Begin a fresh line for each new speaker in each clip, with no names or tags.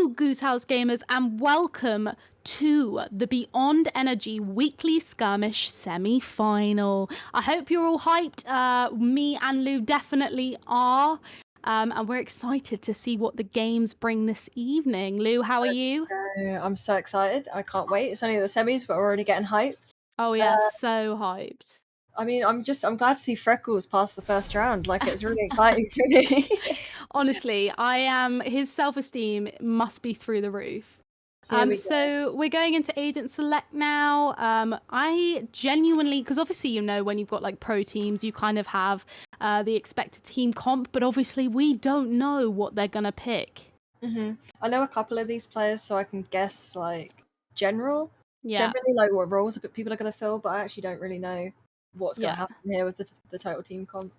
Goose House gamers, and welcome to the Beyond Energy weekly skirmish semi-final. I hope you're all hyped. Me and Lou definitely are. And we're excited to see what the games bring this evening. Lou, how are you?
I'm so excited. I can't wait. It's only the semis, but we're already getting hyped.
Oh yeah, so hyped.
I mean, I'm glad to see Freckles pass the first round. Like, it's really exciting for me.
Honestly, his self-esteem must be through the roof. So we're going into agent select now. I genuinely, because obviously, you know, when you've got like pro teams, you kind of have the expected team comp, but obviously we don't know what they're gonna pick.
I know a couple of these players, so I can guess like generally like what roles people are going to fill, but I actually don't really know what's going to happen here with the total team comp.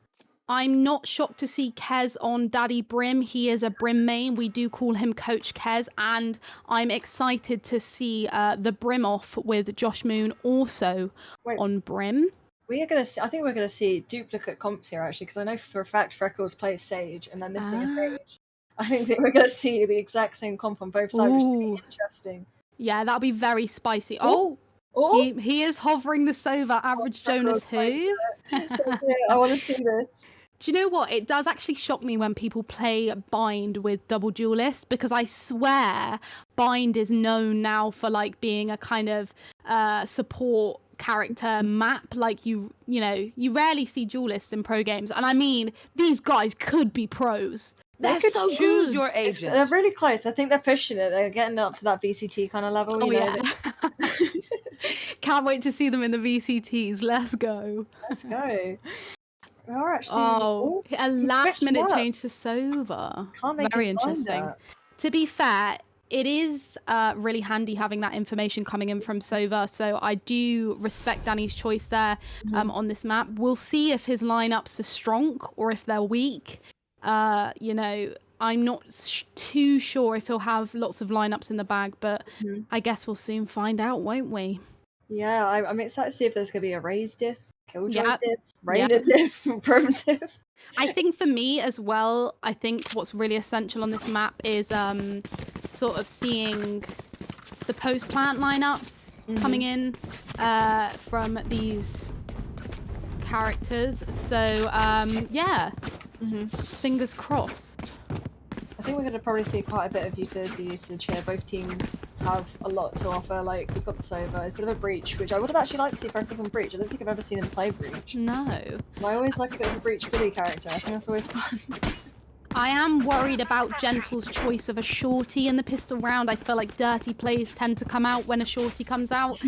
I'm not shocked to see Kez on Daddy Brim. He is a Brim main. We do call him Coach Kez, and I'm excited to see the Brim off with Josh Moon also on Brim.
I think we're gonna see duplicate comps here actually, because I know for a fact Freckles plays Sage, and they're missing a Sage. I think we're gonna see the exact same comp on both sides, which would be interesting.
Yeah, that'll be very spicy.
Oh!
He is hovering the Sova. Average Jonas who?
I want to see this.
Do you know what? It does actually shock me when people play Bind with double duelist, because I swear Bind is known now for like being a kind of support character map. Like you rarely see duelists in pro games, and I mean these guys could be pros. They're so good.
Choose your agent.
They're really close. I think they're pushing it. They're getting up to that VCT kind of level.
Can't wait to see them in the VCTs. Let's go.
Let's go. Actually,
a last-minute change to Sova. Very interesting. To be fair, it is really handy having that information coming in from Sova, so I do respect Danny's choice there on this map. We'll see if his lineups are strong or if they're weak. I'm not too sure if he'll have lots of lineups in the bag, but I guess we'll soon find out, won't we?
Yeah, I'm excited to see if there's going to be a Raze diff, Killjoy diff, Raider diff, Prom diff.
I think for me as well, I think what's really essential on this map is sort of seeing the post-plant lineups coming in from these characters. So, fingers crossed.
I think we're going to probably see quite a bit of utility usage here. Both teams have a lot to offer. Like, we've got the Sova instead of a Breach, which I would have actually liked to see Freckles on Breach. I don't think I've ever seen him play Breach.
No.
I always like a bit of a Breach Billy character. I think that's always fun.
I am worried about Gentle's choice of a shorty in the pistol round. I feel like dirty plays tend to come out when a shorty comes out.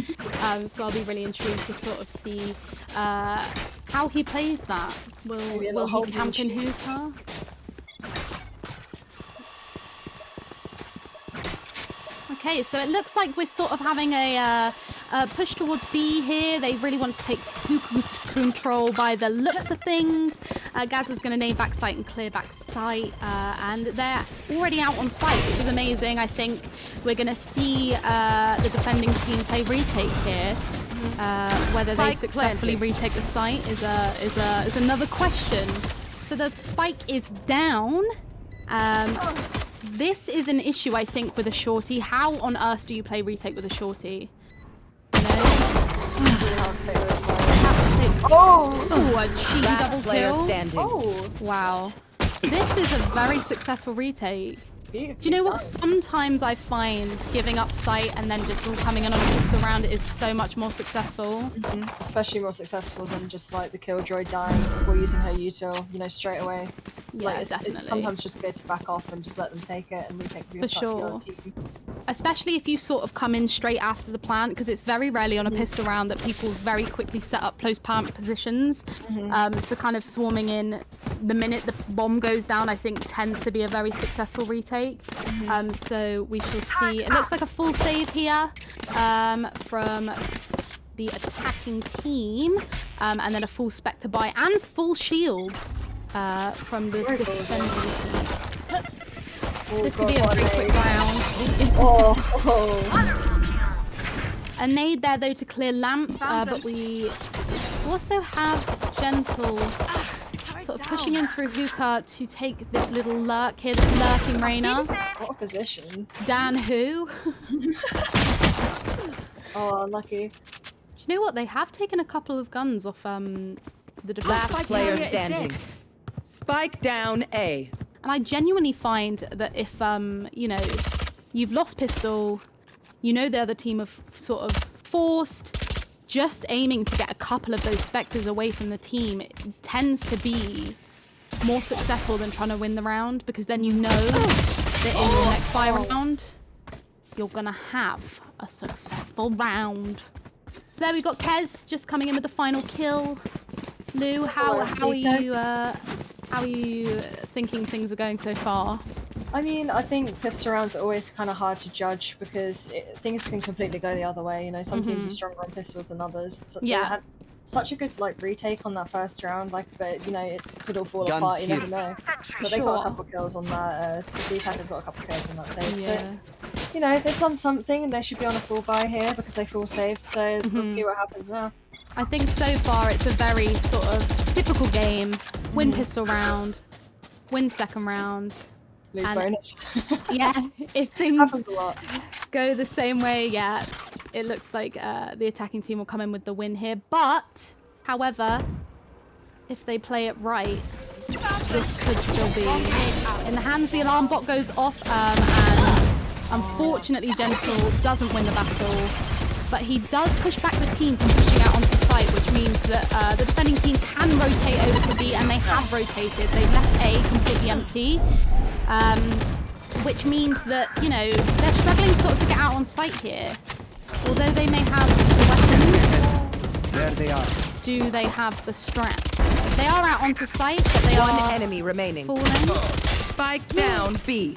So I'll be really intrigued to sort of see how he plays that. Will he camp in Hooter? Okay, so it looks like we're sort of having a push towards B here. They really want to take control by the looks of things. Gaz is going to name back site and clear back site, and they're already out on site, which is amazing. I think we're going to see the defending team play retake here. Whether they successfully retake the site is another question. So the spike is down. This is an issue, I think, with a shorty. How on earth do you play retake with a shorty? A cheeky double kill.
Oh,
wow. This is a very successful retake. Do you know what? Sometimes I find giving up sight and then just all coming in on a pistol round is so much more successful.
Especially more successful than just like the Killjoy dying before using her util, straight away.
Yeah, definitely.
It's sometimes just good to back off and just let them take it and retake for your team.
Especially if you sort of come in straight after the plant, because it's very rarely on a pistol round that people very quickly set up close plant positions. So kind of swarming in the minute the bomb goes down, I think tends to be a very successful retake. So we shall see. It looks like a full save here from the attacking team, and then a full Spectre buy and full shield from the defending team. This could be a very quick round. A nade there though to clear lamps, but we also have Gentle sort of pushing in through Hookah to take this little lurk here, this lurking Reyna.
What a position.
Dan who?
Oh, unlucky.
Do you know what? They have taken a couple of guns off the defense.
Last player standing. Spike down A.
And I genuinely find that if you know, you've lost pistol, you know the other team have sort of forced, just aiming to get a couple of those Spectres away from the team, it tends to be more successful than trying to win the round, because then you know that in your next fire round, you're gonna have a successful round. So there we got Kez just coming in with the final kill. Lou, how are you thinking things are going so far?
I mean, I think pistol rounds are always kind of hard to judge because things can completely go the other way. You know, some teams are stronger on pistols than others. So they had such a good like retake on that first round, like, but you know, it could all fall apart. You never know. But they got a couple kills on that. These hackers got a couple kills on that save. So, you know, they've done something, and they should be on a full buy here because they full saved. So we'll see what happens now.
I think so far it's a very sort of typical game. Win pistol round, win second round.
Lose bonus.
Yeah, if things
happens a lot.
Go the same way, yeah, it looks like the attacking team will come in with the win here. But, however, if they play it right, this could still be in the hands. The alarm bot goes off, and unfortunately Gentle doesn't win the battle. But he does push back the team from pushing out onto site, which means that the defending team can rotate over to B, and they have rotated. They've left A completely empty, which means that, you know, they're struggling sort of to get out on site here. Although they may have the weapons,
there they are.
Do they have the straps? They are out onto site, but they
One
are
enemy remaining.
Falling.
Spike down B.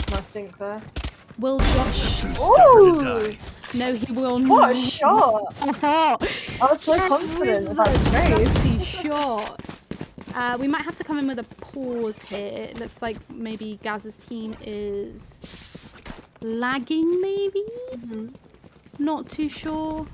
Nice stink there.
Will Josh?
Ooh!
No, he will not.
What a shot! I was so confident with that strafe.
Shot. We might have to come in with a pause here. It looks like maybe Gaz's team is lagging, maybe? Not too sure.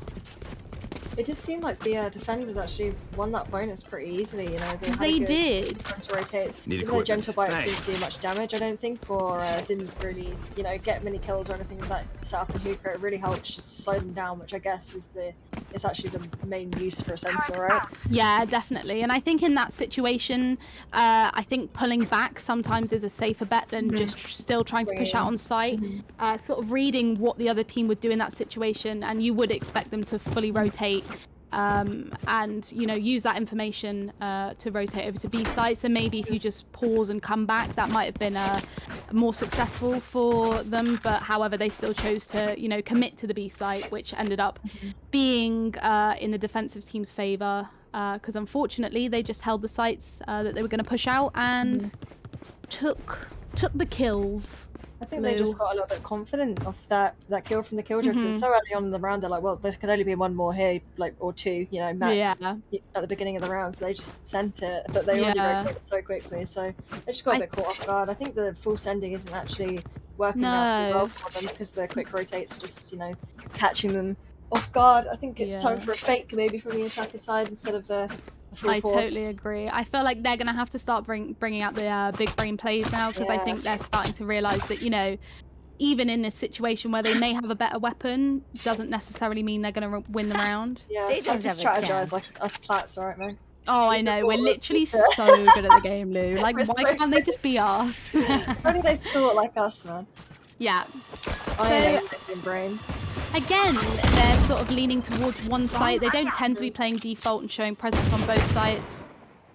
It did seem like the defenders actually won that bonus pretty easily, you know.
They did.
To rotate. Even though Gentle Bite didn't do much damage, I don't think, or didn't really, you know, get many kills or anything with that setup in hookah. It really helps just to slow them down, which I guess is it's actually the main use for a sensor, right?
Yeah, definitely. And I think in that situation, I think pulling back sometimes is a safer bet than just still trying to push out on site. Sort of reading what the other team would do in that situation, and you would expect them to fully rotate. And you know, use that information to rotate over to B sites, and maybe if you just pause and come back, that might have been more successful for them. But however, they still chose to, you know, commit to the B site, which ended up being in the defensive team's favor, because unfortunately they just held the sites that they were going to push out and took the kills.
I think they just got a little bit confident of that kill from the Killjoy, because it was so early on in the round. They're like, well, there could only be one more here, like, or two, you know, max at the beginning of the round. So they just sent it, but they already rotated so quickly. So they just got a bit caught off guard. I think the full sending isn't actually working out too well for them, because the quick rotates are just, you know, catching them off guard. I think it's time for a fake maybe from the attacking side instead of a full force.
Totally agree. I feel like they're going to have to start bringing out the big brain plays now, because I think they're starting to realise that, you know, even in this situation where they may have a better weapon, doesn't necessarily mean they're going to win the round.
Yeah, they don't just strategize like us plats, alright, man?
Oh, I know. We're literally so good at the game, Lou. Like, why can't they just be us?
If only they thought like us, man.
Yeah.
I am brain.
Again, they're sort of leaning towards one site. They don't tend to be playing default and showing presence on both sites.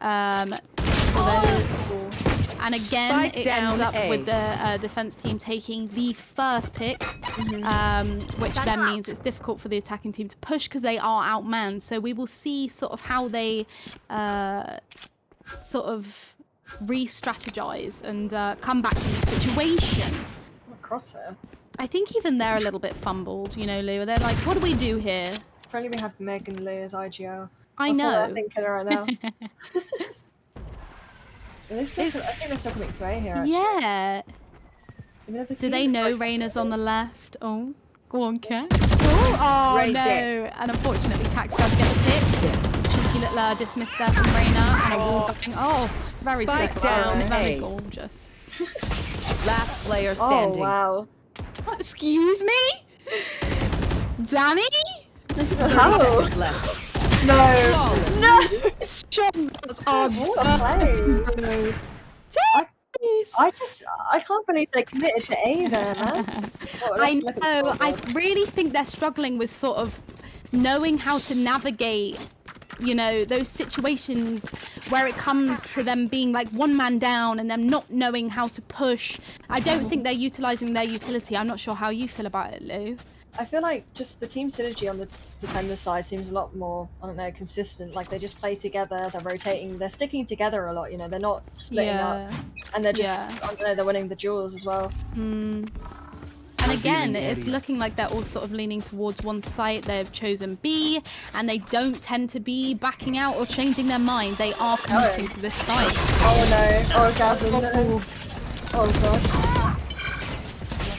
And again, it ends up with the defense team taking the first pick, which then means it's difficult for the attacking team to push because they are outmanned. So we will see sort of how they sort of re-strategize and come back to the situation.
Crosshair.
I think even they're a little bit fumbled, you know, Lou. They're like, what do we do here?
If only we had Meg and Lou as IGL.
I know.
That's what I'm thinking right now. I think they're still coming to A here, actually.
Yeah. Do they know Reyna's on the left? Oh, go on, Cat. Oh, no. And unfortunately, Cax does get the pick. Cheeky little dismiss there from Reyna. And a wall buffing. Oh, very sick.
Down
Very gorgeous.
Last player standing.
Oh wow.
Excuse me? Danny?
How?
Seconds left.
No.
No! Sean, that's our
What a play. I can't believe they committed to A there, man. Oh,
I
let's look at the
know. I
scoreboard.
really think they're struggling with sort of knowing how to navigate, you know, those situations where it comes to them being like one man down and them not knowing how to push. I don't think they're utilizing their utility. I'm not sure how you feel about it, Lou.
I feel like just the team synergy on the defender side seems a lot more, I don't know, consistent. Like they just play together, they're rotating, they're sticking together a lot, you know, they're not splitting up. And they're just, I don't know, they're winning the duels as well.
And again, it's looking like they're all sort of leaning towards one site. They've chosen B, and they don't tend to be backing out or changing their mind. They are committing to this site.
Oh no, oh Gazin, no. Oh god.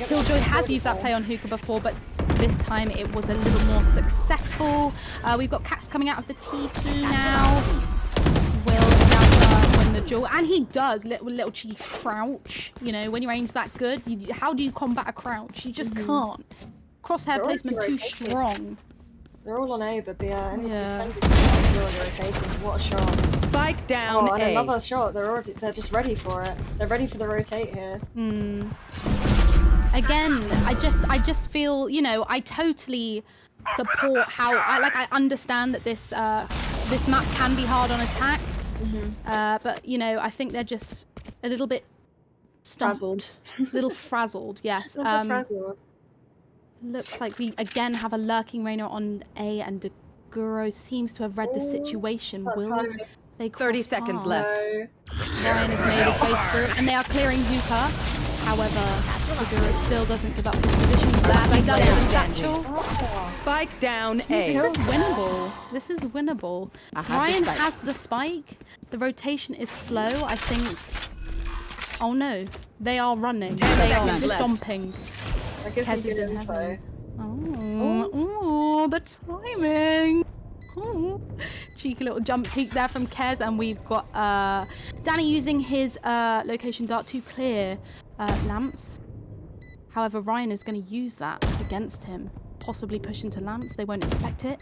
Killjoy has used that play on Hookah before, but this time it was a little more successful. We've got Cats coming out of the TP now. Will Gaza win the duel? And he does. Little cheeky crouch. You know, when your aim's that good, how do you combat a crouch? You just can't. Crosshair placement too strong.
They're all on A, but the defenders are rotating. What a shot!
Spike down.
Oh, and
A.
another shot. They're just ready for it. They're ready for the rotate here.
Again, I just feel, you know, I totally support how I understand that this this map can be hard on attack, but you know, I think they're just a little bit
Frazzled.
little frazzled. Yes.
Frazzled.
Looks like we again have a lurking Reyna on A, and Deguro seems to have read the situation. Will they cross
30 seconds
paths?
left.
Ryan has made his way through, and they are clearing Hookah. However, Deguro still doesn't give up his position. He does have a satchel.
Spike down A.
This is winnable. This is winnable. Ryan has the spike. The rotation is slow. I think. Oh no, they are running. They are stomping.
I guess
Kez
he's
is in
in
heaven.
info.
Oh, the timing. Oh. Cheeky little jump peek there from Kez, and we've got Danny using his location dart to clear lamps. However, Ryan is going to use that against him, possibly push into lamps. They won't expect it.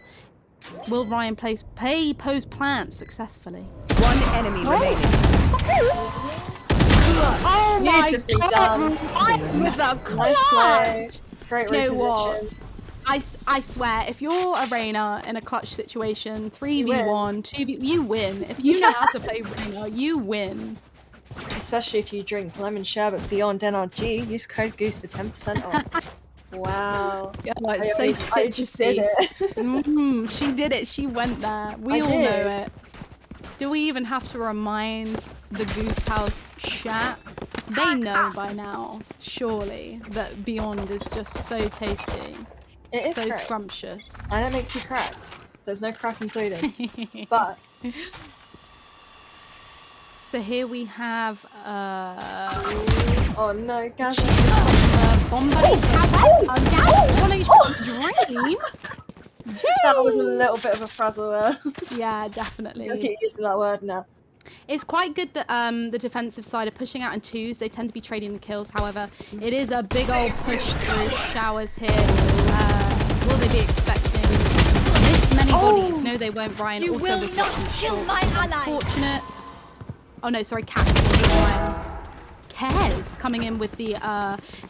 Will Ryan play pose plants successfully?
One enemy remaining.
Oh my
Beautifully
god!
done.
With that
Nice play. Great
You know
reposition.
what? I swear, if you're a Reyna in a clutch situation, 3v1, 2v, you win. If you know how to play Reyna, you win.
Especially if you drink lemon sherbet beyond NRG. Use code Goose for 10% off. Wow.
Yeah, it's so
I just did it.
She did it. She went there. We all know it. Do we even have to remind the Goose House chat? They know by now, surely, that Beyond is just so tasty.
It is
so
cracked.
scrumptious.
I know it makes you cracked. There's no crack included. But
so here we have
oh no, Gaz.
Bomb Buddy. Dream.
That was a little bit of a frazzle there.
Yeah, definitely.
I'll keep using that word now.
It's quite good that the defensive side are pushing out in twos. They tend to be trading the kills. However, it is a big old push through showers here. Will they be expecting this many bodies? No, they won't. Ryan
You
also
will
was
not
watching
kill
short.
my ally.
Unfortunate. Oh no, sorry, Cat. Ryan. Kez coming in with the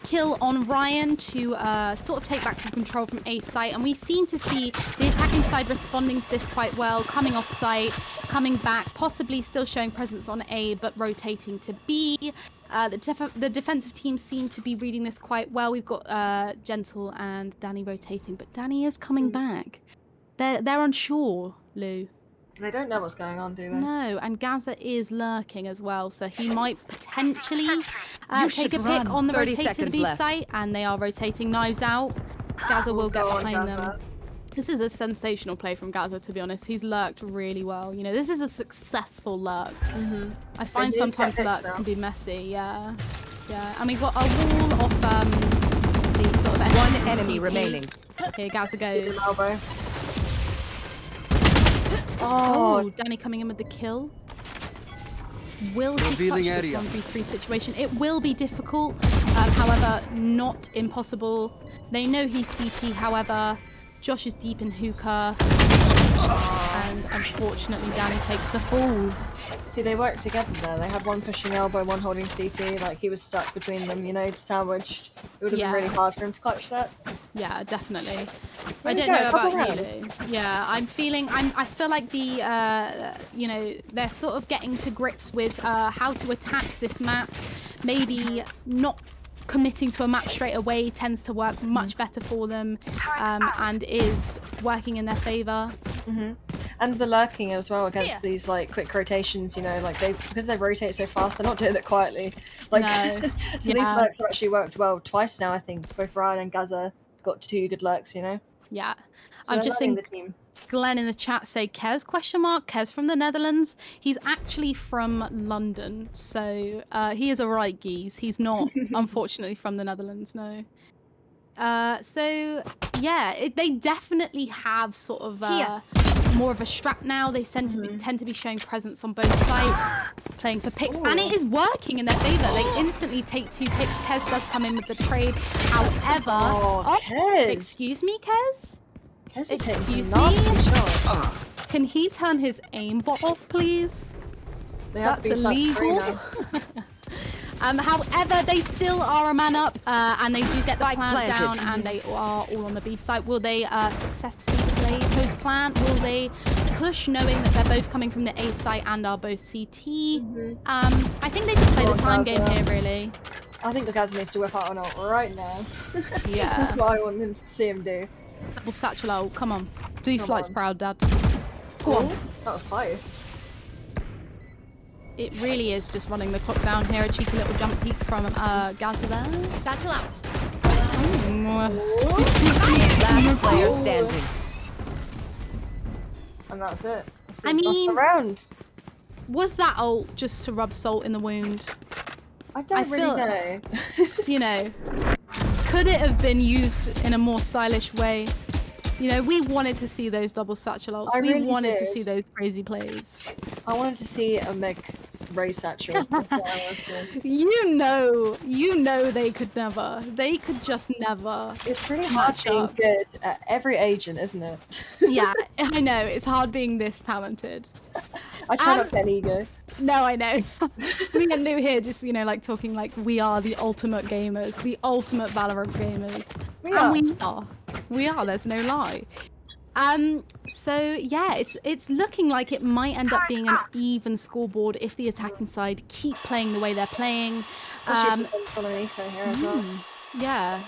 kill on Ryan to sort of take back some control from A site, and we seem to see the attacking side responding to this quite well, coming off site, coming back, possibly still showing presence on A but rotating to B. The defensive team seem to be reading this quite well. We've got Gentle and Danny rotating, but Danny is coming back. They're unsure, Lou.
They don't know what's going on, do they?
No, and Gaza is lurking as well, so he might potentially take a pick on the
30
rotate to the
seconds
B
left.
site, and they are rotating knives out. Gaza will get
Go on,
behind
Gaza.
them. This is a sensational play from Gaza, to be honest. He's lurked really well. You know, this is a successful lurk. I find
he just
sometimes
get
lurks
picks
can be messy, yeah. Yeah, and we've got a wall of the sort of
One enemy remaining.
Here Gaza goes.
Elbow.
Oh, Danny coming in with the kill. will he clutch this 1v3 situation? It will be difficult, however, not impossible. They know he's CT, however, Josh is deep in hookah, and unfortunately Danny takes the fall.
See, they worked together there. They had one pushing elbow, one holding CT. Like, he was stuck between them, you know, sandwiched. It would have been really hard for him to clutch that.
Yeah, definitely. I don't know about you. Yeah, I feel like the, you know, they're sort of getting to grips with how to attack this map. Maybe not committing to a map straight away tends to work much better for them, and is working in their favor.
And the lurking as well against these like quick rotations, you know, like because they rotate so fast, they're not doing it quietly. Like, so these lurks have actually worked well twice now. I think both Ryan and Gaza got 2 good lurks, you know.
Yeah,
so
I'm just seeing
the team.
Glenn in the chat say Kez ? Kez from the Netherlands. He's actually from London, so he is a right geese. He's not, unfortunately, from the Netherlands. No. So yeah, they definitely have sort of more of a strap now. They tend to be showing presence on both sides, playing for picks, and it is working in their favor. They instantly take 2 picks. Kez does come in with the trade, however,
Kez.
Excuse me, Kez.
Kez is hitting some nasty shots.
Can he turn his aimbot off, please? That's illegal. However, they still are a man up, and they do get the plant down, and they are all on the B site. Will they successfully play post plant? Will they push, knowing that they're both coming from the A site and are both CT? I think they just play the time game here, really.
I think the Gaza needs to whip out an ult right now.
Yeah.
That's what I want them to see him do.
Double satchel ult, come on. Do flights proud, Dad. Go on.
That was close.
It really is just running the clock down here. A cheeky little jump peek from Gaza there.
Satchel out.
Last
player standing.
And that's it.
I mean,
the round.
Was that ult just to rub salt in the wound?
I don't really know.
You know, could it have been used in a more stylish way? You know, we wanted to see those double satchel ults. We really wanted to see those crazy plays.
I wanted to see a Meg raise satchel.
You know they could never. They could just never.
It's really hard being good at every agent, isn't it?
Yeah, I know. It's hard being this talented.
I try not to get an ego.
No, I know. We are new here, just, you know, like talking like we are the ultimate gamers, the ultimate Valorant gamers. We are, there's no lie. So yeah, it's looking like it might end up being an even scoreboard if the attacking side keep playing the way they're playing. Yeah.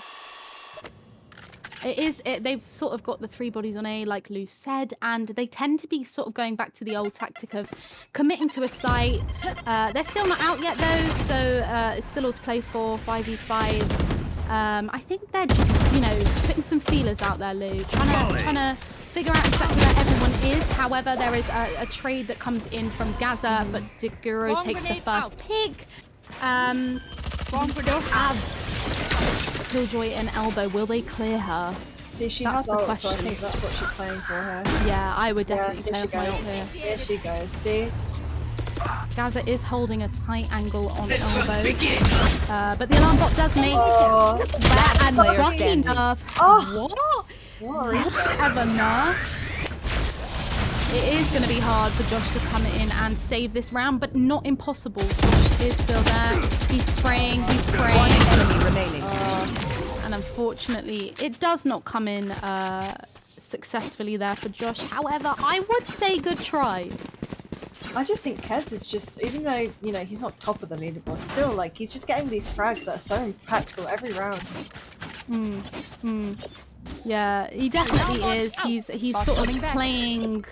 They've sort of got the 3 bodies on A, like Lou said, and they tend to be sort of going back to the old tactic of committing to a site. They're still not out yet though, so it's still all to play for, 5v5. I think they're just, you know, putting some feelers out there, Lou, trying to figure out exactly where everyone is. However, there is a trade that comes in from Gaza, but Deguro takes the first pick. Still have Killjoy and Elbow. Will they clear her?
See, she has ult, so I think that's what she's playing for her.
Yeah, I would definitely play for ult here.
Here she goes, see?
Gaza is holding a tight angle on Elbow. But the alarm bot does make and lucky nerf. What? That's ever nerf. It is going to be hard for Josh to come in and save this round, but not impossible. Josh is still there. He's spraying, he's praying.
One enemy remaining.
And unfortunately, it does not come in successfully there for Josh. However, I would say good try.
I just think Kez is just, even though, you know, he's not top of the leaderboard, still, like, he's just getting these frags that are so impactful every round.
Yeah, he definitely is. He's sort of playing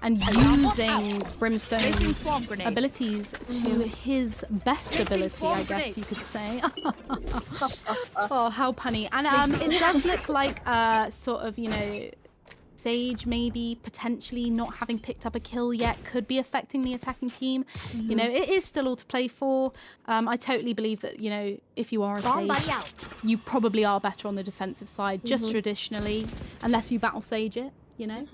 and using Brimstone's abilities to his best ability, I guess you could say. Oh, how punny. And it does look like sort of, you know, Sage maybe potentially not having picked up a kill yet could be affecting the attacking team. You know, it is still all to play for. I totally believe that, you know, if you are a Sage, you probably are better on the defensive side, just traditionally, unless you battle Sage it, you know?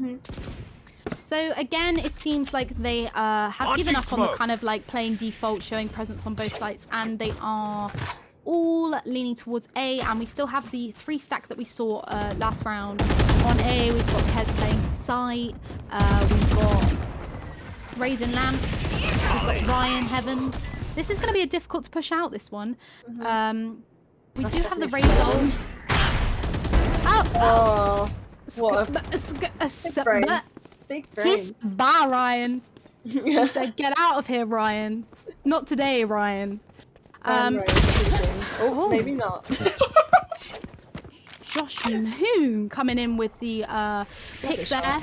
So again, it seems like they have given up on the kind of like playing default, showing presence on both sites, and they are all leaning towards A. And we still have the 3 stack that we saw last round on A. We've got Kez playing site. We've got Raising Lamps. We've got Ryan Heaven. This is going to be a difficult to push out, this one. We do have the Razor.
Oh, what a big brain.
He's bye, Ryan. He said, "Get out of here, Ryan. Not today, Ryan."
Oh, maybe not.
Josh Moon coming in with the pick there.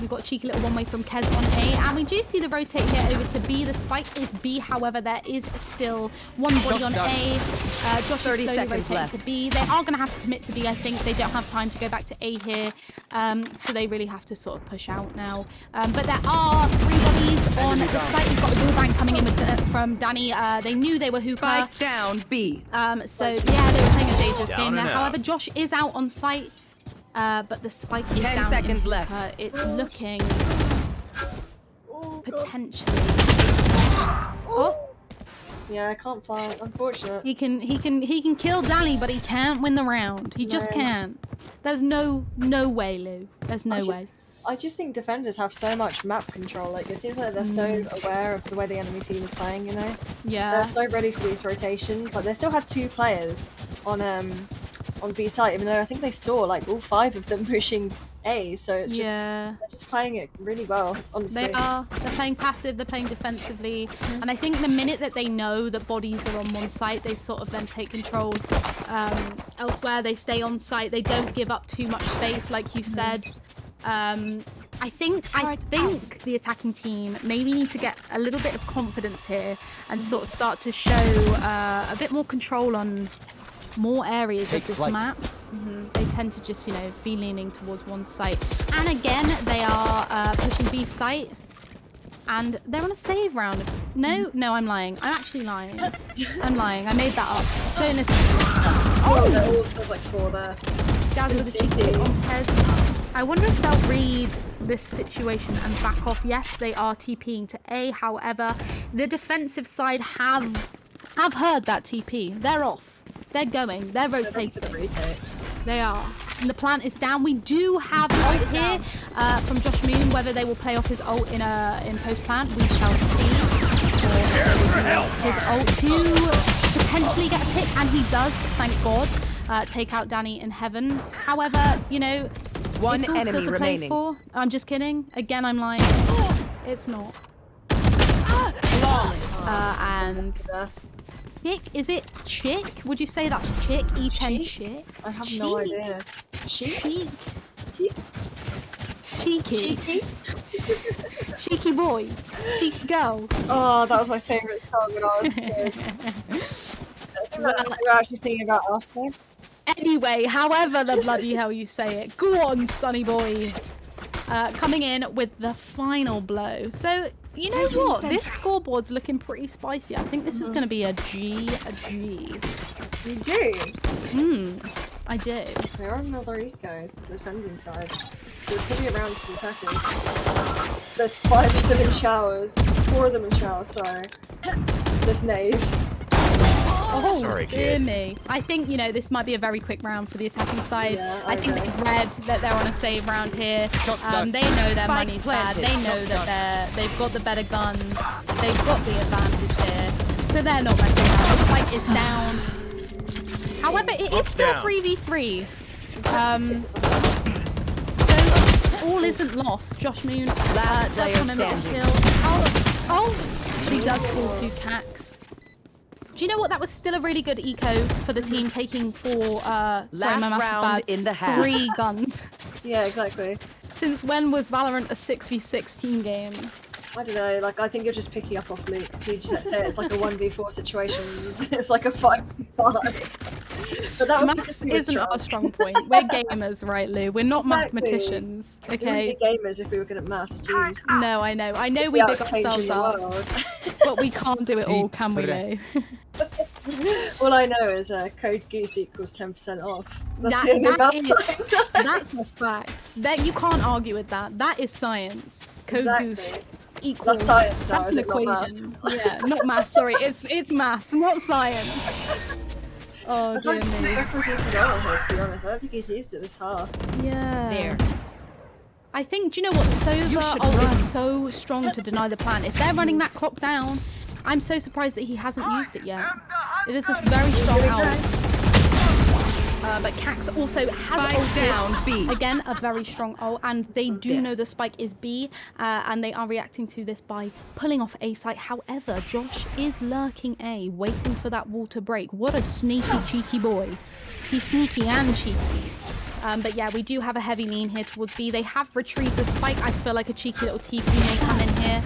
We've got a cheeky little one-way from Kez on A, and we do see the rotate here over to B. The spike is B, however, there is still one body on A. Josh is slowly rotating to B. They are going to have to commit to B, I think. They don't have time to go back to A here, so they really have to sort of push out now. But there are 3 bodies on the site. We've got a wallbang coming in with, from Danny. They knew they were hookah.
Spike down B.
So, yeah, they were playing a dangerous game there. However, Josh is out on site. But the spike is
10
down.
seconds left.
It's looking potentially. Oh,
yeah, I can't fly. Unfortunate.
he can kill Danny, but he can't win the round. He just can't. There's no way, Lou. There's no way.
I just think defenders have so much map control. Like, it seems like they're so aware of the way the enemy team is playing. You know.
Yeah.
They're so ready for these rotations. Like, they still had 2 players on B site, even though I think they saw like all 5 of them pushing A, so it's just they're just playing it really well, honestly.
They're playing passive, they're playing defensively, and I think the minute that they know that bodies are on one site, they sort of then take control elsewhere. They stay on site, they don't give up too much space, like you said. I think the attacking team maybe need to get a little bit of confidence here and sort of start to show a bit more control on more areas of this map. They tend to just, you know, be leaning towards one site. And again, they are pushing B site. And they're on a save round. No, I'm lying. I'm actually lying. I'm lying. I made that up. Don't listen to me.
Oh, there's like 4 there.
Gaz with a cheeky hit on Kez. I wonder if they'll read this situation and back off. Yes, they are TPing to A. However, the defensive side have heard that TP. They're off. They're going. They're rotating. They are. And the plant is down. We do have ult here from Josh Moon. Whether they will play off his ult in post plant, we shall see. His ult to potentially get a pick, and he does. Thank God. Take out Danny in Heaven. However, you know,
one
it's all
enemy
still to
remaining.
play for. I'm just kidding. Again, I'm lying. It's not. And. Chick? Is it chick? Would you say that's chick? E10 chick?
I have no idea.
Cheek? Cheeky? Cheeky boy? Cheeky girl?
Oh, that was my favourite song when I was a kid. I think we were actually singing about us there.
Anyway, however the bloody hell you say it, go on, Sonny boy. Coming in with the final blow. So, you know what? This scoreboard's looking pretty spicy. I think this is going to be a G.
You do?
I do.
They're on another eco, the defending side. So it's going to be around for the attackers. There's 5 of them in showers. 4 of them in showers, sorry. There's nades.
Oh, sorry, dear me. I think, you know, this might be a very quick round for the attacking side.
Yeah,
I think they've read that they're on a save round here. They know their money's bad. They know that they've got the better guns. They've got the advantage here. So they're not messing around. The spike is down. However, it is still 3v3. So all isn't lost. Josh Moon does come in with a kill. Oh, but he does fall 2 cacks. Do you know what? That was still a really good eco for the team, taking 4, sorry, my maths is bad,
in the half.
3 guns.
Yeah, exactly.
Since when was Valorant a 6v6 team game?
I don't know, like, I think you're just picking up off Luke, so you just say it's like a 1v4 situation, it's like a 5v5. But that was
Maths isn't our strong point. We're gamers, right, Lou? We're not mathematicians,
We
okay?
would be gamers if we were good at maths, jeez.
No, I know we big ourselves up, but we can't do it all, can we, Lou?
All I know is code Goose equals 10% off. That's the only
that's a fact. That you can't argue with that. That is science. Code
Exactly.
Goose equals.
That's science now,
That's
is
an
it not
equation.
maths?
Yeah, not maths. Sorry, it's maths, not science. Oh
I'd
dear
like to see
me.
Freckles use his ult here, to be honest. I don't think he's used it this half.
Yeah.
There.
I think, do you know what? Sova is so strong to deny the plant. If they're running that clock down, I'm so surprised that he hasn't used it yet. It is a very strong ult. But Cax also has
Spike down B.
Again, a very strong ult, and they do know the spike is B, and they are reacting to this by pulling off A site. However, Josh is lurking A, waiting for that wall to break. What a sneaky, cheeky boy. He's sneaky and cheeky. But yeah, we do have a heavy lean here towards B. They have retrieved the spike. I feel like a cheeky little TP may come in here.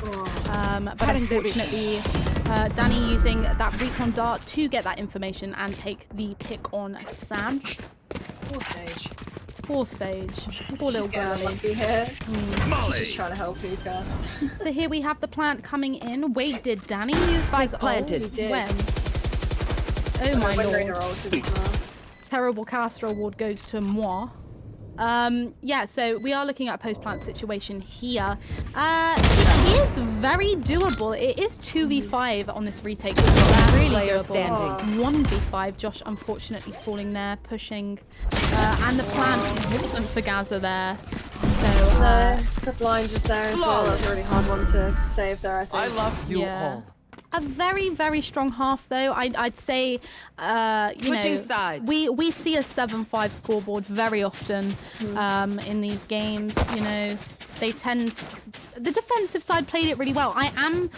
But unfortunately, Danny using that recon dart to get that information and take the pick on Sage.
Poor Sage.
Poor Sage. Poor little girlie.
Here. She's just trying to help Luca.
So here we have the plant coming in. Wait, did Danny use
Spike
his
planted?
ult?
He did.
When? Oh my
Lord.
lord. Terrible caster award goes to moi. Yeah, so we are looking at a post-plant situation here. It is very doable. It is 2v5 on this retake. It's really
Player
doable.
standing.
1v5. Josh unfortunately falling there, pushing. And the plant wasn't for Gaza there. So,
the blind is there as well. That's a really hard one to save there, I think.
I love you all.
A very, very strong half, though. I'd say,
Switching sides.
we see a 7-5 scoreboard very often in these games. You know, they tend. The defensive side played it really well. I am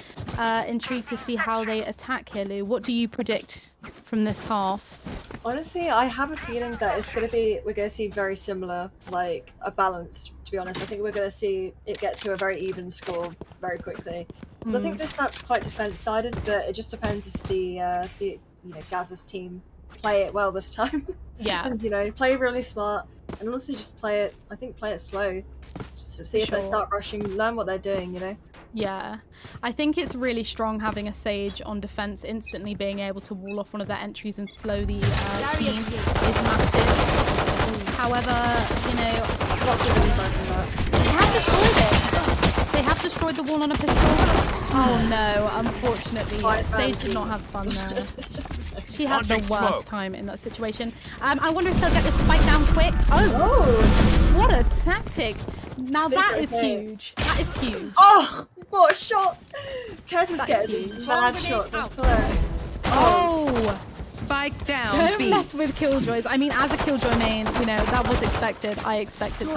intrigued to see how they attack here, Lou. What do you predict from this half?
Honestly, I have a feeling that we're going to see very similar, like a balance. To be honest, I think we're going to see it get to a very even score very quickly. Because I think this map's quite defense-sided, but it just depends if the Gaza's team play it well this time.
Yeah.
And play really smart, and also just play it slow. Just to see if they start rushing, learn what they're doing.
Yeah, I think it's really strong having a Sage on defense, instantly being able to wall off one of their entries and slow the team is massive. However,
Lots of really fun from that.
they have destroyed it. They have destroyed the wall on a pistol. Oh no, unfortunately, Sage did not have fun there. She had the worst time in that situation. I wonder if they'll get this spike down quick. Oh, what a tactic. Now that is huge. That is huge.
Oh, what a shot! Kez is
That is
getting
huge.
mad shots, I swear.
Oh!
Spike down
Don't
B.
mess with Killjoys. I mean, as a Killjoy main, that was expected. I expected that.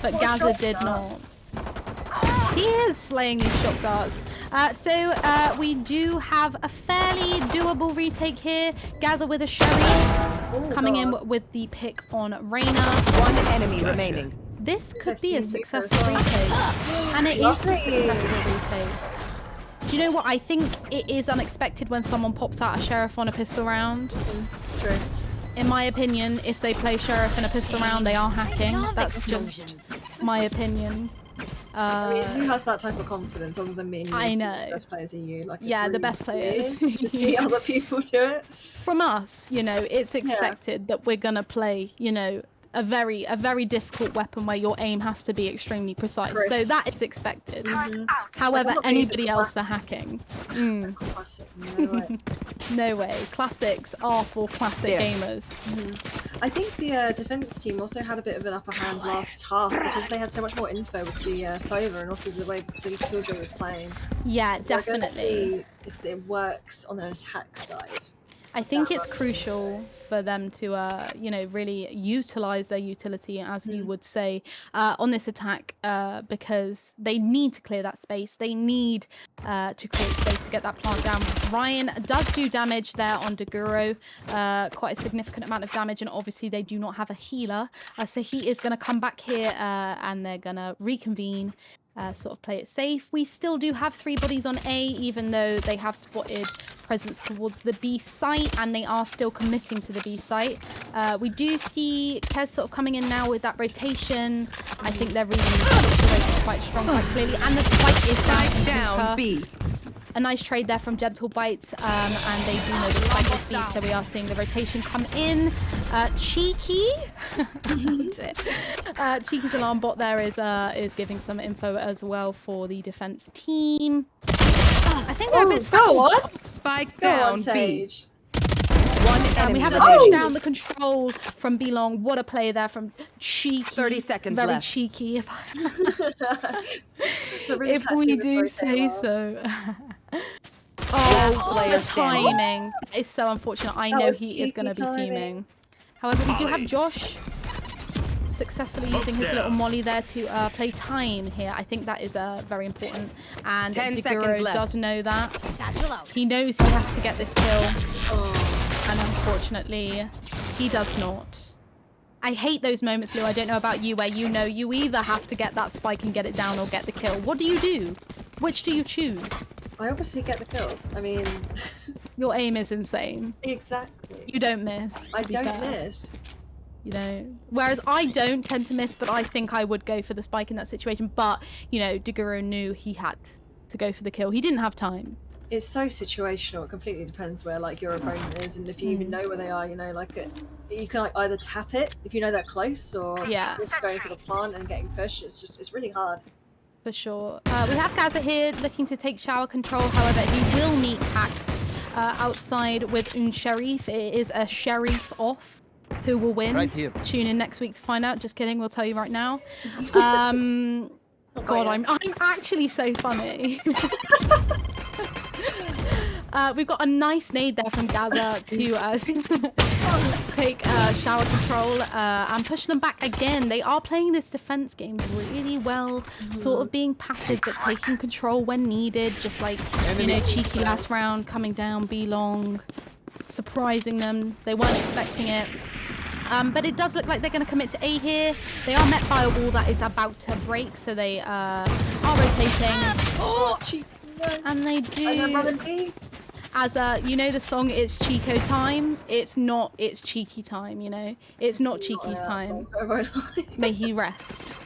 But
What a
Gaza
shot
did
that.
not. He is slaying these shot darts. So we do have a fairly doable retake here. Gaza with a Sherry coming in with the pick on Reyna.
One enemy remaining.
This could
I've
be a
seen Luca as
successful
well.
retake. And it is a
Lovely.
successful retake. Do you know what? I think it is unexpected when someone pops out a Sheriff on a pistol round.
True.
In my opinion, if they play Sheriff in a pistol round, they are hacking. That's just my opinion.
I mean, who has that type of confidence other than me? And you?
I know.
The best players are you. Like, it's
Yeah, the
really
best players.
weird to see other people do it.
From us, it's expected that we're gonna play, a very difficult weapon where your aim has to be extremely precise. So
Chris.
that is expected. However,
I'm not
anybody
using
else
classic.
are hacking.
Classic. No way.
No way. Classics are for classic gamers.
I think the defense team also had a bit of an upper hand last half because they had so much more info with the Sova and also the way the Killjoy was playing.
Yeah,
So we're gonna
definitely.
see if it works on an attack side.
I think it's crucial for them to, really utilize their utility, as you would say, on this attack, because they need to clear that space. They need to create space to get that plant down. Ryan does do damage there on Daguro, quite a significant amount of damage, and obviously they do not have a healer, so he is going to come back here and they're going to reconvene. Sort of play it safe. We still do have 3 bodies on A, even though they have spotted presence towards the B site, and they are still committing to the B site. We do see Kez sort of coming in now with that rotation. I think they're reading the situation quite strong, quite clearly, and the spike is
Spike down B.
a nice trade there from Gentle Bites, and they do know the spike is speed, so we are seeing the rotation come in. Cheeky, Cheeky's alarm bot there is giving some info as well for the defense team. I think they're a bit
go on.
Spike
Go
down
on,
B.
Sage.
One
And
enemy
we have a
remaining.
push down the control from Belong. What a play there from Cheeky.
30 seconds
Very
left.
cheeky, if,
Really
if we
catching this
do
right
say
there.
so.
Last
Oh,
player
the
standing.
timing. It's so unfortunate. I
That
know
was
he is going to
cheeky
be
timing.
fuming. However, we do have Josh successfully using his little molly there to play time here. I think that is very important. And
10 seconds
Diguro
left.
does know that. He knows he has to get this kill. And unfortunately, he does not. I hate those moments, Lou. I don't know about you, where you know you either have to get that spike and get it down or get the kill. What do you do? Which do you choose?
I obviously get the kill. I mean,
Your aim is insane.
exactly.
You don't miss.
I
to be
don't
fair.
miss.
You know, whereas I don't tend to miss, but I think I would go for the spike in that situation. But, you know, Diguro knew he had to go for the kill. He didn't have time.
It's so situational. It completely depends where like your opponent is, and if you even know where they are. You know, like you can like, either tap it if you know they're close, or
Yeah.
just going for the plant and getting pushed. It's really hard.
For sure. We have Gaza here looking to take shower control. However, he will meet Pax outside with un Sheriff. It is a Sheriff off. Who will win?
Right here.
Tune in next week to find out. Just kidding. We'll tell you right now. God, I'm actually so funny. We've got a nice nade there from Gaza to take shower control and push them back again. They are playing this defense game really well, sort of being passive but taking control when needed, just like, you know, Cheeky last round, coming down B long, surprising them. They weren't expecting it. But it does look like they're going to commit to A here. They are met by a wall that is about to break, so they are rotating.
Oh, cheeky.
And they do. As you know the song, it's Chico time. It's not, it's Cheeky time, you know? It's not Cheeky's time. May he rest.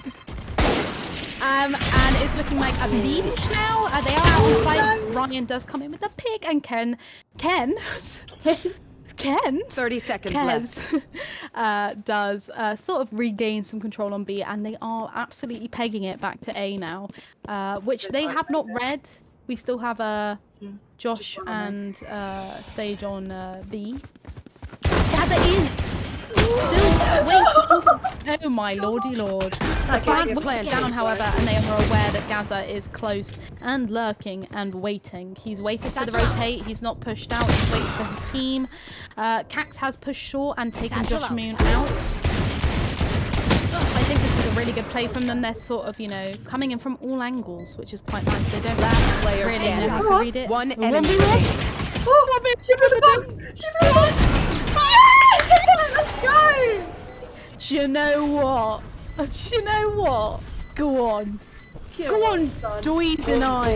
And it's looking like a beach now. They are out on site. Ryan does come in with the pig, and Ken
30 seconds left.
Does sort of regain some control on B, and they are absolutely pegging it back to A now, which they have not read. We still have Josh and Sage on B. Gaza is still wait. Oh my lordy lord. The flag will get down, however, and they are aware that Gaza is close and lurking and waiting. He's waited for the rotate. He's not pushed out. He's waiting for his team. Cax has pushed short and taken Josh Moon out. I think this is a really good play from them. They're sort of, you know, coming in from all angles, which is quite nice. They don't really know how to read it.
One enemy
Shoot
remaining.
for the box! Shoot for the box! Yeah! Let's go!
Do you know what? Do you know what? Go on. Go on, Doys and I.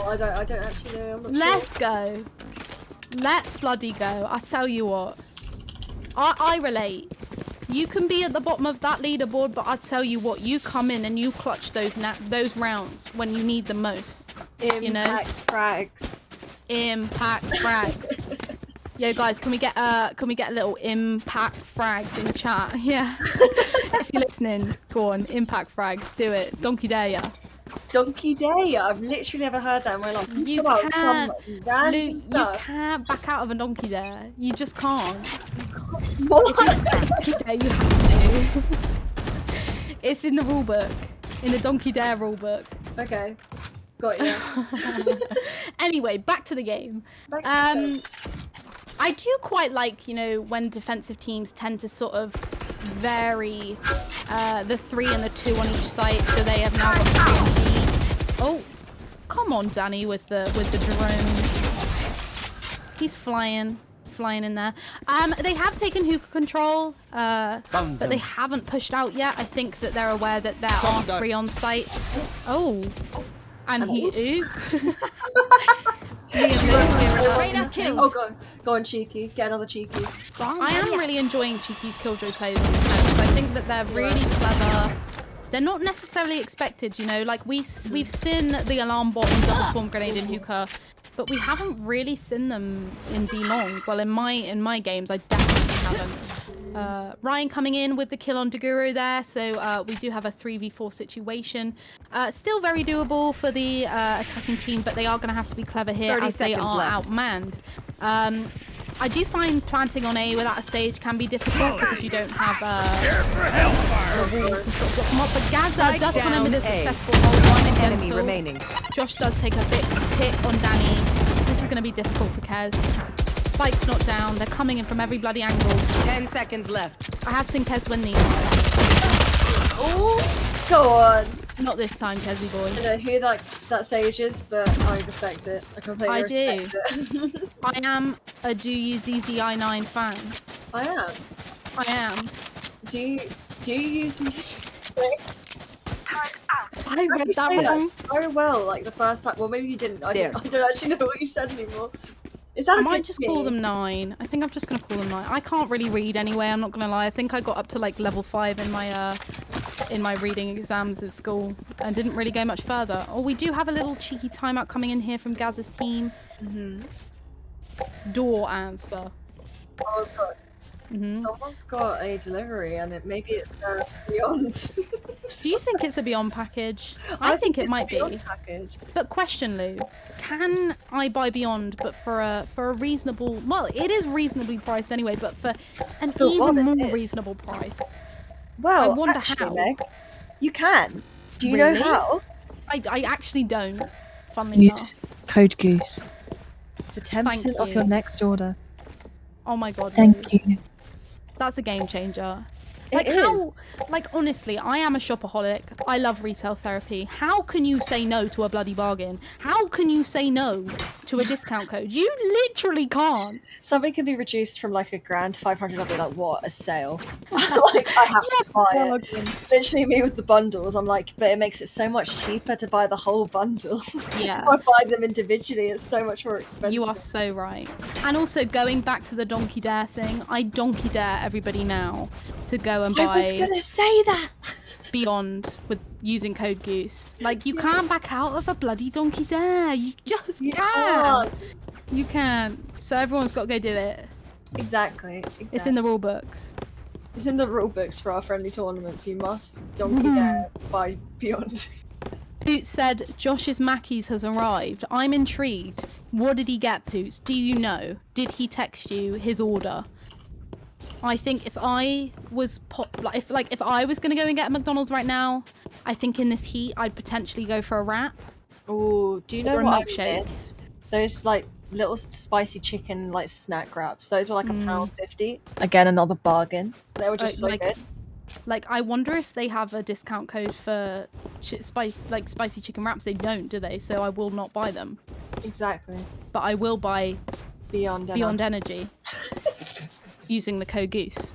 I don't actually know. I'm not
Let's go. Let's bloody go. I tell you what. I relate. You can be at the bottom of that leaderboard, but I tell you what, you come in and you clutch those rounds when you need them most. You know?
Impact frags.
Impact frags. Yo guys, can we get a little impact frags in the chat? Yeah. If you're listening, go on, impact frags, do it. Donkey dare ya.
Donkey Day. I've literally never heard that in my life.
You
Come on,
can't,
some random
Luke,
stuff.
you can't back out of a donkey dare. You just can't.
What?
Yeah, you have to. It's in the rule book, in the donkey dare rule book.
Okay, got you.
Anyway, back to the game. I do quite like, you know, when defensive teams tend to sort of vary the 3 and the 2 on each site, so they have now got 3 and B. Oh, come on, Danny, with the drone. He's flying in there. They have taken hookah control, but they haven't pushed out yet. I think that they're aware that there are 3 on site. Oh, and he ook.
Oh, go on, Cheeky. Get another Cheeky.
I am really enjoying Cheeky's killjoy plays on defense. I think that they're really clever. They're not necessarily expected, you know. Like we've seen the alarm bot and double swarm grenade in hookah but we haven't really seen them in B long. Well, in my games, I definitely haven't. Ryan coming in with the kill on Daguro there, so we do have a 3v4 situation. Still very doable for the attacking team, but they are going to have to be clever here as they are outmanned. I do find planting on A without a stage can be difficult because you don't have a wall to sort of block them up. But Gaza does come in with a successful hold one
enemy remaining.
Josh does take a big hit on Danny. This is going to be difficult for Kez. Spike's not down. They're coming in from every bloody angle.
10 seconds left.
I have seen Kez win these.
Oh, go on.
Not this time, Kezzy boy.
I don't know who that sage is, but I respect it. I completely respect it.
I am a Do You ZZI9 fan.
I am.
I am.
Do you use these?
I read that wrong.
So well, like the first time. Well, maybe you didn't. I don't actually know what you said anymore. Is that
I might just call them 9. I think I'm just gonna call them 9. I can't really read anyway. I'm not gonna lie. I think I got up to like level 5 in my reading exams at school and didn't really go much further. Oh, we do have a little cheeky timeout coming in here from Gaz's team. Door answer.
Someone's got a delivery, and maybe it's Beyond.
Do you think it's a Beyond package? I think it might be.
Package.
But question, Lou, can I buy Beyond, but for a reasonable? Well, it is reasonably priced anyway, but for an even more reasonable price.
Well,
I wonder
actually,
how.
Meg, you can. Do you know how?
I actually don't. Funnily
Use code Goose for 10%
Thank
off
you.
your next order.
Oh my god.
Thank you.
That's a game changer.
It is.
Like, honestly, I am a shopaholic. I love retail therapy. How can you say no to a bloody bargain? How can you say no to a discount code? You literally can't.
Something can be reduced from like $1,000 to 500. I'll be like, what? A sale? Like, I have to buy it. Literally, me with the bundles, I'm like, but it makes it so much cheaper to buy the whole bundle.
Yeah.
If I buy them individually, it's so much more expensive.
You are so right. And also, going back to the donkey dare thing, I donkey dare everybody now to go and buy.
I was gonna say that.
Beyond with using code Goose. Like, you can't back out of a bloody donkey dare. You just can't. You can't. So everyone's got to go do it.
Exactly.
It's in the rule books.
It's in the rule books for our friendly tournaments. You must donkey dare by Beyond.
Poots said Josh's Mackies has arrived. I'm intrigued. What did he get, Poots? Do you know? Did he text you his order? I think if I was if I was gonna go and get a McDonald's right now, I think in this heat I'd potentially go for a wrap.
Oh, do you know
or
what
a
I
milkshake.
miss? Those like little spicy chicken like snack wraps. Those were like £1.50. Again, another bargain. They were just so good.
Like, I wonder if they have a discount code for spicy chicken wraps. They don't, do they? So I will not buy them.
Exactly.
But I will buy
Beyond
Energy using the code Goose.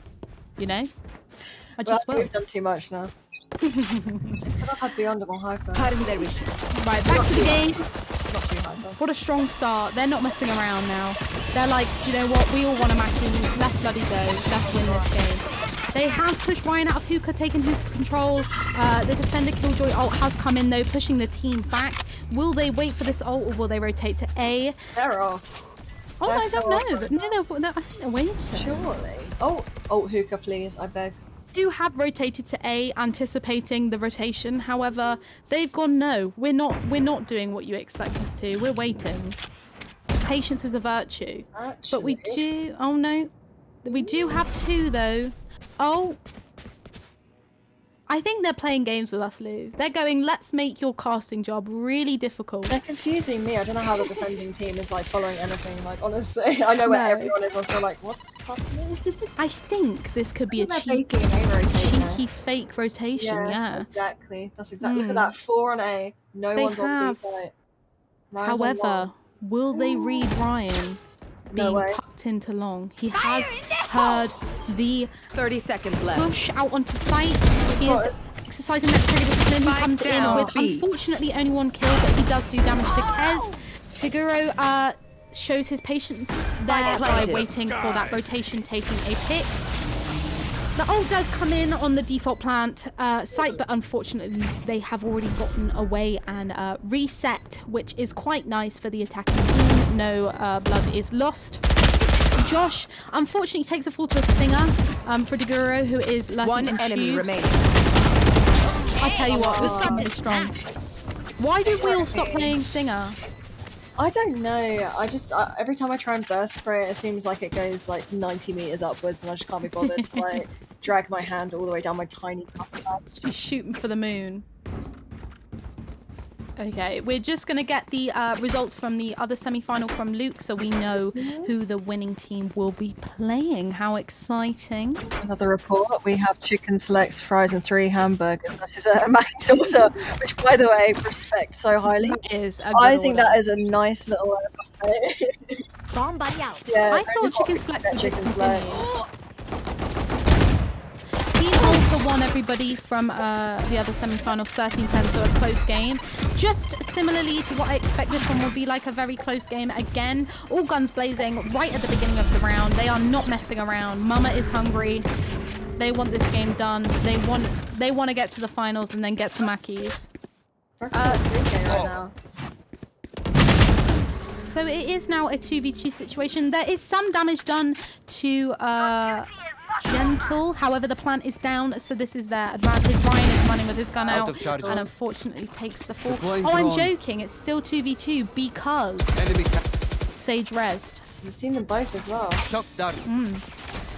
You know? I just will.
We've done too much now. It's because I've had Beyond on hyper.
Right, back to the game.
Not too hyper.
What a strong start. They're not messing around now. They're like, do you know what? We all want a match and let's bloody go. Let's win this game. They have pushed Ryan out of hookah, taken hookah control. The defender Killjoy ult has come in though, pushing the team back. Will they wait for this ult or will they rotate to A?
They're off.
Oh, I don't know. But no, I think they're waiting.
Surely. Oh, hookah, please, I beg.
Do have rotated to A, anticipating the rotation. However, they've gone no. We're not doing what you expect us to. We're waiting. Patience is a virtue.
Actually.
But we do. Oh no, we do have 2 though. Oh. I think they're playing games with us, Lou. They're going, let's make your casting job really difficult.
They're confusing me. I don't know how the defending team is like following anything. Like, honestly, I know where everyone is. I'm still like, what's happening?
I think this could be a cheeky fake rotation. Yeah,
exactly. That's exactly. Look at that. 4 on A. No one's on B side.
However, will they read Ryan being tucked into long? He has heard the
30 seconds left.
Push out onto site. He is exercising that trigger discipline. He comes in with unfortunately only 1 kill, but he does do damage to Kez. Figuro shows his patience there by waiting for that rotation, taking a pick. The ult does come in on the default plant site, but unfortunately they have already gotten away and reset, which is quite nice for the attacking team. No blood is lost. Josh unfortunately takes a fall to a stinger for Deguro, who is lurking
One
in
enemy
tubes.
remaining.
I tell you what, this stinger is strong. Why did we all stop playing stinger?
I don't know. I just every time I try and burst spray it seems like it goes like 90 meters upwards, and I just can't be bothered to like drag my hand all the way down my tiny muscle.
She's shooting for the moon. Okay, we're just gonna get the results from the other semi-final from Luke, so we know who the winning team will be playing. How exciting!
Another report. We have chicken selects, fries, and 3 hamburgers. This is a Mackey's order, which, by the way, respect so highly.
That is a good
I think
order.
that is a nice little.
Bomb buddy out.
Yeah,
I thought chicken selects would
chicken
discontinue.
selects.
Team also won everybody from the other semi-finals 13-10, so a close game. Just similarly to what I expect, this one will be like a very close game. Again, all guns blazing right at the beginning of the round. They are not messing around. Mama is hungry. They want this game done. They want to get to the finals and then get to Mackey's.
Right now.
So it is now a 2v2 situation. There is some damage done to Gentle, however the plant is down, so this is their advantage. Ryan is running with his gun out and unfortunately takes the fall. Oh, I'm joking, it's still 2v2 because Sage rezzed.
You've seen them both as well.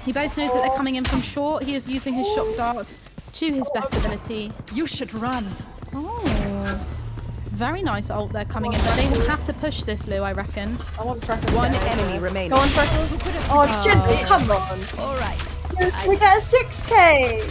He both knows that they're coming in from short. He is using his shock darts to his best ability.
You should run.
Oh, very nice ult there coming in, but they will have to push this, Lou, I reckon.
I want Freckles.
One enemy remaining.
Go on, Freckles. Oh, Gentle, come on.
All right.
We get a 6k!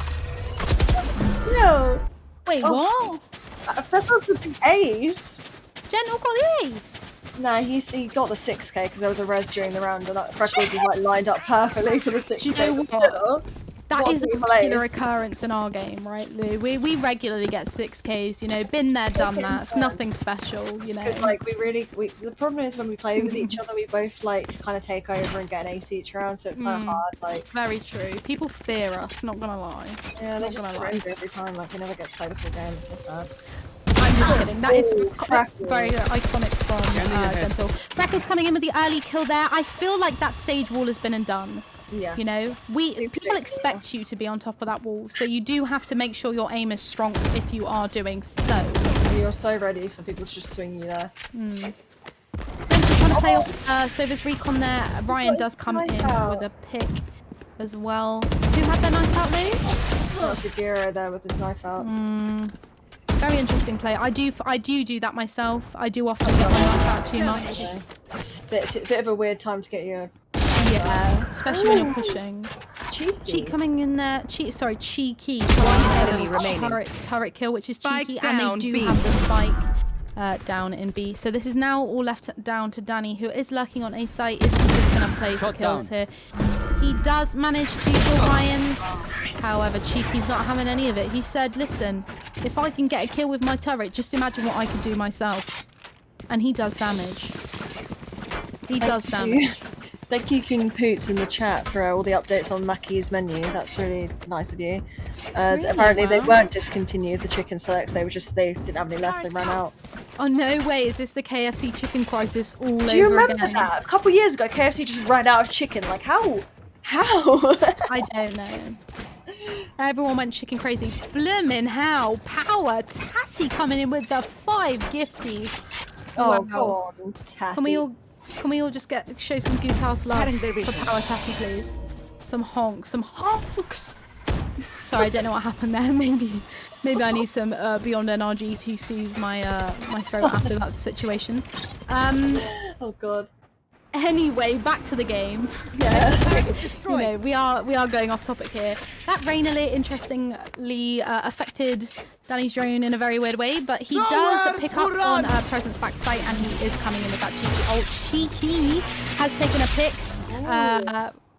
No!
Wait,
Oh.
what?
Freckles with the ace!
Gentle got the ace.
Nah, he got the 6k because there was a res during the round and Freckles was like lined up perfectly for the 6k.
Do you know what? That is a regular occurrence in our game, right, Lou? We regularly get 6Ks, you know, been there, done that. It's nothing special, you know.
Because like the problem is when we play with each other, we both like kind of take over and get an ace each round, so it's kind of hard. Like
very true. People fear us, not gonna lie.
Yeah, they just surrender every time. Like we never get to play the full game. It's so sad.
I'm just kidding. That is very iconic from Gentle. Freckles coming in with the early kill there. I feel like that Sage wall has been undone.
Yeah.
You know, people expect you to be on top of that wall, so you do have to make sure your aim is strong if you are doing so.
You're so ready for people to just swing you there.
Gentle trying to play off Sova's recon there. Ryan does come in with a pick as well. Who had their knife out, Lou?
That's Segura there with his knife out.
Very interesting play. I do that myself. I do often get my knife out too much.
Bit of a weird time to get your.
Yeah, especially when you're pushing. Cheek coming in there. Cheeky.
One enemy remaining.
Turret kill, which is
Spike
cheeky, and they do
down B.
have the spike down in B. So this is now all left down to Danny, who is lurking on A site. Is he just gonna play for kills here? He does manage to kill Ryan. However, Cheeky's not having any of it. He said, "Listen, if I can get a kill with my turret, just imagine what I could do myself." And he does damage. He does damage.
Thank you, King Poots, in the chat for all the updates on Mackey's menu. That's really nice of you.
Really?
Apparently, they
Wow.
weren't discontinued, the chicken selects. They didn't have any left. They ran out.
Oh no way! Is this the KFC chicken crisis all over again?
Do you remember that? A couple years ago, KFC just ran out of chicken. Like how? How?
I don't know. Everyone went chicken crazy. Bloomin' how? Power! Tassie coming in with the 5 gifties.
Oh,
Wow.
go on, Tassie.
Can we all just show some Goose House love for Power Tassie, please? Some honks. Sorry, I don't know what happened there. Maybe I need some Beyond NRG to soothe my my throat after that situation.
Oh god.
Anyway, back to the game.
Yeah.
You know, we are going off topic here. That rain alert interestingly affected Danny's drone in a very weird way, but he does pick up on Presence backside, and he is coming in with that cheeky ult. Cheeky has taken a pick.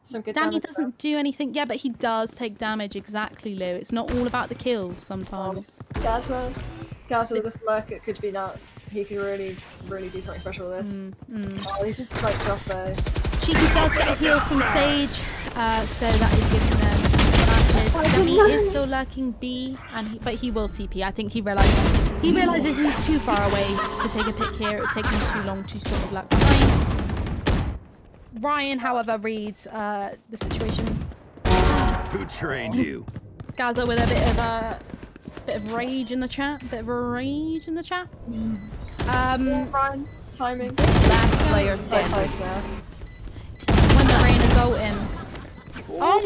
Some good
Danny
damage
doesn't do anything. Yeah, but he does take damage. Exactly, Lou. It's not all about the kills sometimes.
Gaza with a smirk, it could be nuts. He could really do something special with this. Oh, he's just smoked off though.
Cheeky does get a heal from Sage, so that is giving them advantage. Danny is still lurking B, but he will TP. I think he realizes he's too far away to take a pick here. It would take him too long to sort of lurk behind. Ryan, however, reads the situation.
Who trained you?
Gaza with a bit of rage in the chat.
Ryan, timing.
Last player
So
standing.
close there.
When the rain is ulting. Oh,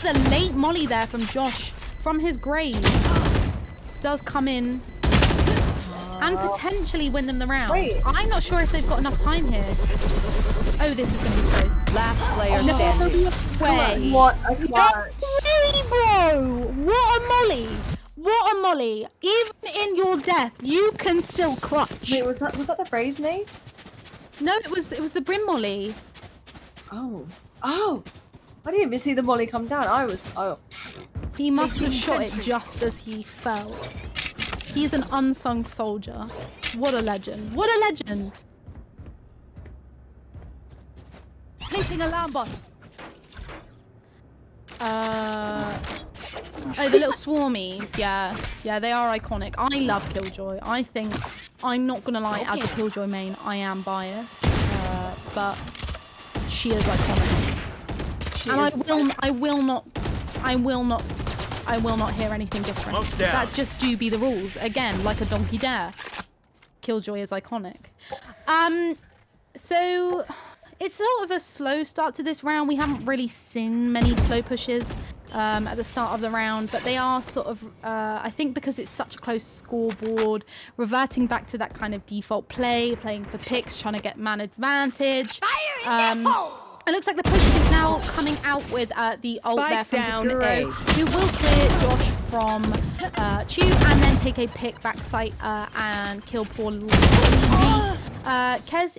the late molly there from Josh from his grave does come in and potentially win them the round.
Wait.
I'm not sure if they've got enough time here. Oh, this is gonna be close.
Last player
No
standing.
way.
What a clutch.
Really, bro? What a molly! What a molly! Even in your death, you can still clutch.
Wait, was that the Raze nade?
No, it was the brim molly.
Oh. I didn't even see the molly come down.
He must have shot it just as he fell. He's an unsung soldier. What a legend. What a legend.
Placing alarm bot.
Oh, the little swarmies. Yeah, they are iconic. I love Killjoy. I think, I'm not gonna lie, as a Killjoy main, I am biased. But she is iconic. And I will not hear anything different. That just do be the rules. Again, like a donkey dare. Killjoy is iconic. So it's sort of a slow start to this round. We haven't really seen many slow pushes at the start of the round, but they are sort of, I think because it's such a close scoreboard, reverting back to that kind of default playing for picks, trying to get man advantage. It looks like the push is now coming out with the ult there from Deguro, who will clear Josh from Chew and then take a pick back site and kill poor little Kez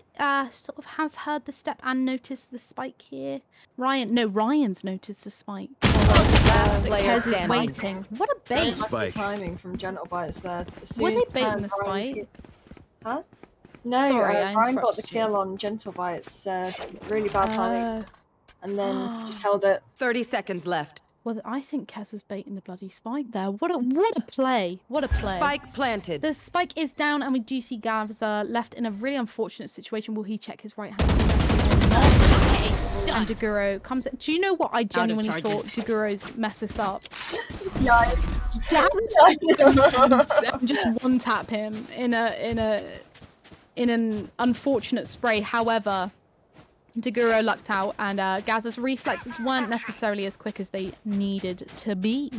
sort of has heard the step and noticed the spike here. Ryan's noticed the spike. Kez is waiting. What a bait!
Spike. Timing from Gentle Bites there.
Were they baiting the spike?
Huh? No,
Sorry,
Ryan got the kill on Gentle Bites. Really bad timing. And then just held it.
30 seconds left.
Well, I think Kez was baiting the bloody spike there. What a play! What a play!
Spike planted.
The spike is down, and we do see Gavza left in a really unfortunate situation. Will he check his right hand? And Deguro comes in. Do you know what I genuinely thought Deguro's mess this up?
Yeah.
Just one tap him in an unfortunate spray. However, Deguro lucked out, and Gaz's reflexes weren't necessarily as quick as they needed to be.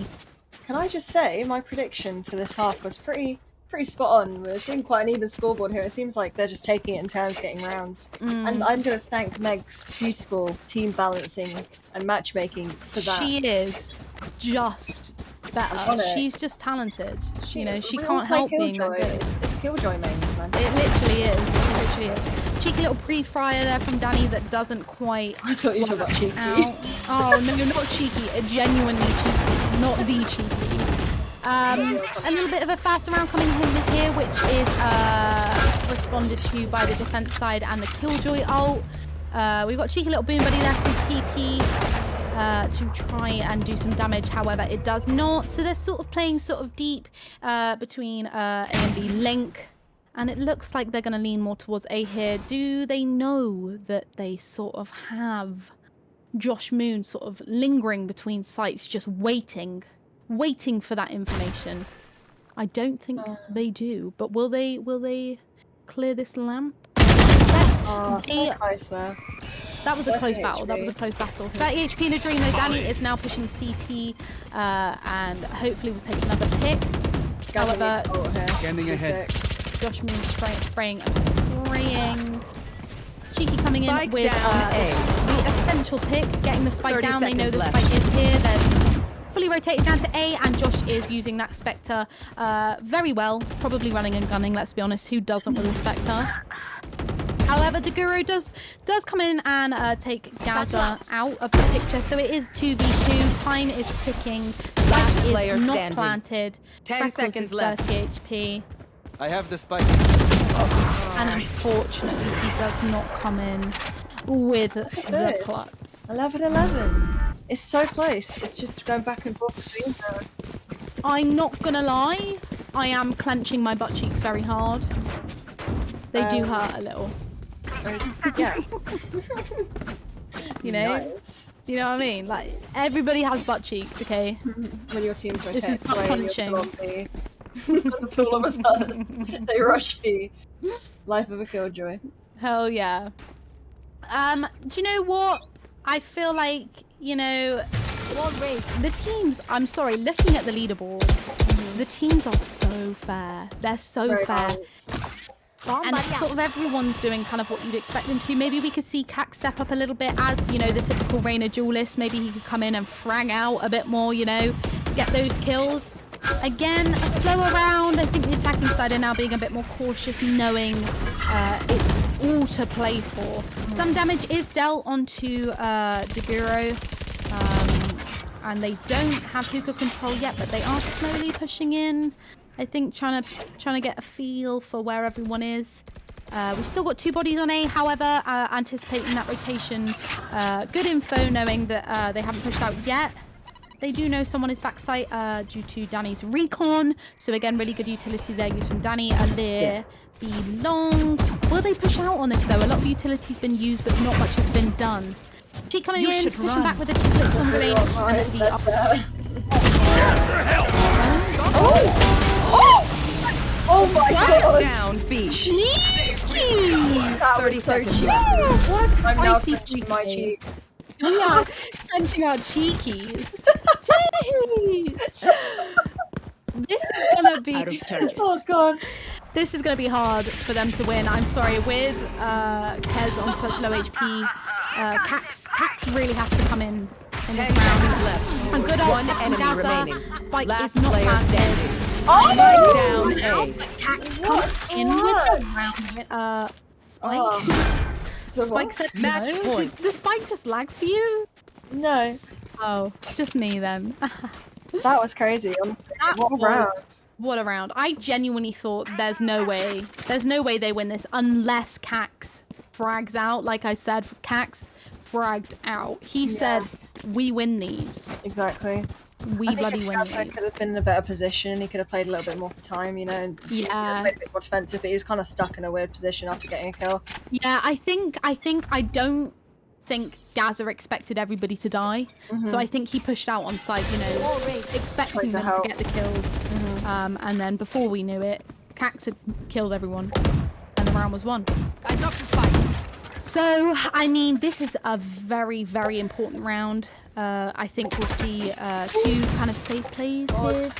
Can I just say, my prediction for this half was pretty spot on. We're seeing quite an even scoreboard here. It seems like they're just taking it in turns, getting rounds. And I'm going to thank Meg's beautiful team balancing and matchmaking for that.
She is just better. She's just talented. She can't help being that good.
It's Killjoy mains, man.
It literally is. Cheeky little pre-fryer there from Danny that doesn't quite.
I thought you were talking about cheeky.
Oh no, you're not cheeky. Genuinely cheeky, not the cheeky. A little bit of a fast round coming in here, which is responded to by the defense side and the Killjoy ult. We've got cheeky little boom buddy there from TP to try and do some damage. However, it does not. So they're sort of playing sort of deep between A and B link. And it looks like they're going to lean more towards A here. Do they know that they sort of have Josh Moon sort of lingering between sites, just waiting for that information? I don't think they do. But will they clear this lamp?
Oh, so close there.
That was a close battle. 30 HP in a dream though. Danny is now pushing CT and hopefully will take another pick. However,
Scanning ahead.
Josh Moon spraying and spraying. Cheeky coming in
Spike
with
down
the essential pick, getting the spike down. They know the spike is here. They're fully rotated down to A, and Josh is using that Spectre very well. Probably running and gunning, let's be honest. Who doesn't with a Spectre? However, Deguro does come in and take Gaza out of the picture. So it is 2v2. Time is ticking. That is not planted.
10 seconds left.
30 HP.
I have the spike.
And unfortunately, he does not come in with the clutch.
11-11. It's so close. It's just going back and forth between them.
I'm not gonna lie, I am clenching my butt cheeks very hard. They do hurt a little.
Yeah.
You know?
Nice.
Do you know what I mean? Like, everybody has butt cheeks, okay?
When your team's
This is
rotated
not
away and you're still on
punching.
B. All of a sudden, they rush B. Life of a killjoy.
Hell yeah. Do you know what? I feel like, you know, the teams, I'm sorry, looking at the leaderboard, the teams are so fair. They're so
Very
fair.
nice.
And sort of everyone's doing kind of what you'd expect them to. Maybe we could see Cax step up a little bit as, you know, the typical Reina duelist. Maybe he could come in and frag out a bit more, you know, get those kills. Again, a slower round. I think the attacking side are now being a bit more cautious, knowing it's all to play for. Some damage is dealt onto Deguro, and they don't have hookah control yet, but they are slowly pushing in. I think trying to get a feel for where everyone is. We've still got 2 bodies on A, however, anticipating that rotation. Good info knowing that they haven't pushed out yet. They do know someone is backside due to Danny's recon. So again, really good utility there used from Danny. Alir, Belong. Will they push out on this though? A lot of utility's been used, but not much has been done. Cheek coming in, pushing back with a cheek lift on green.
Oh my god!
Down B.
Cheeky!
That was so cheeky.
What a
I'm now
spicy
clenching my
cheeky.
cheeks.
Yeah, clenching our cheekies. Jeez. This is gonna be.
Out of charges.
Oh god.
This is gonna be hard for them to win. I'm sorry, with Kez on such low HP, Cax really has to come in this round.
Left.
A good old
One enemy remaining.
Spike
Last
is not
player
planted.
standing.
Oh!
Spike down A.
But Cax comes in with the round. Spike.
Oh.
Spike said
Match
no.
point.
Did the Spike just lag for you?
No.
Oh, just me then.
That was crazy, honestly. What a round.
What a round. I genuinely thought there's no way they win this unless Cax frags out. Like I said, Cax fragged out. He said, we win these.
Exactly.
We bloody win
He
these.
could have been in a better position. He could have played a little bit more for time, you know, and
Yeah.
played a bit more defensive, but he was kind of stuck in a weird position after getting a kill.
Yeah, I don't think Gaza expected everybody to die. So I think he pushed out on site, you know, expecting them to get the kills. And then before we knew it, Cax had killed everyone and the round was won.
I dropped the spike.
So, I mean, this is a very, very important round. I think we'll see 2 kind of safe plays here.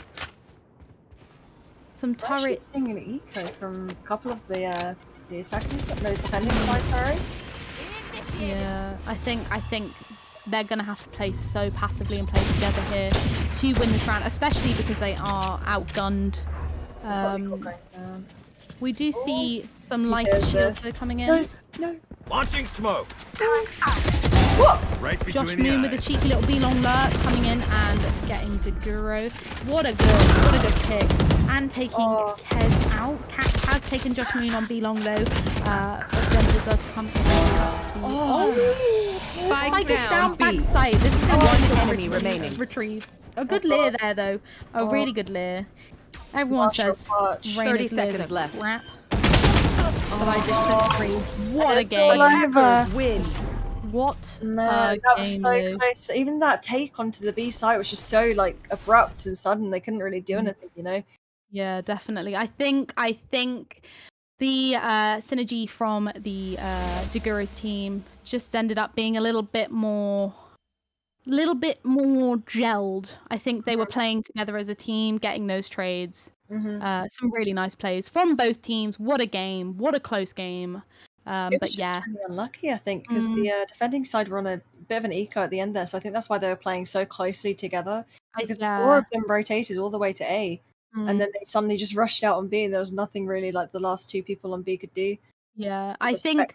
Some
I'm actually
turret.
seeing an eco from a couple of the attacking side, no, defending side, sorry.
Yeah, I think they're gonna have to play so passively and play together here to win this round, especially because they are outgunned. We do see some light shields that are coming in.
No.
Launching smoke. Right between
Josh
the
Moon
eyes.
with a cheeky little B-long lurk coming in and getting Deguro. What a good pick. And taking Kez out. Cax has taken Josh Moon on B-long though. But Denzel does come in. Spike is down
B.
backside. This is a
One enemy remaining.
retrieve. A good leer there though. A really good leer. Everyone says
Watch.
30
Reina's leer's
seconds
a
left.
crap. But I disagree. What a game.
Attackers win.
What
Man,
a
that was
game,
so
though.
close. Even that take onto the B site was just so like abrupt and sudden. They couldn't really do anything, you know.
Yeah, definitely. I think the synergy from the Deguro's team just ended up being a little bit more gelled. I think they were playing together as a team, getting those trades. Some really nice plays from both teams. What a game! What a close game.
It was
But yeah,
just really unlucky, I think, because the defending side were on a bit of an eco at the end there, so I think that's why they were playing so closely together. Because 4 of them rotated all the way to A, and then they suddenly just rushed out on B, and there was nothing really like the last 2 people on B could do.
yeah. I think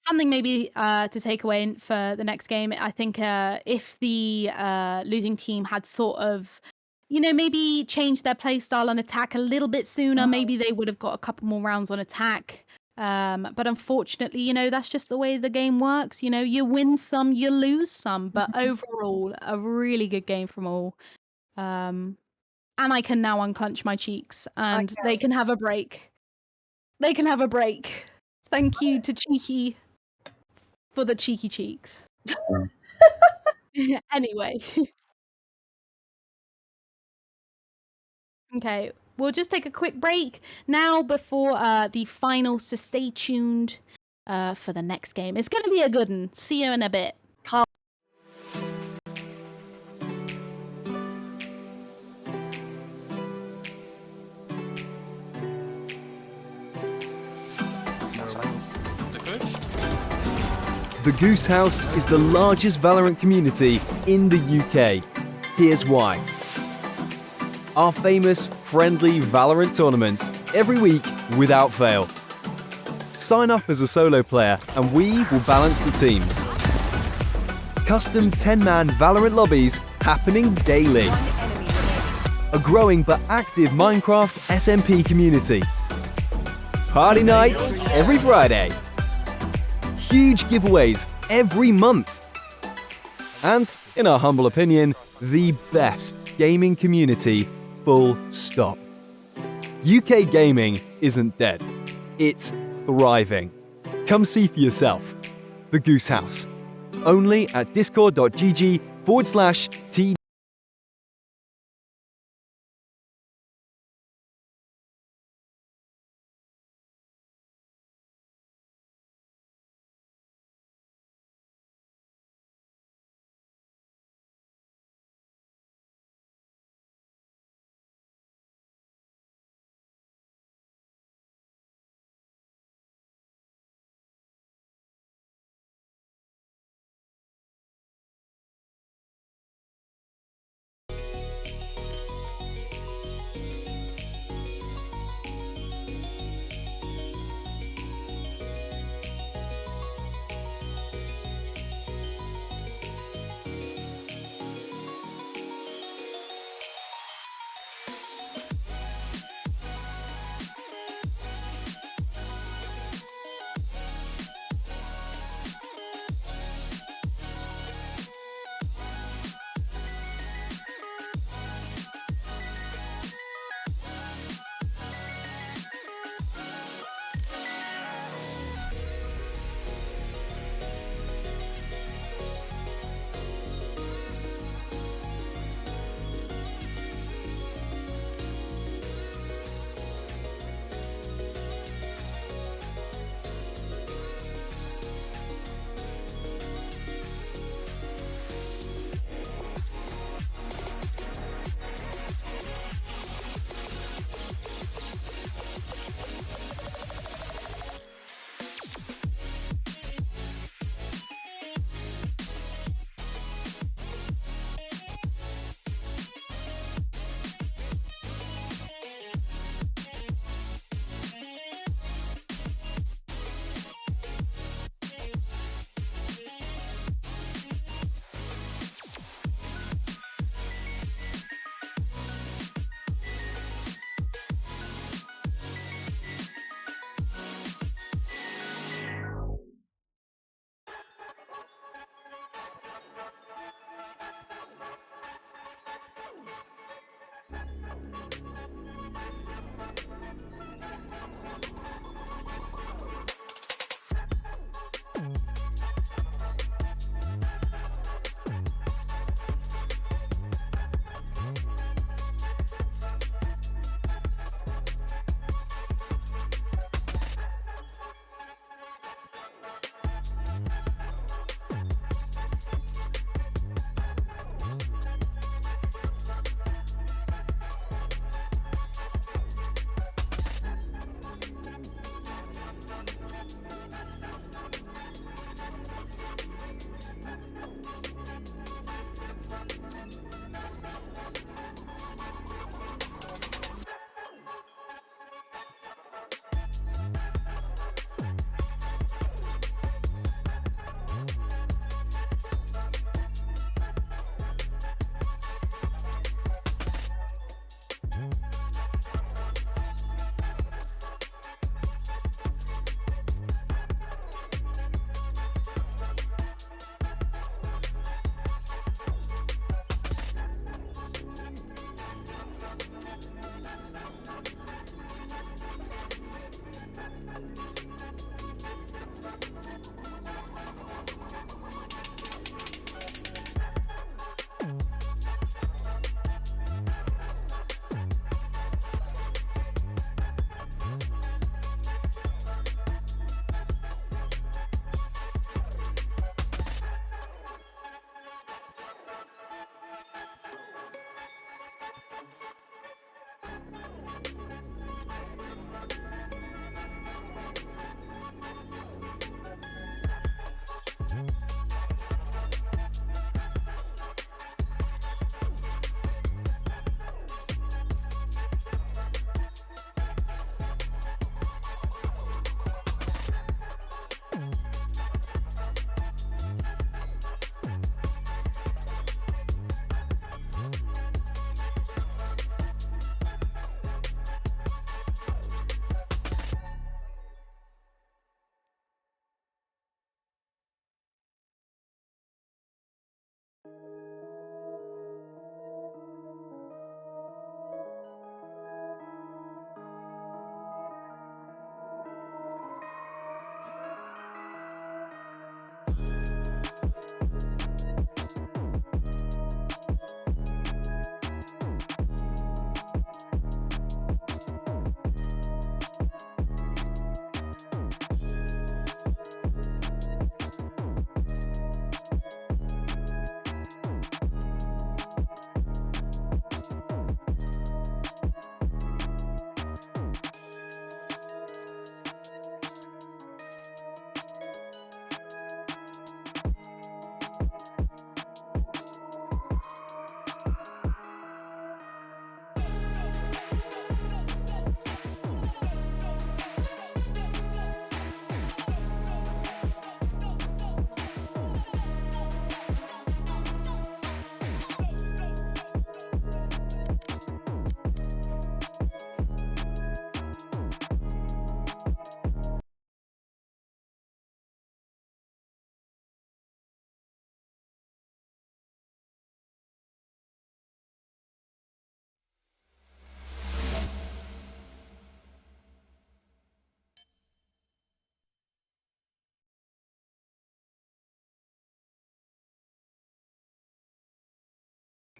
something maybe to take away for the next game. I think if the losing team had sort of, you know, maybe changed their play style on attack a little bit sooner, maybe they would have got a couple more rounds on attack. But unfortunately, you know, that's just the way the game works. You know, you win some, you lose some. But overall, a really good game from all. And I can now unclench my cheeks and they can have a break. They can have a break. Thank you to Cheeky for the cheeky cheeks. Anyway. Okay, we'll just take a quick break now before the finals, so stay tuned for the next game. It's going to be a good one. See you in a bit.
The Goose House is the largest Valorant community in the UK. Here's why. Our famous, friendly Valorant tournaments every week without fail. Sign up as a solo player and we will balance the teams. Custom 10-man Valorant lobbies happening daily. A growing but active Minecraft SMP community. Party nights every Friday. Huge giveaways every month. And, in our humble opinion, the best gaming community, full stop. UK gaming isn't dead. It's thriving. Come see for yourself. The Goose House. Only at discord.gg/TGH.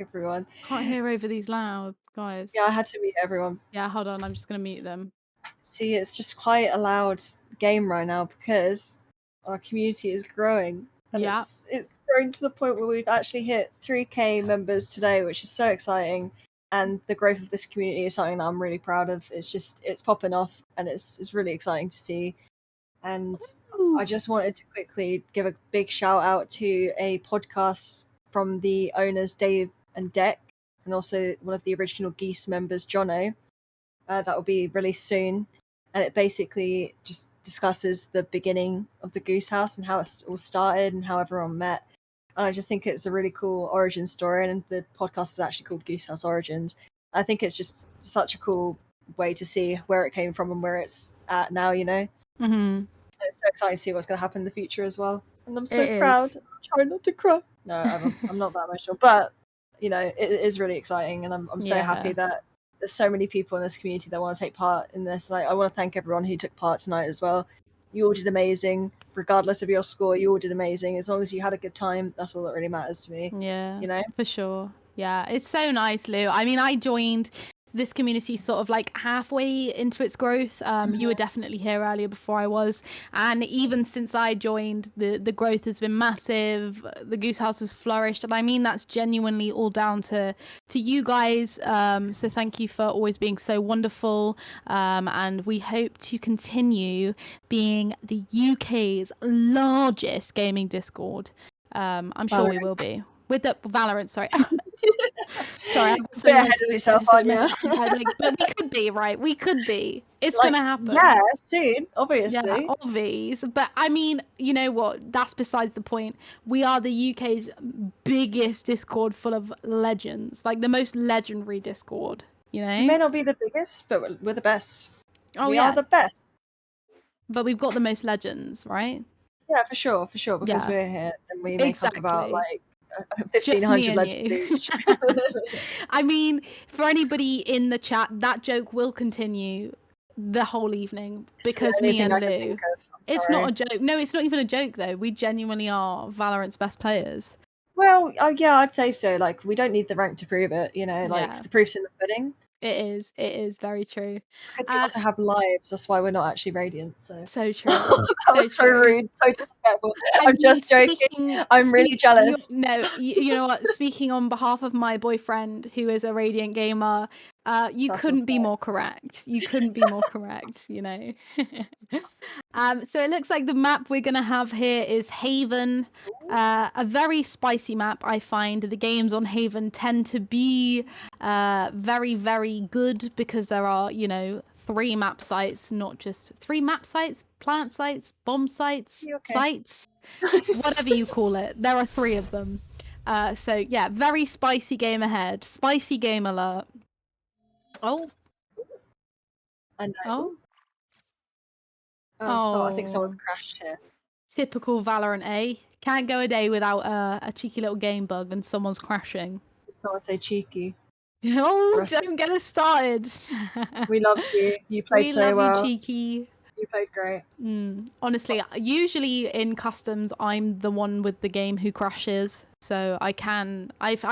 everyone.
Can't hear over these loud guys.
Yeah, I had to mute everyone.
Yeah, hold on. I'm just gonna mute them.
See, it's just quite a loud game right now because our community is growing. And
Yeah.
it's growing to the point where we've actually hit 3K members today, which is so exciting. And the growth of this community is something that I'm really proud of. It's popping off, and it's really exciting to see. And I just wanted to quickly give a big shout out to a podcast from the owners Dave and Deck, and also one of the original Geese members, Jono. That will be released soon, and it basically just discusses the beginning of the Goose House and how it all started and how everyone met. And I just think it's a really cool origin story, and the podcast is actually called Goose House Origins. I think it's just such a cool way to see where it came from and where it's at now, you know?
Mm-hmm.
It's so exciting to see what's going to happen in the future as well. And I'm so
It
proud.
is.
I'm trying not to cry. No, I'm not that emotional. But, you know, it is really exciting, and I'm so happy that there's so many people in this community that want to take part in this. And I want to thank everyone who took part tonight as well. You all did amazing. Regardless of your score, you all did amazing. As long as you had a good time, that's all that really matters to me.
Yeah,
you know?
for sure. Yeah, it's so nice, Lou. I mean, I joined this community sort of like halfway into its growth. You were definitely here earlier before I was, and even since I joined, the growth has been massive. The Goose House has flourished, and I mean that's genuinely all down to you guys. So thank you for always being so wonderful, and we hope to continue being the UK's largest gaming Discord. I'm sure we will be with the Valorant. Sorry. Sorry, I'm
so ahead of yourself, aren't you?
But we could be, right? We could be. It's
like,
gonna happen.
Yeah, soon, obviously.
Yeah, obvious. But I mean, you know what? That's besides the point. We are the UK's biggest Discord full of legends, like the most legendary Discord. You know,
We may not be the biggest, but we're the best.
Oh,
we
yeah.
are the best.
But we've got the most legends, right?
Yeah, for sure, because we're here and we make up about like 1,500 legends each.
I mean, for anybody in the chat, that joke will continue the whole evening because me and Lou. It's not a joke. No, it's not even a joke though. We genuinely are Valorant's best players.
Well, yeah, I'd say so. Like, we don't need the rank to prove it, you know, like the proof's in the pudding.
It is very true.
Because we also have lives, that's why we're not actually Radiant. So
true.
That was so rude, so disrespectful. I'm just joking. I'm really jealous.
You know what? Speaking on behalf of my boyfriend, who is a Radiant gamer, you couldn't be more correct. You couldn't be more correct, you know. So it looks like the map we're gonna have here is Haven. A very spicy map, I find. The games on Haven tend to be very, very good because there are, you know, 3 map sites, not just 3 map sites, plant sites, bomb sites, sites, whatever you call it. There are 3 of them. So yeah, very spicy game ahead. Spicy game alert. Oh.
I know. So I think someone's crashed here.
Typical Valorant, eh? Can't go a day without a cheeky little game bug and someone's crashing.
Someone say cheeky.
Oh, don't get us started.
We loved you. You played so well.
We love you, cheeky.
You played great.
Honestly, usually in customs, I'm the one with the game who crashes. So I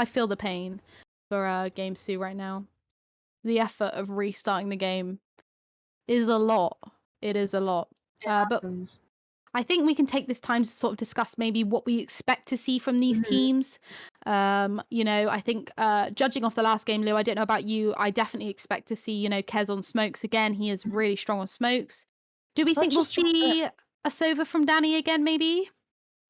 feel the pain for Game 2 right now. The effort of restarting the game is a lot. It is a lot. But I think we can take this time to sort of discuss maybe what we expect to see from these teams. You know, I think judging off the last game, Lou, I don't know about you, I definitely expect to see, you know, Kez on smokes again. He is really strong on smokes. Do we think we'll see a Sova from Danny again, maybe?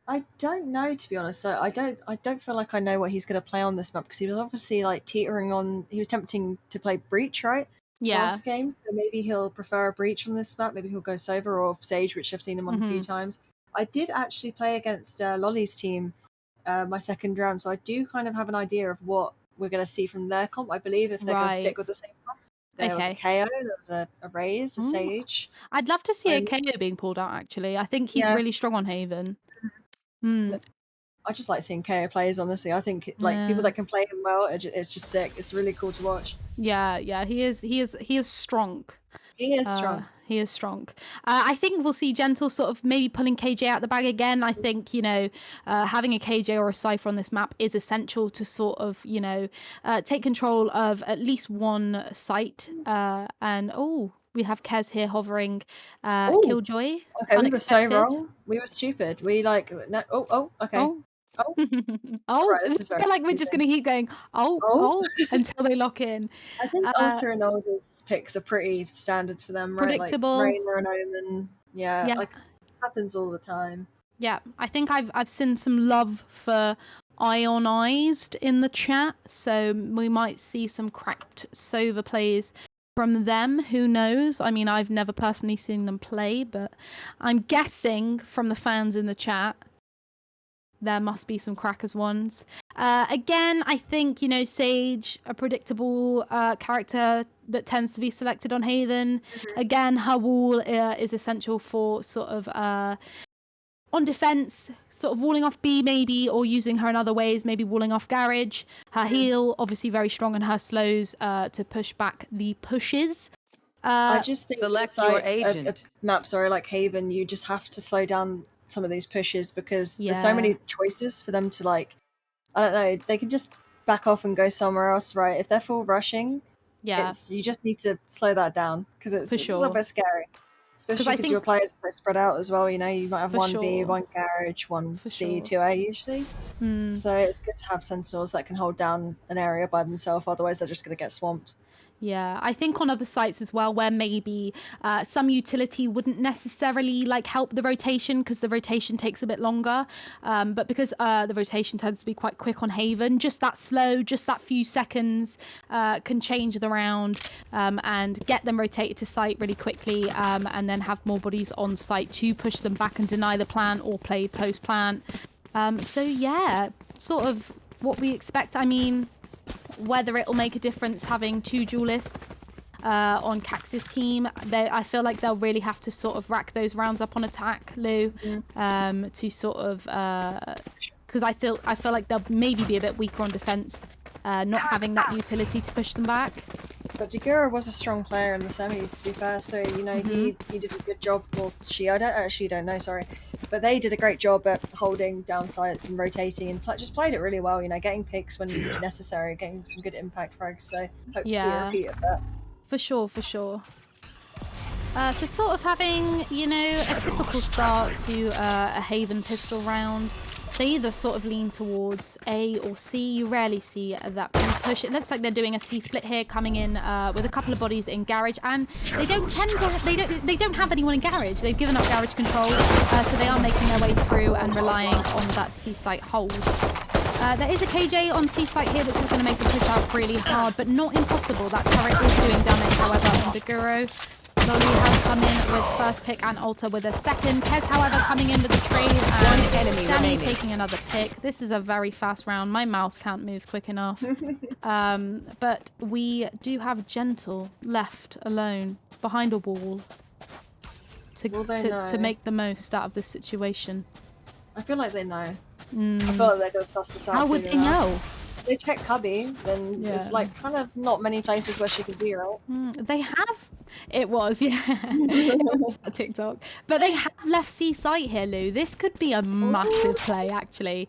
I don't know, to be honest. So I don't feel like I know what he's going to play on this map because he was obviously like teetering on. He was tempting to play Breach, right?
Yeah.
Last game, so maybe he'll prefer a Breach on this map. Maybe he'll go Sova or Sage, which I've seen him on a few times. I did actually play against Lolly's team my second round, so I do kind of have an idea of what we're going to see from their comp. I believe if they're going to stick with the same comp. There was a KO, there was a Raze, a Sage.
I'd love to see a KO being pulled out, actually. I think he's really strong on Haven.
I just like seeing KO players, honestly. I think like people that can play him well, it's just sick. It's really cool to watch.
Yeah, he is strong.
He is strong.
He is strong. I think we'll see Gentle sort of maybe pulling KJ out the bag again. I think, you know, having a KJ or a Cypher on this map is essential to sort of, you know, take control of at least one site. And, oh, we have Kez here hovering.
Ooh.
Killjoy.
Okay, we were so
Unexpected.
wrong. We were stupid. We like, no, okay.
Oh.
Oh.
Oh,
Right, this is
I
very
feel like we're just going to keep going, oh, until they lock in.
I think Alter and Alder's picks are pretty standard for them, right?
Predictable.
Like Reyna and Omen. Yeah,
Yeah.
like happens all the time.
Yeah, I think I've seen some love for Ionized in the chat, so we might see some cracked Sova plays from them. Who knows? I mean, I've never personally seen them play, but I'm guessing from the fans in the chat there must be some crackers ones. Again, I think, you know, Sage, a predictable character that tends to be selected on Haven. Again, her wall is essential for sort of on defense, sort of walling off B maybe, or using her in other ways, maybe walling off Garage. Her heal, obviously very strong, and her slows to push back the pushes.
I just think
Select
inside
your agent.
a map, sorry, like Haven, you just have to slow down some of these pushes because there's so many choices for them to, like, I don't know, they can just back off and go somewhere else, right? If they're full rushing, you just need to slow that down because it's a little bit scary. Especially because your players are so spread out as well, you know, you might have one B, one Garage, one C, 2A usually. So it's good to have Sentinels that can hold down an area by themselves, otherwise they're just going to get swamped.
Yeah, I think on other sites as well, where maybe some utility wouldn't necessarily like help the rotation because the rotation takes a bit longer. But because the rotation tends to be quite quick on Haven, just that slow, just that few seconds can change the round and get them rotated to site really quickly, and then have more bodies on site to push them back and deny the plant or play post plant. So yeah, sort of what we expect. I mean, whether it'll make a difference having two duelists on Cax's team, I feel like they'll really have to sort of rack those rounds up on attack, Lou, to sort of because I feel like they'll maybe be a bit weaker on defense, not having that utility to push them back.
But Degura was a strong player in the semis, to be fair, so, you know, he did a good job, or she, I don't know, sorry. But they did a great job at holding down sites and rotating and just played it really well, you know, getting picks when necessary, getting some good impact frags, so hope to see a repeat of that. For sure.
So sort of having, you know, a typical start to a Haven pistol round. They either sort of lean towards A or C. You rarely see that push. It looks like they're doing a C split here, coming in with a couple of bodies in Garage, and they don't tend to. They don't have anyone in Garage. They've given up Garage control, so they are making their way through and relying on that C site hold. There is a KJ on C site here, which is going to make the push out really hard, but not impossible. That turret is doing damage, however, on Deguro. Lolly has come in with first pick and Alter with a second. Kez, however, coming in with the trade, and Danny taking another pick. This is a very fast round. My mouth can't move quick enough. But we do have Gentle left alone behind a wall to make the most out of this situation.
I feel like they know. I feel like they're going to suss this out.
How would they know?
They check Cubby, then there's like kind of not many places where she could be, right?
They have. It was, yeah. It was a TikTok. But they have left C site here, Lou. This could be a massive play, actually.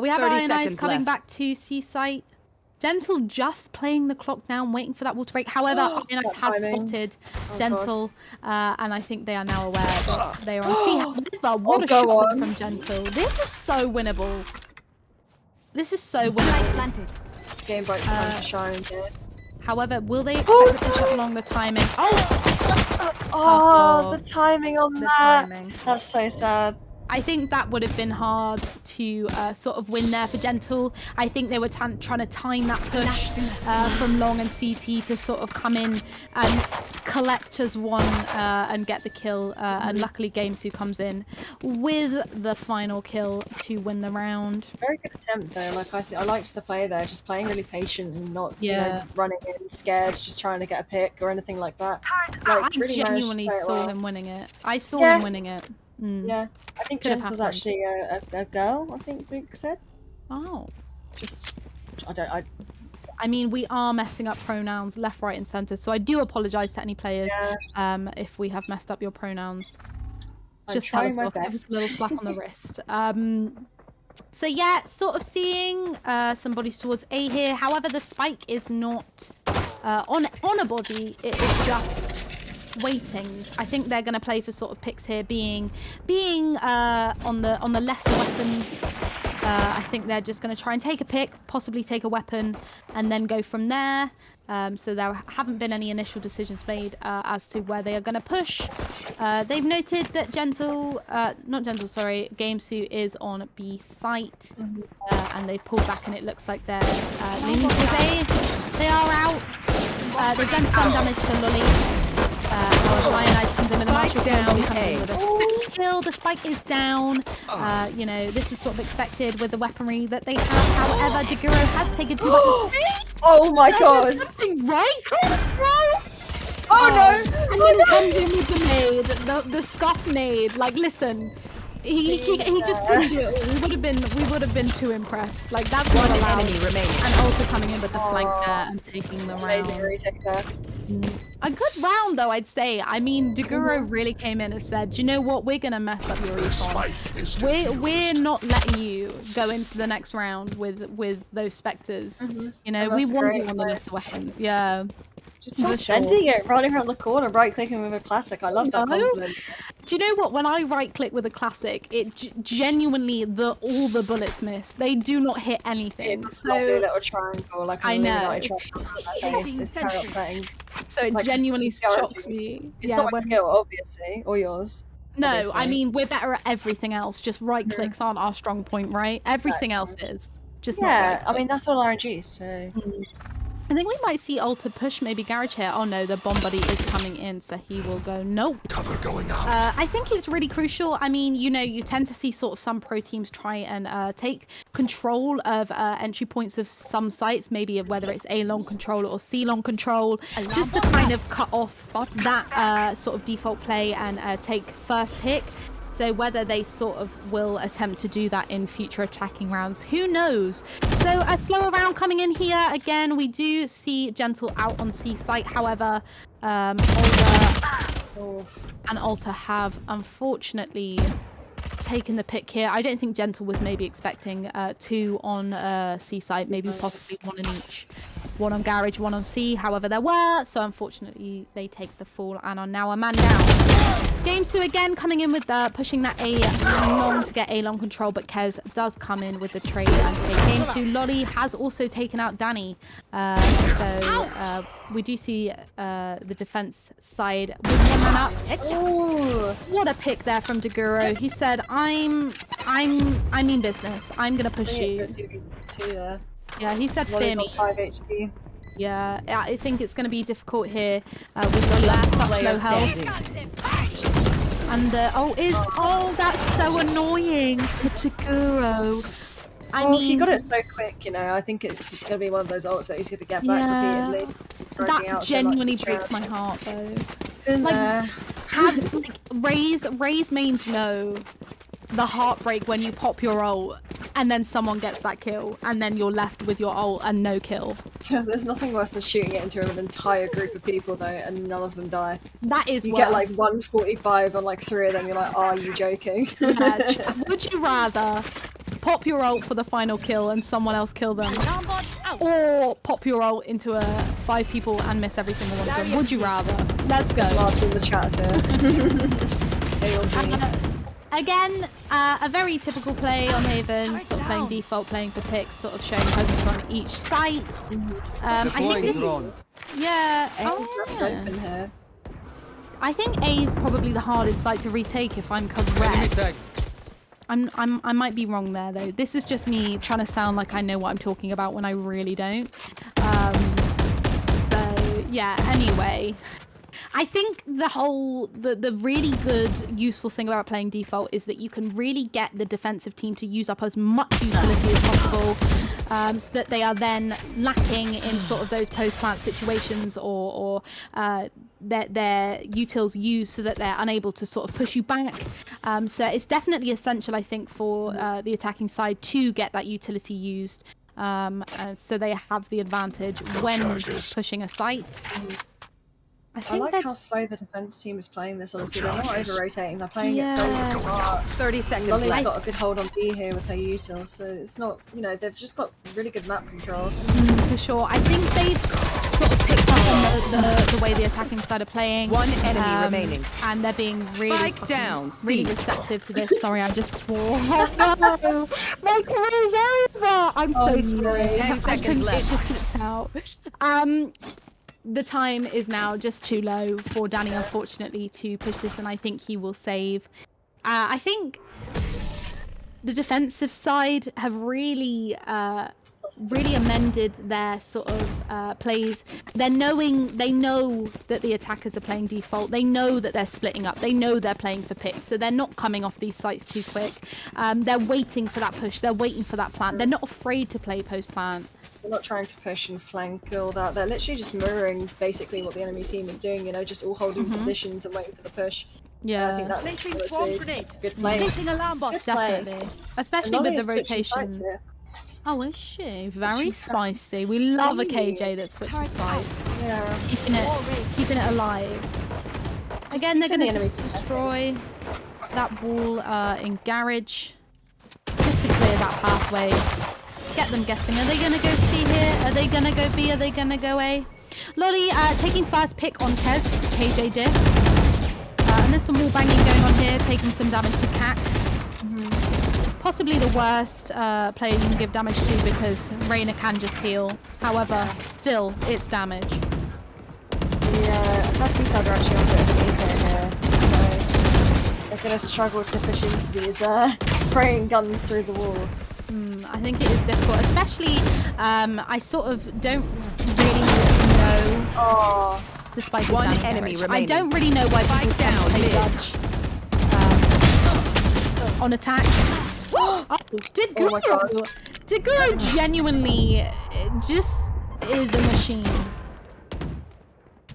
We have Ionized coming back to C site. Gentle just playing the clock down, waiting for that wall to break. However, Ionized has spotted Gentle, and I think they are now aware that they are on C. However, what a shot from Gentle. This is so winnable. This is so winnable.
This game breaks time to shine here.
However, will they expect to push up along the timing?
Oh, the timing on that. That's so sad.
I think that would have been hard to sort of win there for Gentle. I think they were trying to time that push from Long and CT to sort of come in and collect as one and get the kill. And luckily Games comes in with the final kill to win the round.
Very good attempt though. Like I liked the play there, just playing really patient and not you know, running in scared, just trying to get a pick or anything like that. Like,
I
really
genuinely saw him winning it. I saw him winning it.
Yeah, I think Gentle's actually a girl, I think Luke said.
Oh.
Just, I
I mean, we are messing up pronouns left, right, and center. So I do apologize to any players if we have messed up your pronouns. Just tell us off, give us a little slap on the wrist. So yeah, sort of seeing some bodies towards A here. However, the spike is not on a body. It is just waiting. I think they're going to play for sort of picks here, being on the lesser weapons. I think they're just going to try and take a pick, possibly take a weapon, and then go from there. So there haven't been any initial decisions made as to where they are going to push. They've noted that GameSuit is on B site, and they've pulled back, and it looks like they're leaning towards A. They are out. They've done some damage to Lolly. However, Lionized comes in with a martial kill. The spike is down. You know, this was sort of expected with the weaponry that they have. However, Daguro has taken 2 weapons.
Oh my god!
Right?
Oh no!
And then he comes in with the nade, the scuff nade. Like, listen, he just couldn't do it. We would have been too impressed. Like, that's not allowed.
Enemy remaining.
And also coming in with the flank there and taking the round.
Amazing retake there.
A good round, though, I'd say. I mean, Daguro really came in and said, you know what, we're going to mess up your econ. We're not letting you go into the next round with those Spectres. You know, we want you on the list of weapons. Yeah.
Just sending it, running around the corner, right-clicking with a classic. I love that confidence.
Do you know what? When I right-click with a classic, it genuinely, all the bullets miss. They do not hit anything.
It's a lovely little triangle, like a Illuminati triangle on my face. It's so upsetting.
So it genuinely shocks me.
It's not my skill, obviously, or yours.
No,
obviously.
I mean, we're better at everything else. Just right-clicks aren't our strong point, right? Everything else is. Just not right-click.
I mean, that's all RNG, so...
I think we might see Alter push maybe Garage here. Oh no, the bomb buddy is coming in, so he will go nope.
Cover going out.
I think it's really crucial. I mean, you know, you tend to see sort of some pro teams try and take control of entry points of some sites, maybe whether it's A long control or C long control, just to kind of cut off that sort of default play and take first pick. So whether they sort of will attempt to do that in future attacking rounds, who knows? So a slower round coming in here. Again, we do see Gentle out on C site. However, Alter have unfortunately taken the pick here. I don't think Gentle was maybe expecting 2 on C site, maybe possibly 1 in each. 1 on Garage, 1 on C. However, there were. So unfortunately, they take the fall and are now a man down. GameSuit again coming in with pushing that A long to get A long control, but Kez does come in with the trade and take GameSuit. Lolly has also taken out Danny. So we do see the defense side with 1 man up. Oh, what a pick there from Daguro. He said, I mean business. I'm gonna push you. Yeah, he said fear me. 5 HP. Yeah, I think it's going to be difficult here with Lolly on such low health. And that's so annoying for Taguro. I mean,
he got it so quick, you know. I think it's going to be one of those ults that he's going to get back repeatedly.
That genuinely breaks my heart, though. Like, Raze mains know the heartbreak when you pop your ult and then someone gets that kill and then you're left with your ult and no kill.
Yeah, there's nothing worse than shooting it into an entire group of people though and none of them die.
That is
You
worse.
get like 145 on like 3 of them, you're like, are you joking?
Yeah, would you rather pop your ult for the final kill and someone else kill them, or pop your ult into 5 people and miss every single one of them? Would you rather? Let's go.
Last in the chat here.
Again, a very typical play on Haven, sort of playing default, playing for picks, sort of showing presence on each site. I think this is, I think A is probably the hardest site to retake if I'm correct. I might be wrong there though. This is just me trying to sound like I know what I'm talking about when I really don't. So yeah, anyway. I think the really good, useful thing about playing default is that you can really get the defensive team to use up as much utility as possible, so that they are then lacking in sort of those post-plant situations or their utils used so that they're unable to sort of push you back. So it's definitely essential, I think, for the attacking side to get that utility used. so they have the advantage when pushing a site.
I like how slow the defense team is playing this. Honestly, they're not over-rotating. They're playing it so smart.
30 seconds
Lolly's
left.
got a good hold on B here with her util, so it's not, you know, they've just got really good map control.
For sure. I think they've sort of picked up on the way the attacking side are playing.
One enemy remaining.
And they're being really, really receptive to this. Sorry, I just swore. Oh no! My career's over! I'm so sorry.
10 seconds left.
It just slipped out. The time is now just too low for Danny, unfortunately, to push this, and I think he will save. I think the defensive side have really amended their sort of plays. They know that the attackers are playing default. They know that they're splitting up. They know they're playing for picks, so they're not coming off these sites too quick. They're waiting for that push. They're waiting for that plant. They're not afraid to play post-plant.
They're not trying to push and flank all that. They're literally just mirroring basically what the enemy team is doing, you know, just all holding positions and waiting for the push.
Yeah,
I think that's
Placing
honestly
swarm grenade.
good play.
Placing alarm bot.
Good play.
definitely. Especially
Lolly
with
is
the
switching sides
rotation.
here.
Oh, is she? Very
She's
spicy. We love a
spicy.
KJ that switches
Turret
sides.
Yeah.
Keeping it alive. Again, they're
keeping
going
the
to
enemy
just
team
destroy that wall in garage. Just to clear that pathway. Get them guessing. Are they going to go C here? Are they going to go B? Are they going to go A? Lolly taking first pick on Kez. KJ did. And there's some wall banging going on here, taking some damage to Cax. Possibly the worst player you can give damage to because Reyna can just heal. However, still, it's damage.
Yeah, attacking side are actually on a bit of an eco here, so they're going to struggle to push into these spraying guns through the wall.
I think it is difficult, especially I sort of don't really know the spike is
One
down in
enemy
garage. I
remaining.
don't really know why people
down
play
mid.
Dodge on attack. Oh,
Oh my God.
Deguro genuinely just is a machine.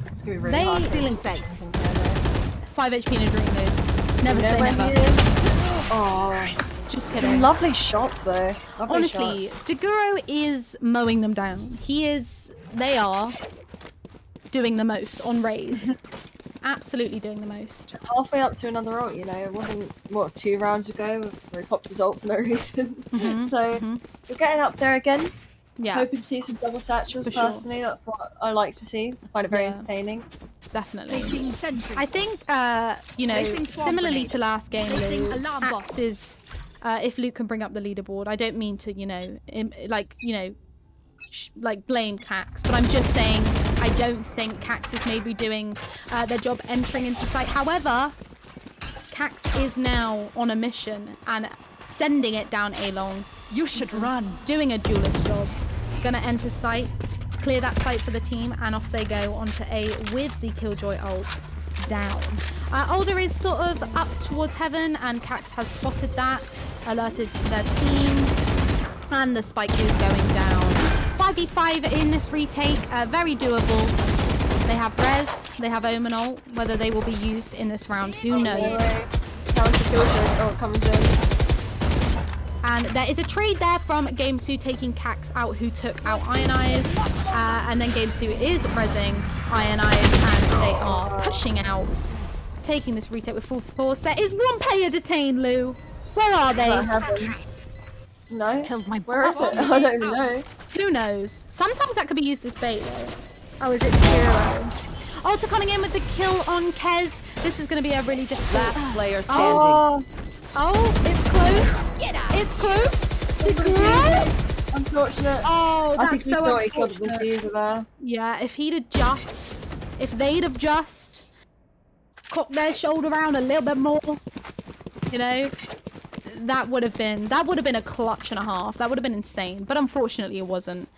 It's going to be really hard.
Feeling safe.
5 HP in a dream mode. Never say
He
never.
is. Oh,
Just
some
kidding.
lovely shots though. Lovely
Honestly,
shots.
Deguro is mowing them down. They are doing the most on Raze. Absolutely doing the most.
Halfway up to another ult, you know, it wasn't, what, 2 rounds ago where he popped his ult for no reason. So, we're getting up there again.
Yeah,
Hoping to see some double satchels
For sure.
personally, that's what I like to see. I find it very
Yeah.
entertaining.
definitely.
Placing sentry.
I think, you know,
Placing swarm
similarly
grenade.
to last game,
Placing
Lou,
alarm bot.
Axe is, if Luke can bring up the leaderboard, I don't mean to, you know, like blame Cax, but I'm just saying I don't think Cax is maybe doing their job entering into site. However, Cax is now on a mission and sending it down A long,
You should run.
doing a duelist job. Gonna enter site, clear that site for the team, and off they go onto A with the Killjoy ult down. Alder is sort of up towards heaven, and Cax has spotted that, alerted their team, and the spike is going down. 5v5 in this retake, very doable. They have Res, they have Omen ult. Whether they will be used in this round, who knows?
Counter Killjoy ult comes in.
And there is a trade there from Gamesu taking Cax out, who took out Iron Eyes. And then Gamesu is rezzing Iron Eyes, and they are pushing out, taking this retake with full force. There is one player detained, Lou. Where are they?
No?
Killed my
Where is it? I don't even know.
Who knows? Sometimes that could be used as bait, though. Oh, is it 0? Alter coming in with the kill on Kez. This is going to be a really difficult...
Last player standing.
Oh,
Oh, it's close.
Get out.
It's close. Deguro?
unfortunate.
Oh,
I
that's
think he
so
thought he killed the
unfortunate.
diffuser there.
Yeah, if they'd have just cocked their shoulder around a little bit more, you know, that would have been a clutch and a half. That would have been insane. But unfortunately, it wasn't.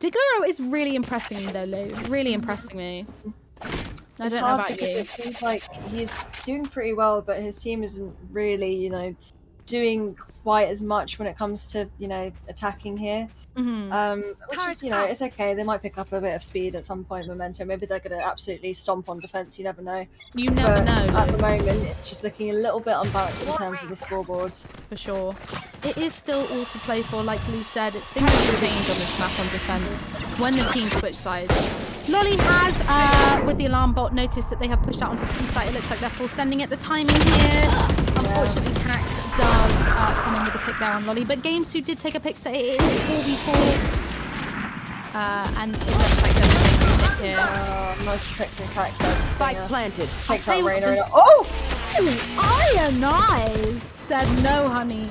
Deguro is really impressing me, though, Lou. Really impressing me. I
It's
don't know
hard
about
because
you.
it seems like he's doing pretty well, but his team isn't really, you know, doing quite as much when it comes to, you know, attacking here. Which is, you know, it's okay. They might pick up a bit of speed at some point, momentum. Maybe they're going to absolutely stomp on defense. You never know.
You never know.
At the moment, it's just looking a little bit unbalanced in terms of the scoreboards.
For sure. It is still all to play for, like Lou said. Things will change on this map on defense when the team switch sides. Lolly has, with the alarm bot, noticed that they have pushed out onto C site. It looks like they're full sending it. The timing here, unfortunately, Cax does come in with a pick there on Lolly. But GameSu did take a pick, so it is 4v4. And it looks like they're taking a pick here.
Nice pick from Cax there.
Spike planted.
Takes out Reyna. Oh!
Ionize said no, honey.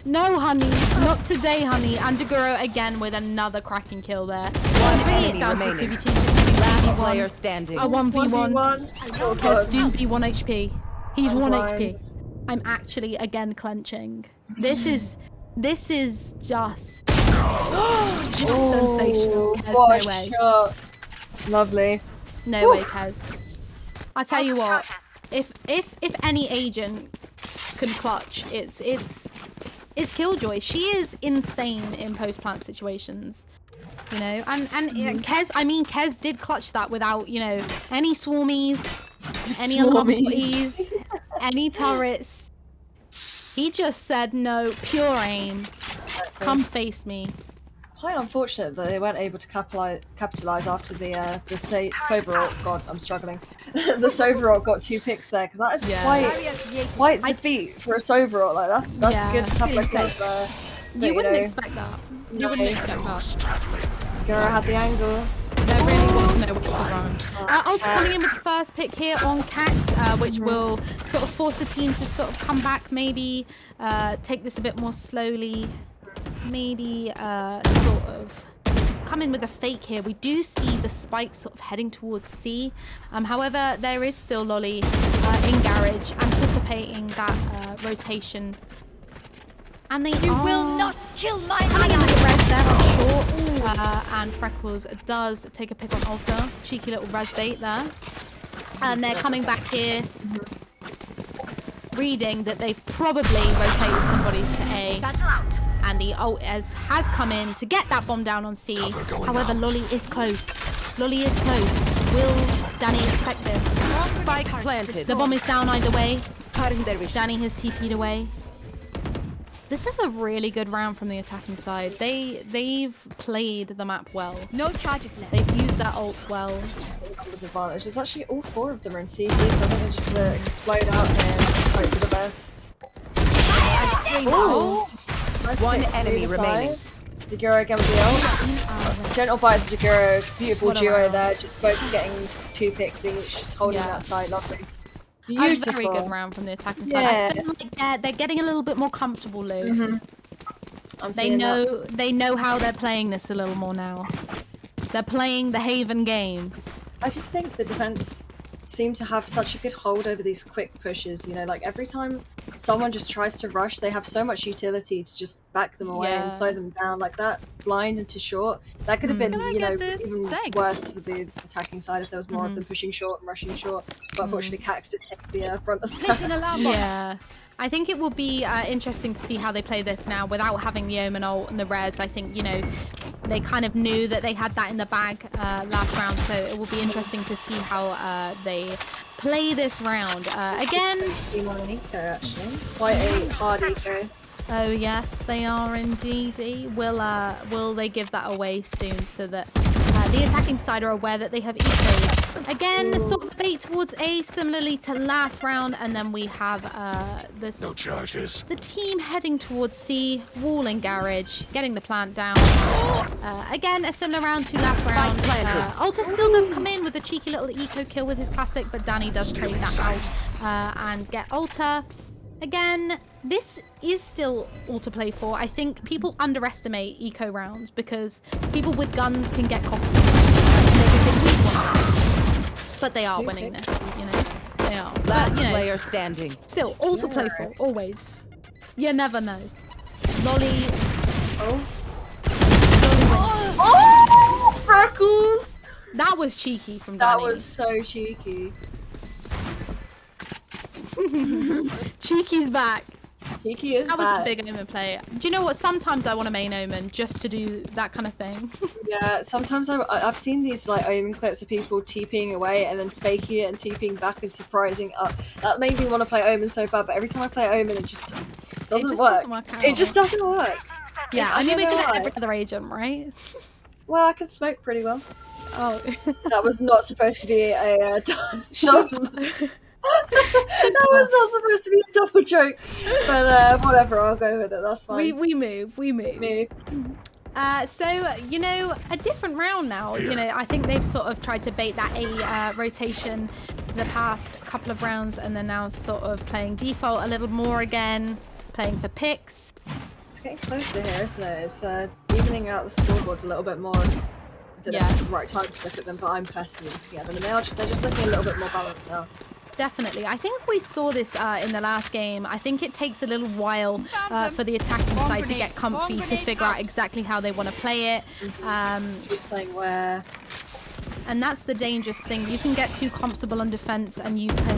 No, honey. Not today, honey. And Deguro again with another cracking kill there.
Enemy
down to
remaining.
2v2,
Last player standing.
a 1v1.
Oh,
Kes
God.
Doopy 1 HP. He's
I'm
1
blind.
HP. I'm actually again clenching. This is just sensational. Kes,
What
no
a
way.
shot. Lovely.
No way, Kes. I tell you what, if any agent can clutch, it's Killjoy. She is insane in post-plant situations. You know, and Kes, I mean, Kes did clutch that without, you know, any swarmies, any unlockies, any turrets. He just said no, pure aim. Come face me.
It's quite unfortunate that they weren't able to capitalize after the Soberalt. God, I'm struggling. The Soberalt got 2 picks there, because that is quite the feat for a Soberalt. Like that's a good couple of kills there. But,
You wouldn't expect that. You wouldn't expect that.
Gura had the angle.
There really was no way to run. Also coming in with the first pick here on Cax, which will sort of force the team to sort of come back, maybe take this a bit more slowly, maybe sort of come in with a fake here. We do see the spike sort of heading towards C. However, there is still Lolly in garage, anticipating that rotation. And they
will not kill my
coming in with the res there on short. And Freckles does take a pick on Ulta. Cheeky little res bait there. And they're coming back here, reading that they've probably rotated somebody to A. And the ult has come in to get that bomb down on C. However, Lolly is close. Lolly is close. Will Danny expect this?
Spike planted.
The bomb is down either way. Danny has TP'd away. This is a really good round from the attacking side. They've played the map well.
No charges left.
They've used their ults well.
Numbers advantage. There's actually all 4 of them are in CT, so I think they're just gonna explode out here and just hope for the best.
Ooh.
Nice
One
pick to
enemy
either
remaining.
side. Deguro again with the ult. Gentle bites Deguro. Beautiful
What a
duo
round.
there. Just both getting 2 picks each, just holding
Yeah.
that side. Lovely.
A
Beautiful.
very good round from the attacking side.
Yeah.
I feel like they're getting a little bit more comfortable, Lou.
I'm
They
seeing that.
know how they're playing this a little more now. They're playing the Haven game.
I just think the defense seem to have such a good hold over these quick pushes. You know, like every time someone just tries to rush, they have so much utility to just back them away
Yeah.
and slow them down. Like that blind into short, that could have been, you know,
get this?
even
Thanks.
worse for the attacking side if there was more of them pushing short and rushing short. But unfortunately, Cax did take the brunt of that.
Placing alarm bot.
Yeah. I think it will be interesting to see how they play this now without having the Omen ult and the res. I think, you know, they kind of knew that they had that in the bag last round, so it will be interesting to see how they play this round. Again,
Team on an eco, actually. Quite a hard eco.
oh yes, they are indeed. Will they give that away soon so that the attacking side are aware that they have eco? Again, sort of bait towards A, similarly to last round, and then we have this.
No charges.
The team heading towards C, wall in garage, getting the plant down. Again, a similar round to last round. Ulta still does come in with a cheeky little eco kill with his classic, but Danny does trade that out and get Ulta. Again, this is still all to play for. I think people underestimate eco rounds because people with guns can get cocky. And they can think we won this. But they are winning this, you know. They are.
Last
But, you know,
player standing.
still, all to play for, always. You never know. Lolly.
Oh.
Lolly wins.
Oh! Freckles!
That was cheeky from Danny.
That was so cheeky.
Cheeky's back.
Cheeky is
That was
bad.
a big Omen play. Do you know what? Sometimes I want to main Omen just to do that kind of thing.
Yeah, sometimes I've seen these like Omen clips of people TPing away and then faking it and TPing back and surprising up. That made me want to play Omen so bad, but every time I play Omen, it just doesn't work.
Doesn't work out.
It just doesn't work.
Yeah,
I
I mean,
don't
we
know
can
why.
every other agent, right?
Well, I can smoke pretty well.
Oh.
That was not supposed to be a that was not supposed to be a double joke, but whatever, I'll go with it. That's fine.
We move. So, you know, a different round now. You know, I think they've sort of tried to bait that A rotation the past couple of rounds, and they're now sort of playing default a little more again, playing for picks.
It's getting closer here, isn't it? It's evening out the scoreboards a little bit more. I don't know if it's the right time to look at them, but I'm personally looking at them, and they're just looking a little bit more balanced now.
Definitely. I think we saw this in the last game. I think it takes a little while for the attacking side to get comfy to figure out exactly how they want to play it.
Who's playing where?
And that's the dangerous thing. You can get too comfortable on defense, and you can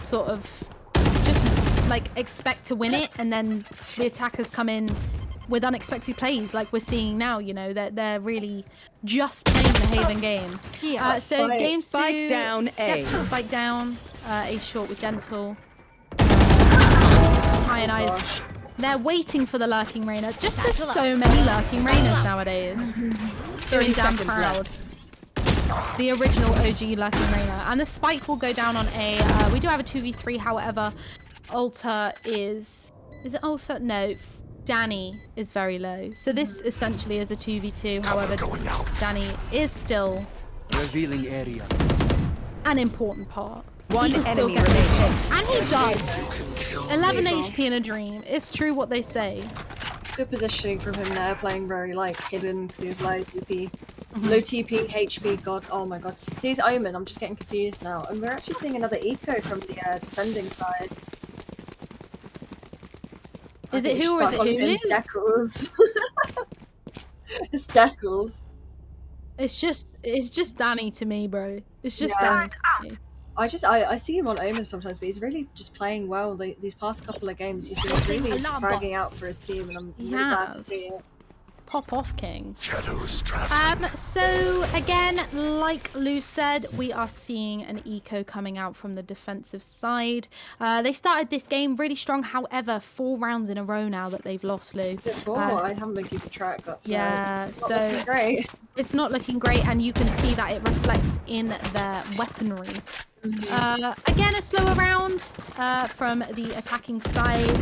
sort of just like expect to win it, and then the attackers come in with unexpected plays like we're seeing now. You know, they're really just playing the Haven game. So game
Spike down A.
Gets the spike down. A short with gentle. High and eyes. They're waiting for the lurking Reyna. Just there's so many lurking Reynas nowadays. Going down proud. The original OG lurking Reyna. And the spike will go down on A. We do have a 2v3, however. Alter is it Alter? No. Danny is very low. So this essentially is a 2v2. However, Danny is still
Revealing area.
an important part.
One
He can still
enemy
get those
remaining.
hits. And he does. 11 HP in a dream. It's true what they say.
Good positioning from him there, playing very like hidden because he was low TP. Low TP, HP, god, oh my god. See, he's Omen, I'm just getting confused now. And we're actually seeing another eco from the defending side.
Is it who or is it Hulu?
Deckles. It's Deckles.
It's just Danny to me, bro. It's just
Yeah.
Danny to me.
I see him on Omen sometimes, but he's really just playing well. These past couple of games, he's been really bragging out for his team, and I'm really glad to see it.
Pop off, King.
Shadows traveling.
So again, like Lou said, we are seeing an eco coming out from the defensive side. They started this game really strong. However, 4 rounds in a row now that they've lost, Lou.
Is it 4? I haven't been keeping track. That's
Yeah,
not looking great.
It's not looking great, and you can see that it reflects in their weaponry. Again, a slower round from the attacking side.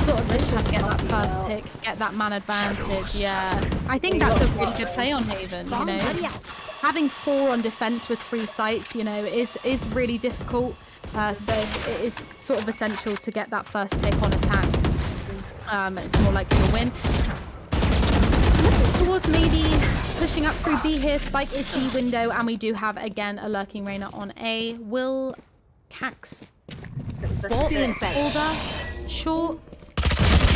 Sort of just trying to get that first pick, get that man advantage. Yeah, I think that's a really good play on Haven. You know, having 4 on defense with 3 sites, you know, is really difficult. So it is sort of essential to get that first pick on attack. It's more likely to win. Looking towards maybe pushing up through B here. Spike is B window, and we do have again a lurking Reyna on A. Will Cax Alder short.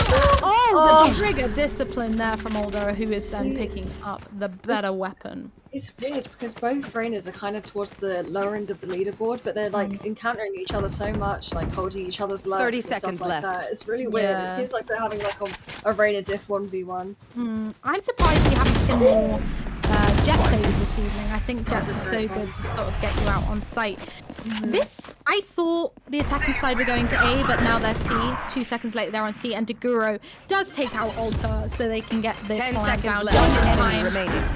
The trigger discipline there from Alder, who is then picking up the better weapon.
It's weird because both Reynas are kind of towards the lower end of the leaderboard, but they're like encountering each other so much, like holding each other's lurks
30
and
seconds
stuff like
left.
that. It's really weird.
Yeah.
It seems like they're having like a Reyna diff 1v1.
I'm surprised we haven't seen more Jet plays this evening. I think Jets is so good to sort of get you out on site. I thought the attacking side were going to A, but now they're C. 2 seconds later, they're on C, and Deguro does take out Alter so they can get the
10
flag
seconds
down
left.
just in
Enemy
time.
remaining.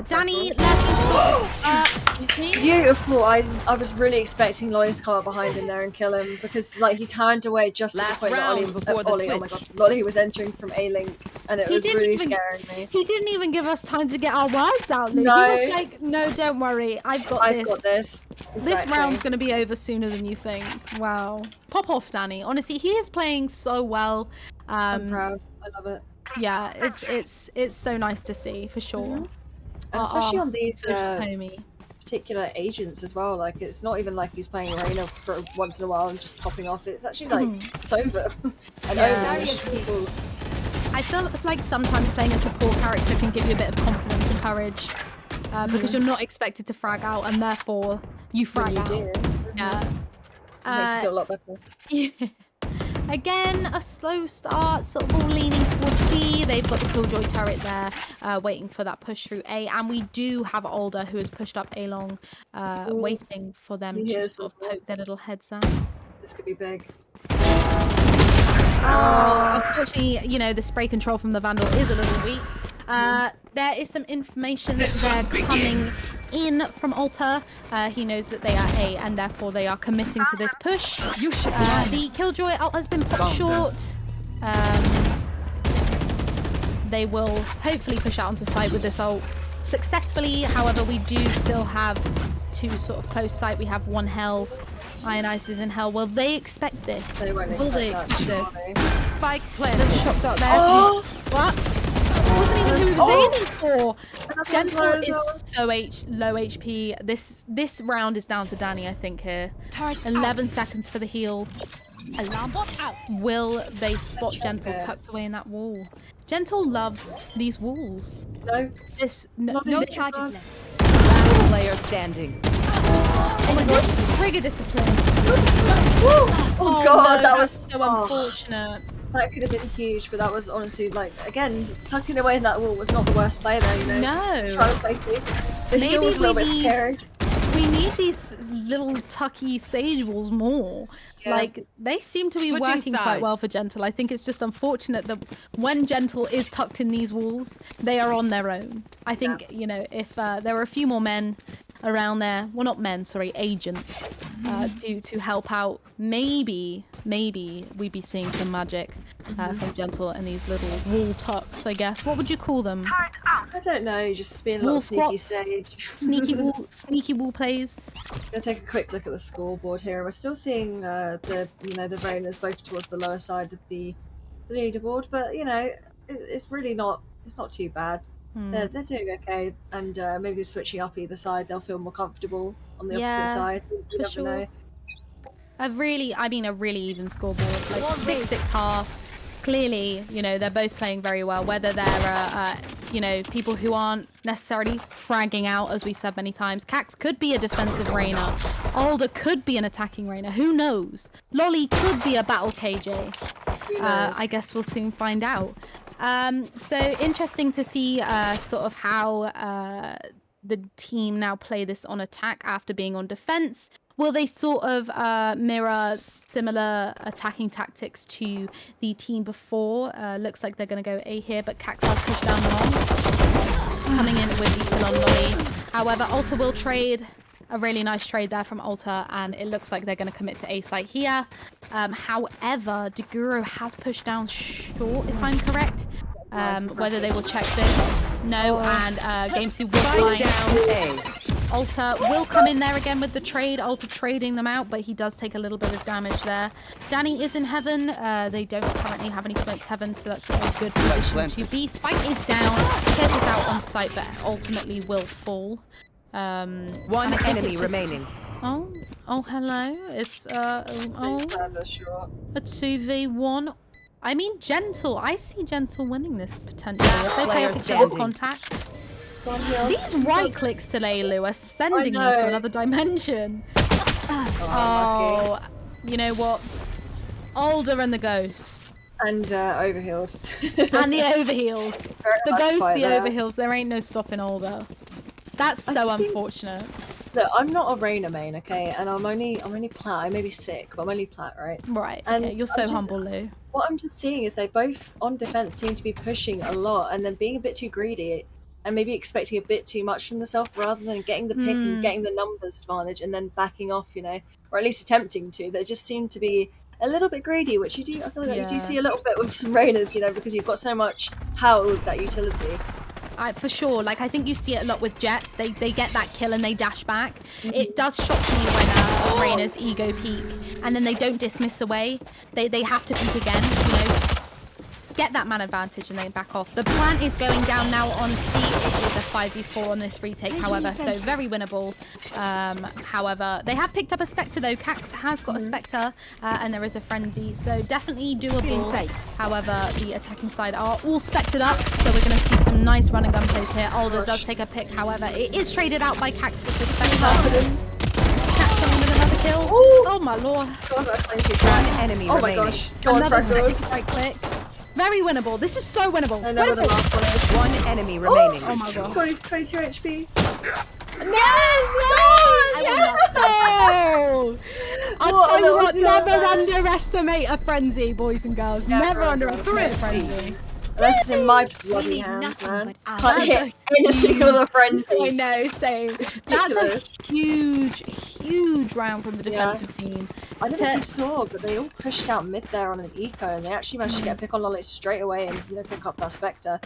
Danny lurking excuse me?
Beautiful. I was really expecting Lolly to come up behind him there and kill him because like he turned away just at the
Last
point that
round before the
Ollie, oh my
switch.
god, Lolly was entering from A link, and it was
didn't
really
even-
scaring me.
He didn't even give us time to get our words out, Luke.
No.
He was like, no, don't worry. I've got
This.
This
Exactly.
round's going to be over sooner than you think. Wow. Pop off, Danny. Honestly, he is playing so well.
I'm proud. I love it.
Yeah, it's so nice to see, for sure.
And especially on these
So just homey.
particular agents as well. Like it's not even like he's playing Reyna for once in a while and just popping off. It's actually like sober. And people.
I feel it's like sometimes playing a support character can give you a bit of confidence and courage. Because you're not expected to frag out, and therefore you frag out.
do.
Yeah.
Makes you feel a lot better.
Yeah. Again, a slow start, sort of all leaning towards B. They've got the Killjoy turret there, waiting for that push through A. And we do have Alder, who has pushed up A long, waiting for them
He
to
hears
sort of
them.
poke their little heads out.
This could be big.
Oh, unfortunately, you know, the spray control from the Vandal is a little weak. There is some information that they're coming in from Alter. He knows that they are A, and therefore they are committing to this push.
You should
The Killjoy ult has been put short. They will hopefully push out onto site with this ult successfully. However, we do still have two sort of close sight. We have one Hell. Ionize is in Hell. Will they expect this?
They won't
Will they
expect
expect
that,
this?
spike
Little
planted.
shock dot there.
Oh!
What? It wasn't even who he was aiming for.
That's
Gentle
low
is
as well.
so low HP. This round is down to Danny, I think, here.
Turret
11 seconds for the heal.
Alarm bot out.
Will they spot
check
Gentle
it.
tucked away in that wall? Gentle loves these walls.
No.
No
No
this-
charges left.
Last player standing.
Oh my god, trigger discipline.
Oh god,
no,
that was
that's so unfortunate.
That could have been huge, but that was honestly like again tucking away in that wall was not the worst play there. You know,
No.
just trying to play safe. The
Maybe
heal was a little
we
bit
need-
scary.
We need these little tucky sage walls more.
Yeah.
Like, they seem to be
Switching
working quite well
sides.
for Gentle. I think it's just unfortunate that when Gentle is tucked in these walls, they are on their own. I think, you know, if there were a few more men around there, well, not men, sorry, agents, to help out, maybe we'd be seeing some magic from Gentle and these little wall tucks, I guess. What would you call them?
I don't know, just being a
Wall
little sneaky
squats.
sage.
Sneaky wall plays.
Gonna take a quick look at the scoreboard here. We're still seeing the Rainers both towards the lower side of the leaderboard, but you know it's really not too bad. They're doing okay, and maybe switching up either side, they'll feel more comfortable on the
Yeah,
opposite side. You
for
never
sure.
know.
A really even scoreboard, like 6-6 half. Clearly, you know, they're both playing very well. Whether they're, you know, people who aren't necessarily fragging out, as we've said many times. Cax could be a defensive Reyna. Alder could be an attacking Reyna. Who knows? Lolly could be a battle KJ.
Who knows?
I guess we'll soon find out. So interesting to see sort of how the team now play this on attack after being on defense. Will they sort of mirror similar attacking tactics to the team before? Looks like they're going to go A here, but Cax has pushed down long. Coming in with the kill on Lolly. However, Alter will trade. A really nice trade there from Alter, and it looks like they're going to commit to A site here. However, Deguro has pushed down short, if I'm correct. Whether they will check this. No, and GameSu will
Spike
blind.
down A.
Alter will come in there again with the trade. Alter trading them out, but he does take a little bit of damage there. Danny is in heaven. They don't currently have any smokes heaven, so that's a good position to be. Spike is down. Kez is out on site, but ultimately will fall.
One
and I think
enemy
it's just-
remaining.
Oh, hello. It's
Stand us short.
a 2v1. I mean, Gentle. I see Gentle winning this potentially. If they play
player
off each other's
standing.
contact.
Go on, Hill.
These right clicks today, Lou, are sending me to
know.
another dimension.
Oh,
Oh, you know what? Alder and the Ghost.
and overhealed.
And the Overheals. The
much
Ghost,
by
the
there.
Overheals. There ain't no stopping Alder. That's so
think-
unfortunate.
Look, I'm not a Reyna main, okay, and I'm only plat. I may be sick, but I'm only plat, right?
Right,
And
okay, you're so
I'm just-
humble, Lou.
What I'm just seeing is they both on defense seem to be pushing a lot and then being a bit too greedy and maybe expecting a bit too much from themselves rather than getting the pick and getting the numbers advantage and then backing off, you know, or at least attempting to. They just seem to be a little bit greedy, which you do. I feel like you do
Yeah.
see a little bit with some Reynas, you know, because you've got so much power with that utility.
For sure, like I think you see it a lot with Jets. They get that kill and they dash back. It does shock me when Reyna's ego peak and then they don't dismiss away. They have to peak again, you know. Get that man advantage and then back off. The plant is going down now on C. It is a 5v4 on this retake, however, so very winnable. However, they have picked up a Spectre though. Cax has got a Spectre and there is a Frenzy, so definitely doable. However, the attacking side are all Spectred up, so we're going to see some nice run and gun plays here. Alder does take a pick, however, it is traded out by Cax with the Spectre. Cax coming with another kill.
Ooh.
Oh my lord.
God, that's playing too bad.
Enemy
Oh my
remaining.
gosh. Go on,
Another
Freckles.
right click. Very winnable. This is so winnable.
I know where the last one is.
One enemy remaining.
Oh my god.
God, he's 22 HP.
No! I'll
What
tell
a
you what,
little
never
girl.
underestimate a frenzy, boys and girls. Never underestimate a frenzy.
This is in my bloody
need
hands,
nothing
man.
but
Can't hit anything with a
I
frenzy.
know, same. That's
ridiculous.
a huge round from the defensive team.
I don't know if you saw, but they all pushed out mid there on an eco, and they actually managed to get a pick on Lolly straight away and pick up that Spectre.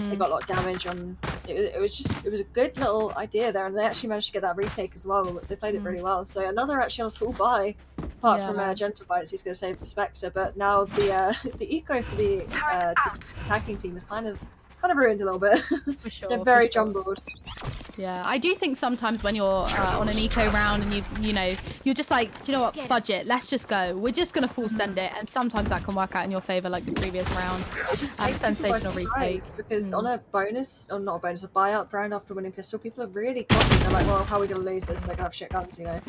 They got a lot of damage on. It was a good little idea there, and they actually managed to get that retake as well. They played it really well. So another actually on full buy, apart from Gentle Bites, who's going to save the Spectre. But now the eco for the attacking team is kind of ruined a little bit.
For sure,
They're very
for sure.
jumbled.
Yeah, I do think sometimes when you're on an eco round and you're just like, you know what, fudge it, let's just go. We're just gonna full send it, and sometimes that can work out in your favor, like the previous round.
It just takes people by
sensational retake.
surprise, because on a bonus, or not a bonus, a buyout round after winning pistol, people are really cocky. They're like, well, how are we gonna lose this? They're gonna have shit guns,
Yeah.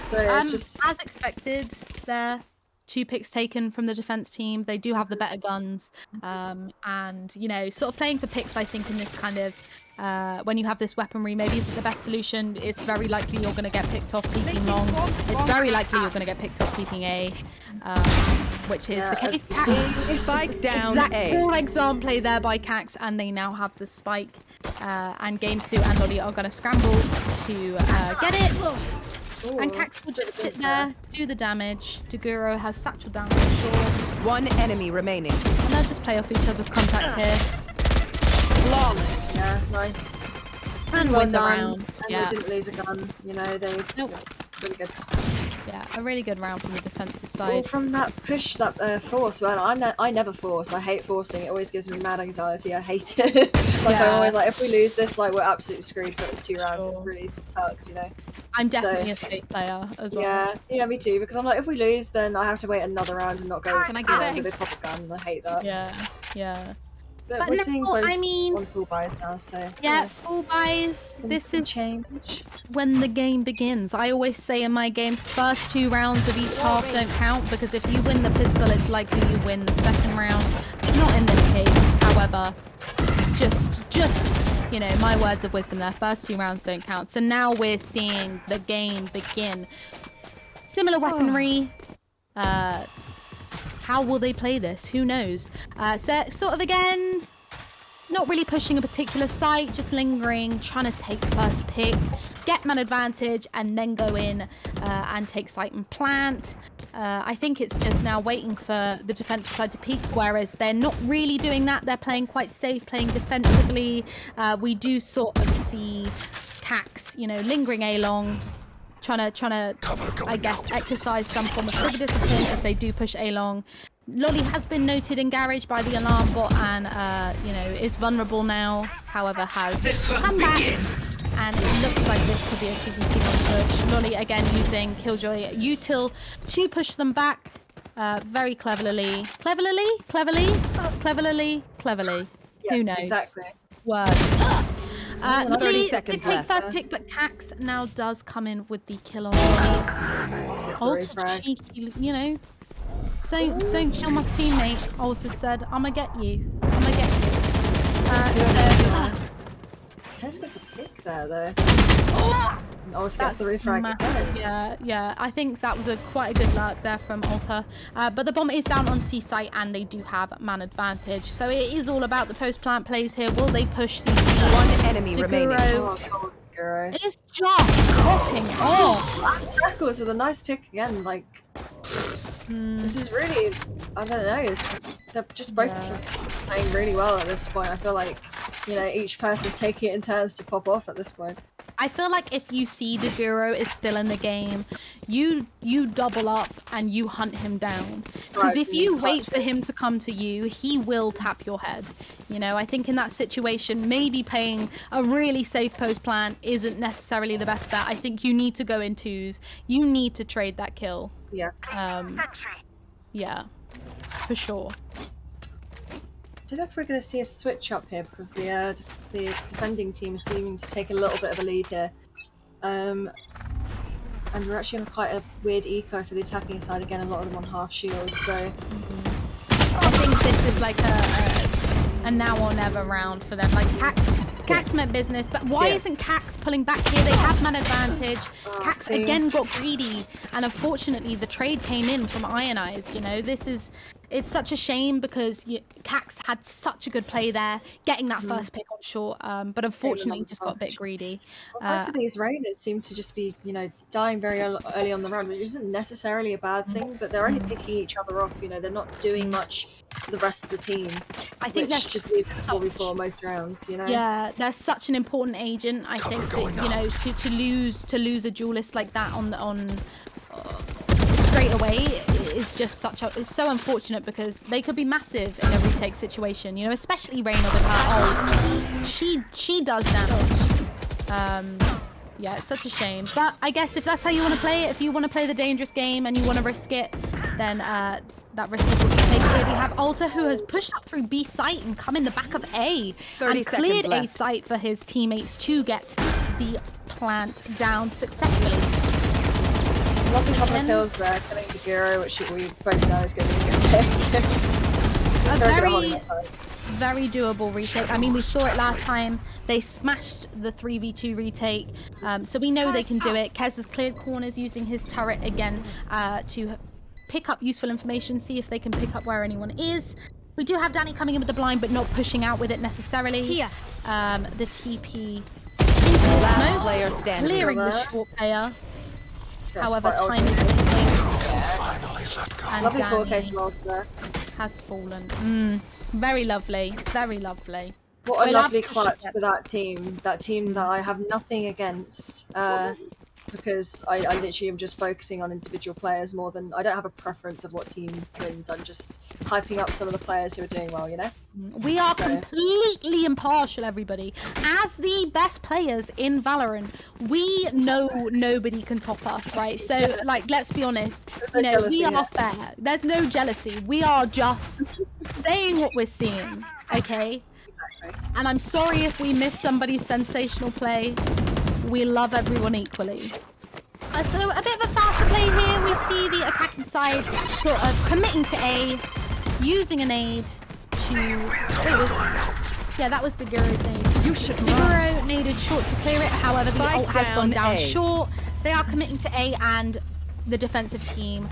So it's just
as expected there. 2 picks taken from the defense team. They do have the better guns, and sort of playing for picks. I think in this kind of when you have this weaponry, maybe isn't the best solution. It's very likely you're going to get picked off peeking long. It's very likely you're going to get picked off peeking A, which is the case.
Spike down
Exact
A.
full exam play there by Cax, and they now have the spike. And Gamesu and Lolly are going to scramble to get it. And Cax will just sit there, do the damage. Daguro has satchel down for sure.
One enemy remaining.
And they'll just play off each other's contact here.
Flawless.
yeah, nice.
And
Well
win the
done.
round.
And
Yeah.
they didn't lose a gun. They
Nope.
really good.
Yeah, a really good round from the defensive
Well,
side.
from that push, that force, well, I never force. I hate forcing. It always gives me mad anxiety. I hate it. I'm
Yeah.
always like, if we lose this, we're absolutely screwed for those 2 rounds.
Sure.
It really sucks,
I'm definitely
so-
a straight player as well.
Yeah, me too. Because I'm like, if we lose, then I have to wait another round and not go.
Can I get
with a
eggs?
proper gun? I hate that.
Yeah.
But
But
we're
no,
seeing both
I mean-
on full buys now, so
Yeah, full buys.
things
This
can
is
change.
when the game begins. I always say in my games, first 2 rounds of each half don't count, because if you win the pistol, it's likely you win the second round. Not in this case, however. Just my words of wisdom there. First 2 rounds don't count. So now we're seeing the game begin. Similar weaponry. How will they play this? Who knows? So sort of again, not really pushing a particular site, just lingering, trying to take first pick, get man advantage, and then go in and take site and plant. I think it's just now waiting for the defensive side to peak, whereas they're not really doing that. They're playing quite safe, playing defensively. We do sort of see Cax, lingering A long, trying to I guess exercise some form of trigger discipline if they do push A long. Lolly has been noted in garage by the alarm bot and is vulnerable now, however has come back, and it looks like this could be a cheeky C1 push. Lolly again using Killjoy util to push them back very cleverly. Who
Yes,
knows?
exactly.
Words.
30
Lolly,
seconds
they take
left.
first pick, but Cax now does come in with the kill on Lolly.
Gets the
Ultra
refrag.
cheeky, Don't kill my teammate, Ultra said. I'ma get you.
Hez gets a pick there, though. And Ulta gets the refrag
massive.
again.
Yeah. I think that was quite a good lurk there from Ulta. But the bomb is down on C site, and they do have man advantage. So it is all about the post plant plays here. Will they push CC?
One enemy remaining.
Oh, God, Guro.
It is just popping off.
Freckles with a nice pick again, this is really, I don't know, they're just both playing really well at this point. I feel like, each person's taking it in turns to pop off at this point.
I feel like if you see Daguro is still in the game, you double up and you hunt him down. Because
Right,
if
so
you
these
wait for him
clutches.
to come to you, he will tap your head. I think in that situation, maybe playing a really safe post plan isn't necessarily the best bet. I think you need to go in 2s. You need to trade that kill.
Yeah.
Yeah, for sure.
I don't know if we're going to see a switch up here, because the defending team is seeming to take a little bit of a lead here. and we're actually on quite a weird eco for the attacking side again. A lot of them on half shields, so
I think this is like a now or never round for them. Like Cax meant business, but why isn't Cax pulling back here? They have man advantage. Cax again got greedy, and unfortunately the trade came in from Ionize. You know, it's such a shame because Cax had such a good play there, getting that first pick on short, but unfortunately just got a bit greedy.
Both of these Rainers seem to just be, you know, dying very early on the round, which isn't necessarily a bad thing, but they're only picking each other off. You know, they're not doing much for the rest of the team. I think that's just leaves it 4v4 most rounds. You know.
Yeah, they're such an important agent. I think that, you know, to lose a duelist like that on straight away is just it's so unfortunate because they could be massive in a retake situation, you know, especially Reina with her ult. She does damage. Yeah, it's such a shame, but I guess if that's how you want to play it, if you want to play the dangerous game and you want to risk it, then that risk is what you take. Here we have Alta, who has pushed up through B site and come in the back of A and cleared A site for his teammates to get the plant down successfully.
Lovely couple of kills there, killing Tagiro, which we both know is going to be a good pick.
Very doable retake. I mean, we saw it last time. They smashed the 3v2 retake, so we know they can do it. Kez has cleared corners using his turret again to pick up useful information, see if they can pick up where anyone is. We do have Danny coming in with the blind, but not pushing out with it necessarily. Here, the TP
last player standing,
clearing the short player. However, time is and
lovely 4K
Danny
there.
has fallen. Very lovely, very lovely.
What a lovely clutch for that team that I have nothing against, because I literally am just focusing on individual players more than, I don't have a preference of what team wins, I'm just hyping up some of the players who are doing well, you know?
We are completely impartial, everybody. As the best players in Valorant, we know nobody can top us, right? So, like, let's be honest, you know, we are fair. There's no jealousy. We are just saying what we're seeing, okay? Exactly. And I'm sorry if we miss somebody's sensational play. We love everyone equally. So a bit of a faster play here. We see the attacking side sort of committing to A, using a nade to... that was Daguro's nade. Daguro naded short to clear it. However, the ult has gone down short. They are committing to A, and the defensive team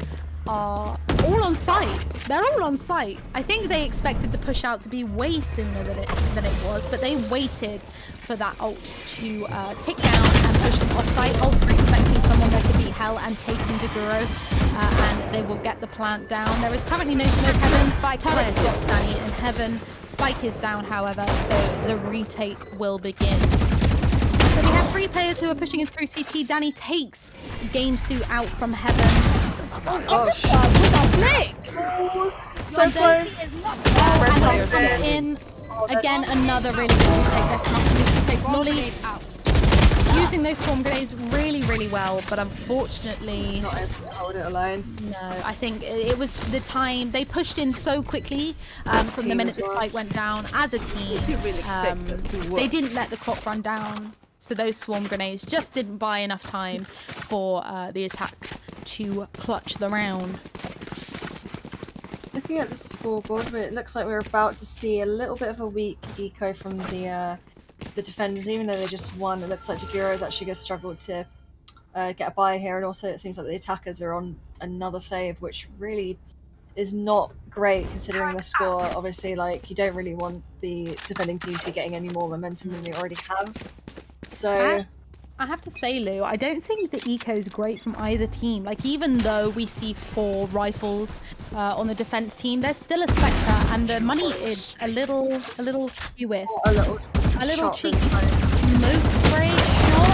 are all on site. They're all on site. I think they expected the push out to be way sooner than it was, but they waited for that ult to tick down and push them off site. Ult are expecting someone there to beat Hell and taking Daguro, and they will get the plant down. There is currently no smoke. Heaven turret spots Danny in Heaven. Spike is down, however, so the retake will begin. So we have 3 players who are pushing in through CT. Danny takes Game Suit out from Heaven.
Oh gosh.
With a flick!
So close.
And coming in. Again, another really good retake. That's not takes Lolly out. Using those storm grenades really, really well, but unfortunately...
not able to hold it alone.
No, I think it was the time. They pushed in so quickly from the minute the spike went down as a team. They didn't let the clock run down. So those swarm grenades just didn't buy enough time for the attack to clutch the round.
Looking at the scoreboard, it looks like we're about to see a little bit of a weak eco from the defenders, even though they just won. It looks like Tagiro is actually going to struggle to get a buy here, and also it seems like the attackers are on another save, which really is not great considering the score. Obviously, like, you don't really want the defending team to be getting any more momentum than they already have. So
I have to say, Lou, I don't think the eco is great from either team. Like, even though we see 4 rifles on the defense team, there's still a Spectre, and the money is a little few with. A little cheeky smoke spray shot.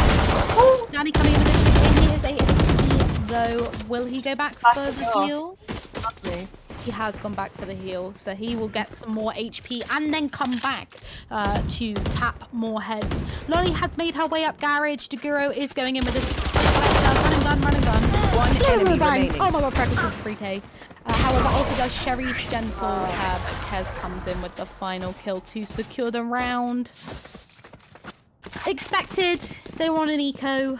Oh, Danny coming in with a chip. He is 8 HP, though. Will he go back for the heal?
Lovely.
He has gone back for the heal, so he will get some more HP and then come back to tap more heads. Lolly has made her way up garage. Daguro is going in with his run and gun.
One enemy remaining.
Oh my god, practice with 3k. However, also does Sherry's gentle, but Kez comes in with the final kill to secure the round. Expected. They were on an eco.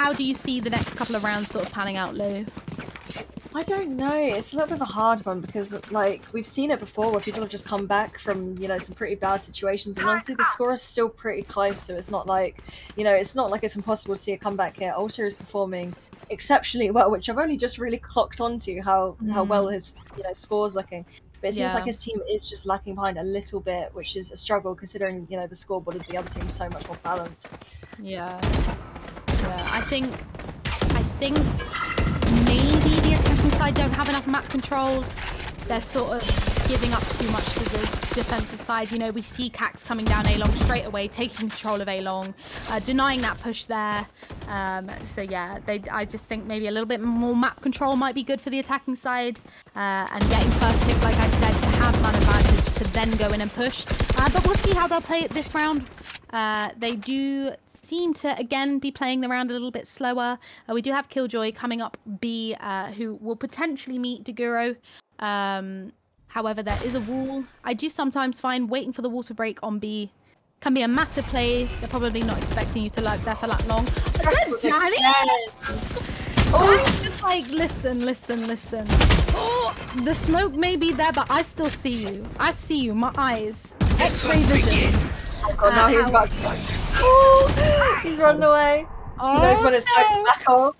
how do you see the next couple of rounds sort of panning out, Lou?
I don't know. It's a little bit of a hard one because, like, we've seen it before where people have just come back from, you know, some pretty bad situations, and honestly, the score is still pretty close. So it's not like, you know, it's not like it's impossible to see a comeback here. Alter is performing exceptionally well, which I've only just really clocked onto how well his, you know, score's looking. But it seems like his team is just lacking behind a little bit, which is a struggle considering, you know, the scoreboard of the other team is so much more balanced.
Yeah. I think maybe the attacking side don't have enough map control. They're sort of giving up too much to the defensive side. You know, we see Cax coming down A long straight away, taking control of A long, denying that push there. So yeah, I just think maybe a little bit more map control might be good for the attacking side, and getting first pick, like I said, to have man advantage to then go in and push. But we'll see how they'll play it this round. They do seem to again be playing the round a little bit slower. We do have Killjoy coming up B, who will potentially meet Deguro. However, there is a wall. I do sometimes find waiting for the wall to break on B can be a massive play. They're probably not expecting you to lurk there for that long. But then, Danny! Danny's just like, listen. Oh, the smoke may be there, but I still see you. I see you, my eyes. X-ray vision.
Oh god, now he's about to go. Oh, he's running away.
Oh,
he knows when it's time to back off.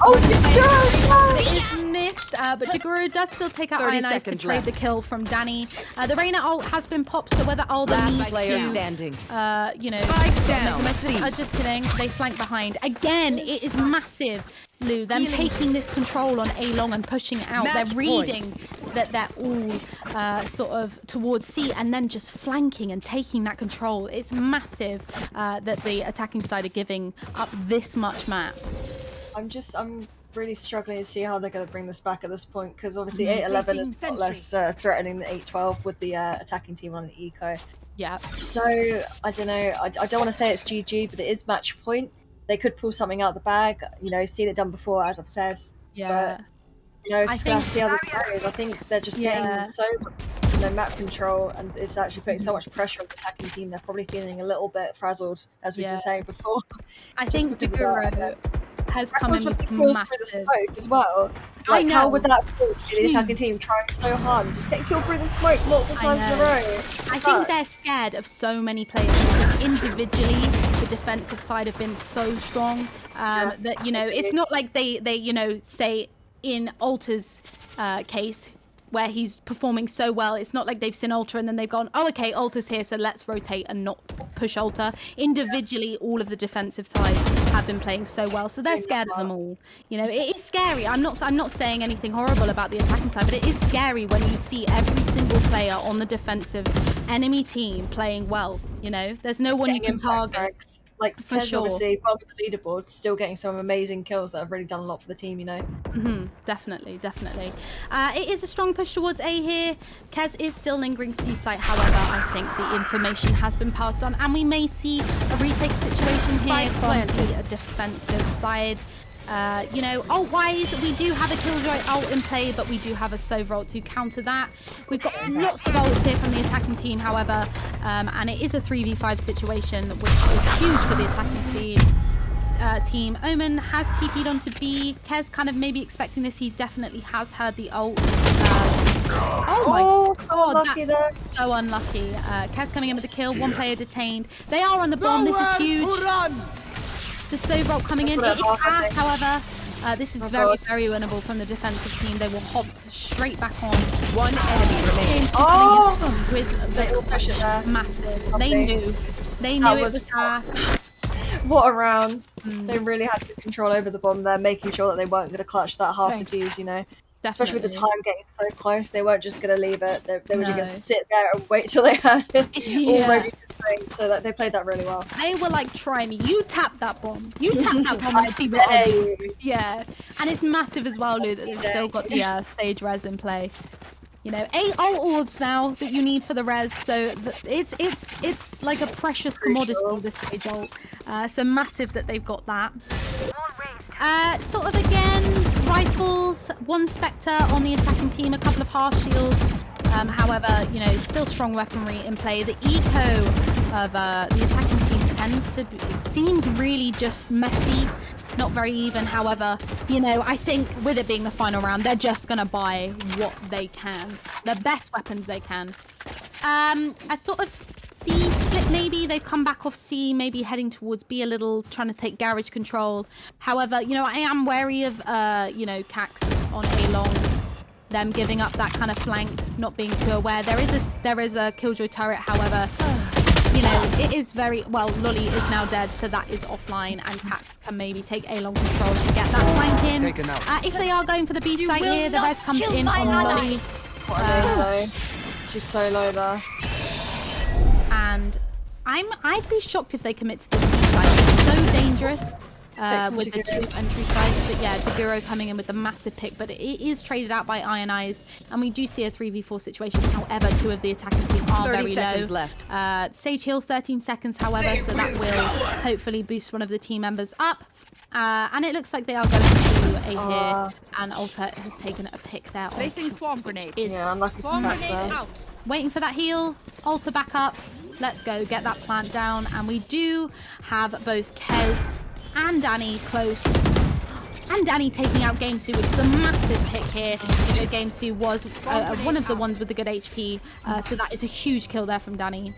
Oh, Deguro is missed, but Deguro does still take out
30
Iron Eyes to
seconds
trade
left.
the kill from Danny. The Reyna ult has been popped, so whether Alder needs
player
to,
standing.
you know,
Spike down.
just kidding. They flank behind. Again, it is massive, Lou. Them taking this control on A long and pushing it out.
Match
they're reading that they're all sort of towards C and then just flanking and taking that control. It's massive that the attacking side are giving up this much map.
I'm really struggling to see how they're going to bring this back at this point, because obviously 8-11 is a lot less threatening than 8-12 with the attacking team on an eco.
Yeah.
So, I don't know, I don't want to say it's GG, but it is match point. They could pull something out of the bag, you know, seen it done before, as I've said.
Yeah.
But, you know, just going to see how this goes. I think they're just getting so much, you know, map control, and it's actually putting so much pressure on the attacking team. They're probably feeling a little bit frazzled, as we were saying before.
I think Deguro has come in with
massive
massive
through the smoke as well. Like, how would that feel to be the attacking team trying so hard and just getting killed through the smoke multiple times in a row?
I think they're scared of so many players because individually the defensive side have been so strong that, you know, it's not like they you know, say in Alter's case where he's performing so well, it's not like they've seen Alter and then they've gone, oh, okay, Alter's here, so let's rotate and not push Alter. Individually, all of the defensive side have been playing so well, so they're scared of them all. You know, it is scary. I'm not saying anything horrible about the attacking side, but it is scary when you see every single player on the defensive enemy team playing well. You know, there's no one you can target.
Like,
for sure.
Obviously, bottom of the leaderboard, still getting some amazing kills that have really done a lot for the team, you know?
Definitely. It is a strong push towards A here. Kez is still lingering C site, however, I think the information has been passed on, and we may see a retake situation here from the defensive side. You know, ult-wise, we do have a Killjoy ult in play, but we do have a Sova ult to counter that. We've got lots of ults here from the attacking team, however, and it is a 3v5 situation, which is huge for the attacking team. Omen has TP'd onto B. Kez kind of maybe expecting this. He definitely has heard the ult. Oh my god, that's so unlucky. Kez coming in with the kill, one player detained. They are on the bomb, this is huge. The Sova ult coming in, it is fast, however. This is very winnable from the defensive team. They will hop straight back on. One enemy remains.
Oh!
With the
pressure there.
Massive. They knew it was fast.
What a round. They really had good control over the bomb there, making sure that they weren't going to clutch that half defuse, you know. Especially with the time getting so close, they weren't just going to leave it. They were just going to sit there and wait till they had it all ready to swing. So that they played that really well.
They were like, try me. You tap that bomb. You tap that bomb and see what I do. Yeah. And it's massive as well, Lou, that they've still got the stage res in play. You know, 8 ult orbs now that you need for the res, so it's like a precious commodity, this stage ult. So massive that they've got that. Sort of again, rifles, one Spectre on the attacking team, a couple of harsh shields. However, you know, still strong weaponry in play. The eco of the attacking team it seems really just messy, not very even. However, you know, I think with it being the final round, they're just gonna buy what they can, the best weapons they can. I sort of C split maybe. They've come back off C, maybe heading towards B a little, trying to take garage control. However, you know, I am wary of, you know, Cax on A long, them giving up that kind of flank, not being too aware. There is a Killjoy turret, however, you know, it is very, well, Lolly is now dead, so that is offline, and Cax can maybe take A long control and get that flank in. If they are going for the B site here, the res comes in on Lolly.
She's so low there.
And I'd be shocked if they commit to this B site. It's so dangerous with the 2 entry sites. But yeah, Daguro coming in with a massive pick, but it is traded out by Ionize, and we do see a 3v4 situation. However, 2 of the attacking team are very low. Left. Sage Hill 13 seconds, however, so that will hopefully boost one of the team members up. And it looks like they are going to A here, and Alta has taken a pick there.
Placing swarm grenade.
Yeah, I'm lucky
Swarm
for
grenade
that.
out.
Waiting for that heal. Alta back up. Let's go get that plant down. And we do have both Kez and Danny close. And Danny taking out Gamesu, which is a massive pick here. You know, Gamesu was one of the ones with the good HP. So that is a huge kill there from Danny.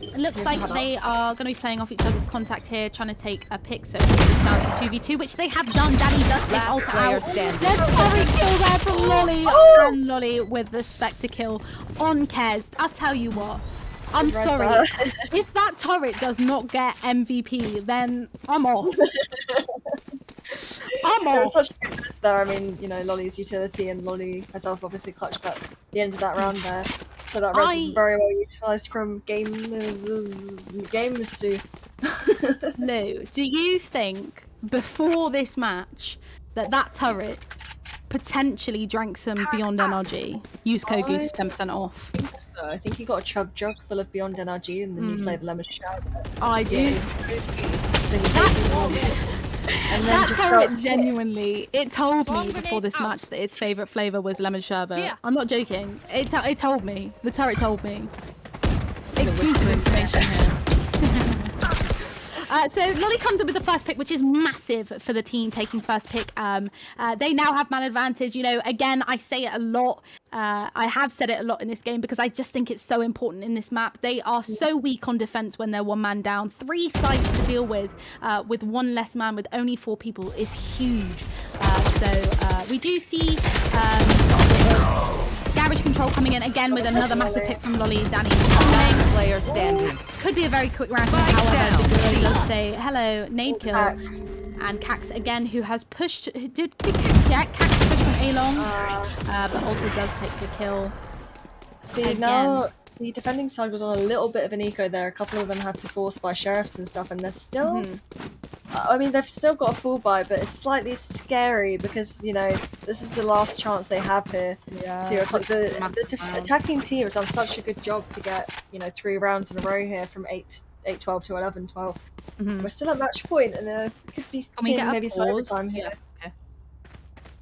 It looks like they are going to be playing off each other's contact here, trying to take a pick, so it's down to 2v2, which they have done. Danny does take Alta out. There's sorry kill there from Lolly, and Lolly with the Spectre kill on Kez. I'll tell you what, I'm sorry. If that turret does not get MVP, then I'm off.
There was such a good list there. I mean, you know, Lolly's utility and Lolly herself obviously clutched at the end of that round there. So that res was very well utilised from Gamesu.
Lou, do you think before this match that turret potentially drank some Beyond NRG? Use code Goose for 10% off.
So I think he got a chug jug full of Beyond NRG and the new flavour lemon shout.
I do.
Use code Goose, so he's and then
that turret genuinely, it told me before this match that its favourite flavour was lemon sherbet. Yeah. I'm not joking. It told me. The turret told me. Exclusive information here. So Lolly comes in with the first pick, which is massive for the team taking first pick. They now have man advantage. You know, again, I say it a lot. I have said it a lot in this game because I just think it's so important in this map. They are so weak on defense when they're 1 man down. 3 sites to deal with 1 less man with only 4 people is huge. So we do see garage control coming in again with another massive pick from Lolly. Danny player standing. Could be a very quick round. However, let's say hello, nade kill. And Cax again, who has pushed. Did Cax get Cax push from A long? But Alta does take the kill.
See, again. Now the defending side was on a little bit of an eco there. A couple of them had to force by sheriffs and stuff, and they're still. I mean, they've still got a full buy, but it's slightly scary because, you know, this is the last chance they have here. The attacking team have done such a good job to get, you know, 3 rounds in a row here from 8-12 to 11-12. We're still at match point, and could be seeing maybe some overtime here.
Yeah. Okay.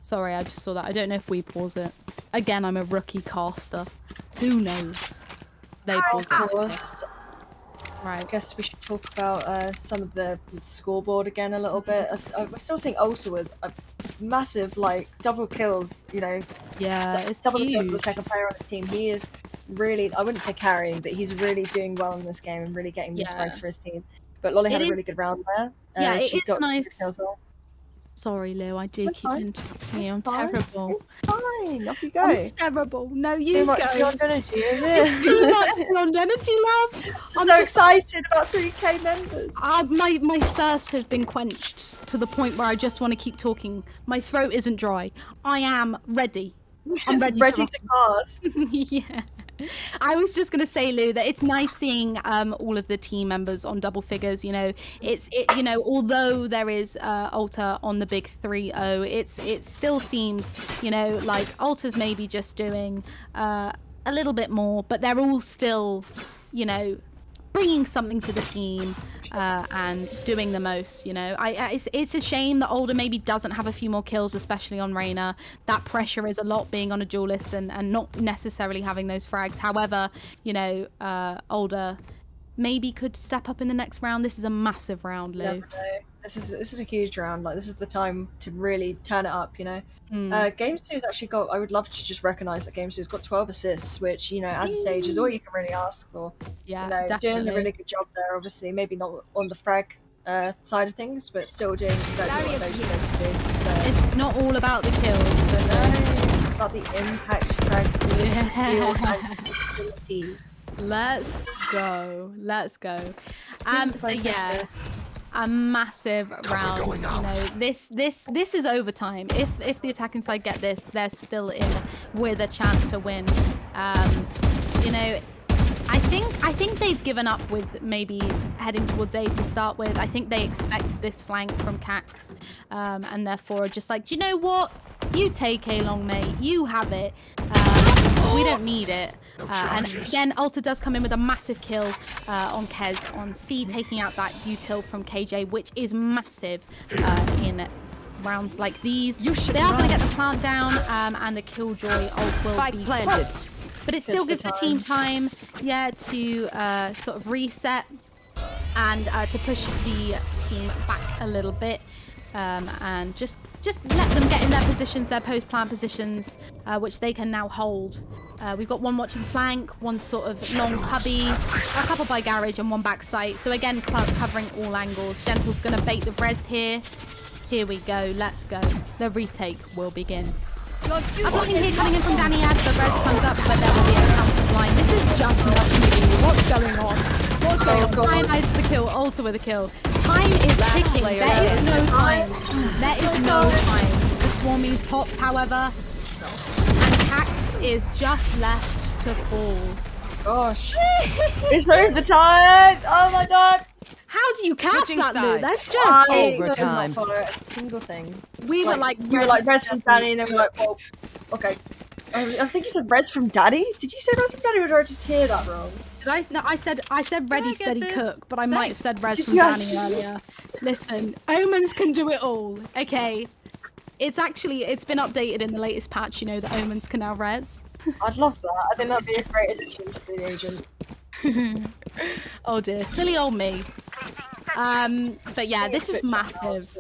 Sorry, I just saw that. I don't know if we pause it. Again, I'm a rookie caster. Who knows? They pause it. Right.
I guess we should talk about some of the scoreboard again a little bit. We're still seeing Alta with a massive, like, double kills, you know.
Yeah, it's
double
huge.
the kills of the second player on his team. He is really, I wouldn't say carrying, but he's really doing well in this game and really getting these frags for his team. But Lolly had a really good round there.
She
it got
nice.
Kills there.
Sorry, Lou, I do keep interrupting you. I'm terrible.
It's fine. Off you go.
I'm terrible. No, you
Too much
go.
Beyond Energy, is it?
It's too much Beyond Energy, love.
I'm so excited about 3K members.
My thirst has been quenched to the point where I just want to keep talking. My throat isn't dry. I am ready. I'm ready,
to cast.
Yeah. I was just gonna say, Lou, that it's nice seeing all of the team members on double figures. You know, you know, although there is Alta on the big 3-0, it still seems, you know, like Alta's maybe just doing a little bit more, but they're all still, you know, bringing something to the team and doing the most. You know, it's a shame that Alder maybe doesn't have a few more kills, especially on Reyna. That pressure is a lot being on a duelist and not necessarily having those frags. However, you know, Alder maybe could step up in the next round. This is a massive round, Lou.
Never know. This is a huge round. Like, this is the time to really turn it up, you know. Games 2's actually got. I would love to just recognise that Games 2's got 12 assists, which, you know, as a stage is all you can really ask for.
Yeah,
you know,
definitely.
doing a really good job there. Obviously, maybe not on the frag side of things, but still doing exactly what Sage is supposed to do. So
It's not all about the kills.
it's about the impact, frags, assists, skill, and facility.
Let's go. Let's go.
Seems
So
like
yeah. A massive round.
going out.
You know, this is overtime. If the attacking side get this, they're still in with a chance to win. You know, I think they've given up with maybe heading towards A to start with. I think they expect this flank from Cax, and therefore are just like, do you know what? You take A long, mate. You have it. We don't need it. And again, Alta does come in with a massive kill on Kez on C, taking out that util from KJ, which is massive in rounds like these. They are going to get the plant down, and the Killjoy ult will be popped. But it still gives the team time, yeah, to sort of reset and to push the team back a little bit, and just let them get in their positions, their post-plant positions, which they can now hold. We've got one watching flank, one sort of long cubby, a couple by garage, and one back site. So again, covering all angles. Gentle's going to bait the res here. Here we go. Let's go. The retake will begin. A blocking here coming in from Danny as the res comes up, but there will be a counter line. This is just nothing to do. What's going on? What's going on? Cyanide the kill, Alta with a kill. Time is ticking. There is no time. There is no time. The Swarmies popped, however, and Cax is just left to fall.
Gosh. It's overtime! Oh my god!
How do you cast that, Lou? That's just
I
overtime.
didn't follow a single thing.
We were like,
you were like res from Danny, and then we were like, well, okay. I think you said res from Daddy. Did you say res from Daddy, or did I just hear that wrong?
Did I? No, I said ready, steady, cook, but I might have said res
Did
from
you
Danny
actually?
earlier. Listen, Omens can do it all. Okay, it's been updated in the latest patch. You know that Omens can now res.
I'd love that. I think that'd be a great addition to the agent.
Oh dear, silly old me. But yeah, this is massive.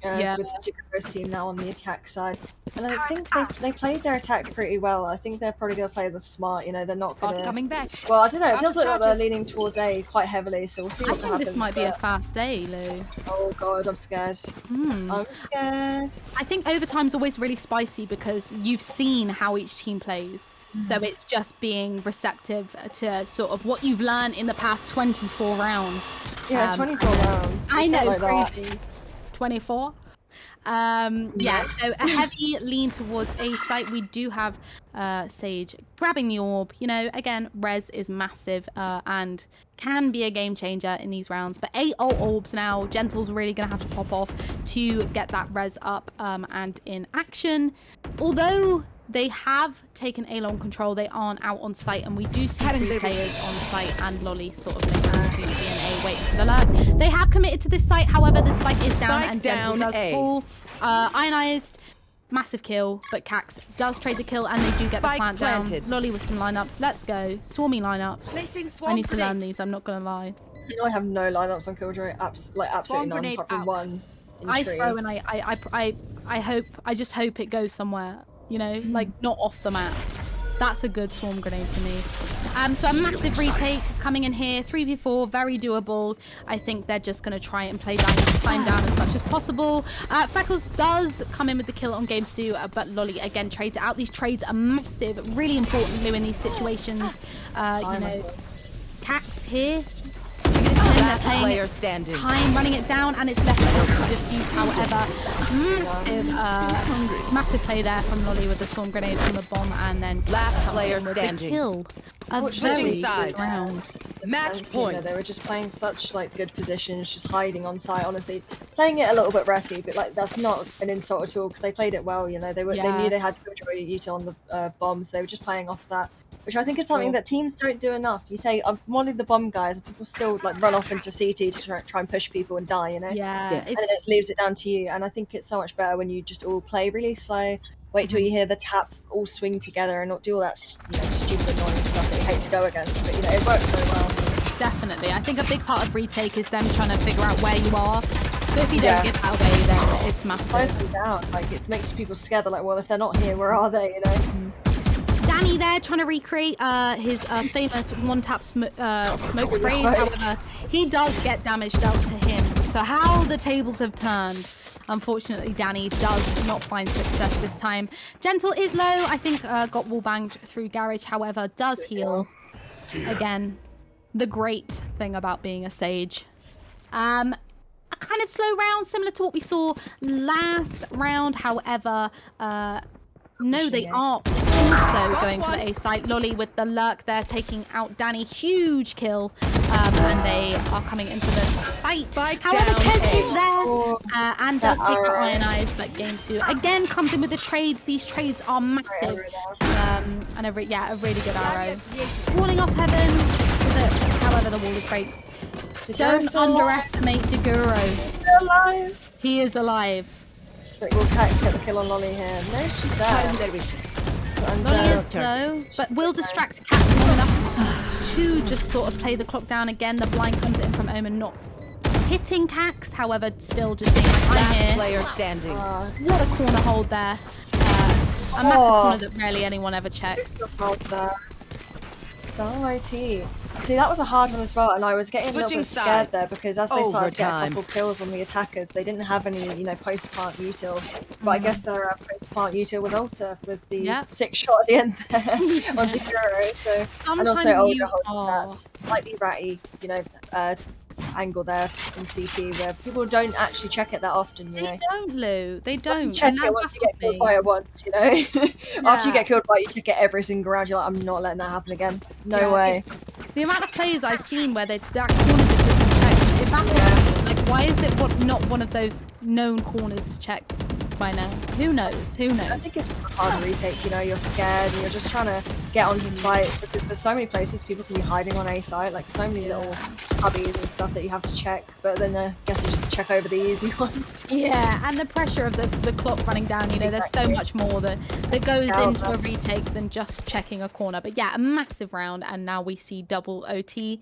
Yeah.
With the Chicago's team now on the attack side, and I think they played their attack pretty well. I think they're probably going to play the smart. You know, they're not going to.
Coming back.
Well, I don't know. It does look like they're leaning towards A quite heavily, so we'll see
I
what
think
happens.
this might be a
but-
fast A, Lou.
Oh god, I'm scared. I'm scared.
I think overtime's always really spicy because you've seen how each team plays. So it's just being receptive to sort of what you've learned in the past 24 rounds.
Yeah, 24 rounds.
I know,
Like that.
crazy. 24. Yeah, so a heavy lean towards A site. We do have Sage grabbing the orb. You know, again, res is massive and can be a game changer in these rounds. But 8 ult orbs now. Gentle's really going to have to pop off to get that res up and in action. Although they have taken A-long control, they aren't out on site, and we do see 3 players on site and Lolly sort of making to DNA waiting for the lurk. They have committed to this site, however, the spike is down and Gentle does fall. Ionized, massive kill, but Cax does trade the kill and they do get the plant down. Lolly with some lineups. Let's go. Swarmy lineups. I need to learn these, I'm not gonna lie.
You know, I have no lineups on Killjoy, absolutely none, apart from one in
I
tree.
throw and I just hope it goes somewhere. You know, like not off the map. That's a good swarm grenade for me. So a massive retake coming in here. 3v4, very doable. I think they're just going to try and play down, climb down as much as possible. Freckles does come in with the kill on game 2, but Lolly again trades it out. These trades are massive, really important, Lou, in these situations. You know, Cax here.
Player standing.
Time running it down, and it's left to defuse. However, massive play there from Lolly with the swarm grenade on the bomb, and then
Last player
with the
standing.
kill. A very good round.
Match point.
They were just playing such like good positions, just hiding on site. Honestly, playing it a little bit ratty, but like that's not an insult at all because they played it well. You know, they knew they had to go enjoy util on the bombs. So they were just playing off that, which I think is something that teams don't do enough. You say I'm one of the bomb guys, and people still like run off into CT to try and push people and die. You know,
Yeah.
and then it leaves it down to you. And I think it's so much better when you just all play really slow. Wait till you hear the tap, all swing together and not do all that, you know, stupid annoying stuff that you hate to go against. But you know, it works very well.
definitely. I think a big part of retake is them trying to figure out where you are. So if you don't get that away, then it's massive.
Slows them down. Like, it makes people scared. They're like, well, if they're not here, where are they? You know.
Danny there trying to recreate his famous one-tap smoke sprays. However, he does get damage dealt to him. So how the tables have turned. Unfortunately, Danny does not find success this time. Gentle is low. I think got wall banged through Garage. However, does heal. Again, the great thing about being a Sage. A kind of slow round, similar to what we saw last round. However, no, they are also going for the A site. Lolly with the lurk there, taking out Danny. Huge kill. And they are coming into the site. However, Kez is there and does take out Ionize, but Game 2 again comes in with the trades. These trades are massive. And a really good arrow. Falling off heaven. However, the wall is great. Don't underestimate Deguro. He is alive.
Will Cax get the kill on Lolly here? No, she's there.
Lolly is low, but will distract Cax long enough to just sort of play the clock down again. The blind comes in from Omen, not hitting Cax, however, still just being like, I'm here.
Player standing.
What a corner hold there. A massive corner that rarely anyone ever checks.
IT. See, that was a hard one as well, and I was getting a little bit scared there because as they started to get a couple kills on the attackers, they didn't have any, post-plant util. But I guess their post-plant util was Alter with the 6 shot at the end there on Deguro. So, and also Older holding that slightly ratty, angle there in CT where people don't actually check it that often,
They don't, Lou. They don't.
Check it once you get killed by it once, After you get killed by it, you check it every single round. You're like, I'm not letting that happen again. No way.
The amount of players I've seen where that corner just isn't checked. It baffles me. Like, why is it not one of those known corners to check by now? Who knows? Who knows?
I think it's just a hard retake, you're scared and you're just trying to get onto site because there's so many places people can be hiding on A site, like so many little hubbies and stuff that you have to check, but then I guess you just check over the easy ones.
Yeah, and the pressure of the clock running down, there's so much more that goes into a retake than just checking a corner. But yeah, a massive round, and now we see double OT.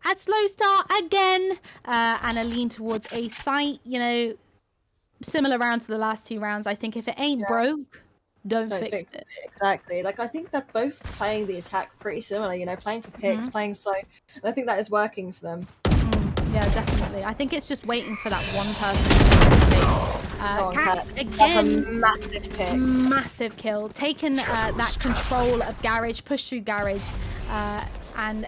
At slow start again, and a lean towards A site, similar round to the last 2 rounds. I think if it ain't broke, don't fix it.
Exactly. Like, I think they're both playing the attack pretty similar, playing for picks, playing slow. And I think that is working for them.
Yeah, definitely. I think it's just waiting for that one person to Cax again.
That's a massive pick.
Massive kill. Taking that control of Garage, push through Garage, and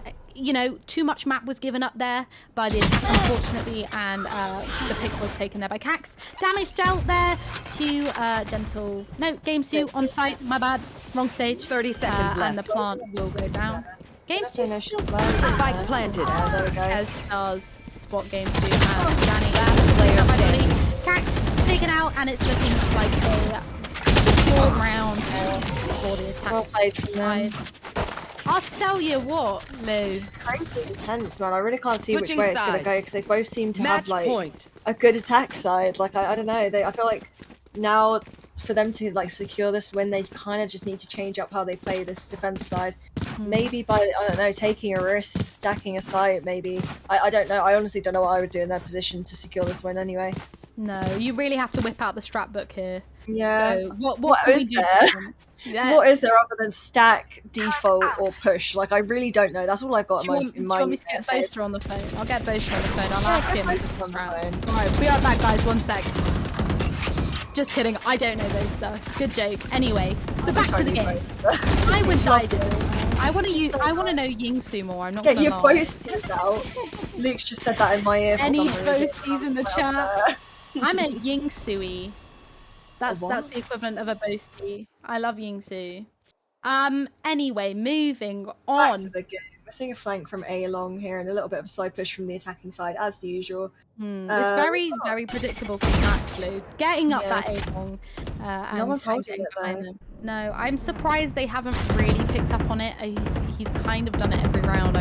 too much map was given up there by the attack, unfortunately, and the pick was taken there by Cax. Damage dealt there to Gentle. No, Game 2 on site. My bad. Wrong stage.
30 seconds left.
And the plant will go down. Game 2 still
Spike planted.
There we go.
As does spot Game 2 and Danny. Last player standing. Cax taken out, and it's looking like a secure round for the attack.
Well played from them.
I'll tell you what, Lou.
It's crazy intense, man. I really can't see which way it's going to go because they both seem to have
point.
A good attack side. Like, I don't know. I feel like now for them to secure this win, they kind of just need to change up how they play this defense side. Maybe by, I don't know, taking a risk, stacking a site, maybe. I don't know. I honestly don't know what I would do in their position to secure this win anyway.
No, you really have to whip out the strat book here.
Yeah.
So
what is there?
Yeah.
What is there other than stack, default, or push? Like, I really don't know. That's all I've got in my
Do you want me to get Boaster on the phone? I'll get Boaster on the phone. I'll ask him. Alright, be right back, guys. 1 sec. Just kidding. I don't know Boaster. Good joke. Anyway, so back to the game. I wish I did. I want to know Yingsu more. I'm not gonna lie.
Get your boasties out. Luke's just said that in my ear for
Any
some reason.
boasties in the chat? I'm a Yingsui. That's the equivalent of a boasty. I love Yingsu. Anyway, moving on.
Back to the game. We're seeing a flank from A long here and a little bit of a side push from the attacking side, as usual.
It's very, very predictable for Max, Lou. Getting up that A long.
No one's holding it though.
No, I'm surprised they haven't really picked up on it. He's kind of done it every round.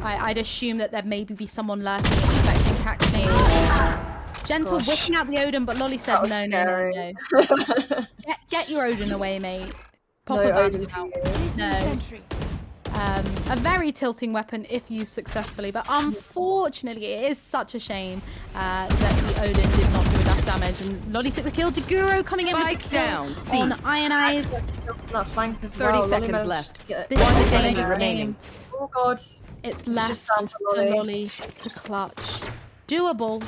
I'd assume that there'd maybe be someone lurking, expecting Cax maybe. Gentle whipping out the Odin, but Lolly said no. Get your Odin away, mate. Pop a Odin out.
No.
A very tilting weapon if used successfully, but unfortunately it is such a shame that the Odin did not do enough damage, and Lolly took the kill. Deguro coming in with the
Spike
kill
down, C.
on Iron Eyes.
That flank as
30
well.
seconds
Lolly
left.
managed to
This
get-
is a
enemy
dangerous
remaining.
game.
Oh god.
It's
just
left
down to Lolly.
Lolly to clutch. Doable,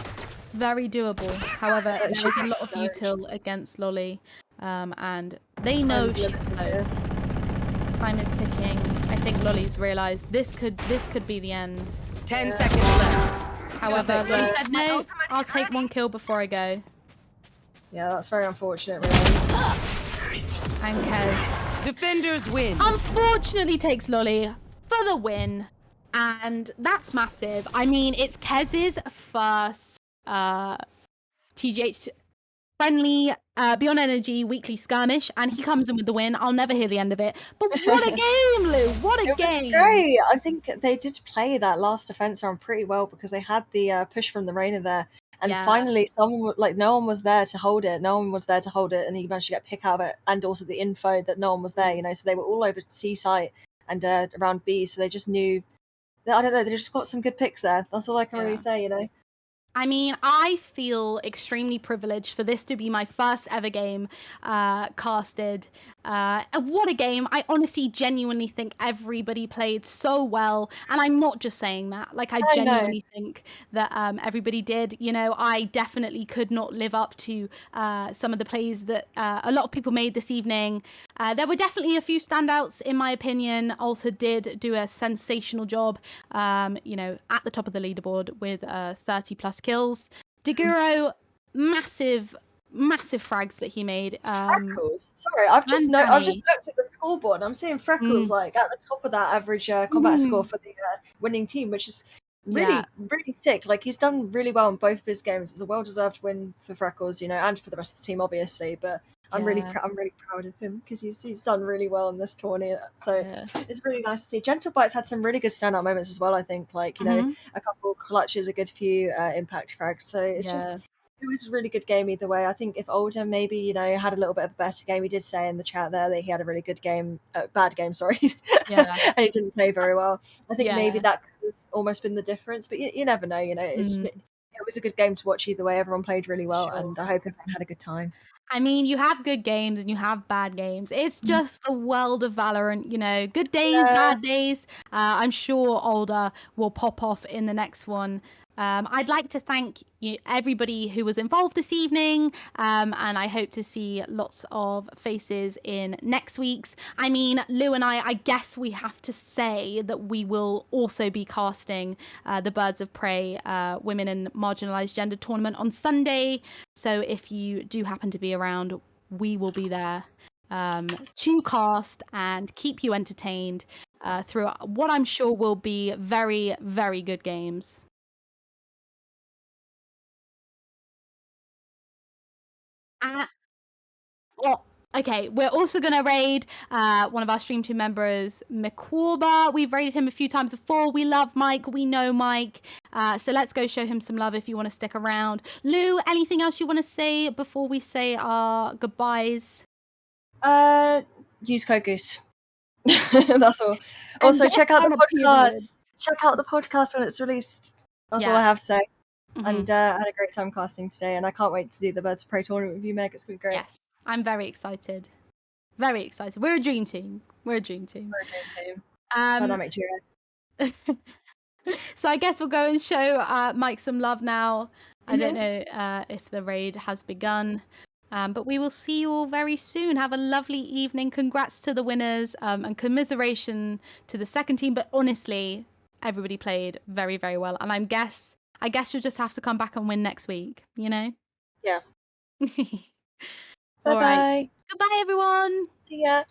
very doable. However,
But
there is a
she's
lot of
so-
util against Lolly, and they know
Time's
she's
limited,
close. Time is ticking. I think Lolly's realised this could be the end.
10 seconds left.
However,
Yeah.
Lolly said no. I'll take one kill before I go.
Yeah, that's very unfortunate, really.
And Kez
Defenders win.
unfortunately takes Lolly for the win, and that's massive. I mean, it's Kez's first TGH friendly Beyond Energy weekly skirmish, and he comes in with the win. I'll never hear the end of it. But what a game, Lou! What a
It was
game!
great. I think they did play that last defense round pretty well because they had the push from the Reina there. And
Yeah.
finally, someone like no one was there to hold it. No one was there to hold it, and he managed to get a pick out of it, and also the info that no one was there. You know, so they were all over C site and around B. So they just knew. I don't know. They just got some good picks there. That's all I can really
Yeah.
say. You know.
I mean, I feel extremely privileged for this to be my first ever game casted. What a game. I honestly, genuinely think everybody played so well. And I'm not just saying that. Like, I
I know.
genuinely think that everybody did. You know, I definitely could not live up to some of the plays that a lot of people made this evening. There were definitely a few standouts, in my opinion. Ulta did do a sensational job, you know, at the top of the leaderboard with 30 plus kills. Deguro, massive frags that he made.
Freckles. Sorry, I've just
and
I've just
Danny.
looked at the scoreboard. And I'm seeing Freckles like at the top of that average combat score for the winning team, which is really really sick. Like he's done really well in both of his games. It's a well-deserved win for Freckles, you know, and for the rest of the team, obviously. But I'm really proud of him because he's done really well in this tournament. So it's really nice to see. Gentle Bite's had some really good standout moments as well. I think, like you know, a couple clutches, a good few impact frags. So it's just. It was a really good game either way. I think if Older maybe, you know, had a little bit of a better game, he did say in the chat there that he had a really good game, bad game, sorry, and he didn't play very well. I think maybe that could have almost been the difference, but you never know, you know. It was a good game to watch either way. Everyone played really well, and I hope everyone had a good time.
I mean, you have good games and you have bad games. It's just the world of Valorant, you know. Good days, bad days. I'm sure Older will pop off in the next one. I'd like to thank everybody who was involved this evening, and I hope to see lots of faces in next week's. I mean, Lou and I guess we have to say that we will also be casting the Birds of Prey Women and Marginalised Gender Tournament on Sunday. So if you do happen to be around, we will be there to cast and keep you entertained through what I'm sure will be very, very good games. Okay, we're also going to raid one of our Stream 2 members, Mikwaba. We've raided him a few times before. We love Mike. We know Mike. So let's go show him some love if you want to stick around. Lou, anything else you want to say before we say our goodbyes?
Use code Goose. That's all. Also, check out the podcast. Check out the podcast when it's released. That's all I have to say. And I had a great time casting today, and I can't wait to do the Birds of Prey tournament with you, Meg. It's going to be great.
Yes, I'm very excited. Very excited. We're a dream team.
Dynamic duo.
So I guess we'll go and show Mike some love now. I don't know if the raid has begun. But we will see you all very soon. Have a lovely evening. Congrats to the winners and commiseration to the second team. But honestly, everybody played very, very well. And I guess you'll just have to come back and win next week, you know?
Yeah.
All
Bye-bye.
right. Goodbye, everyone.
See ya.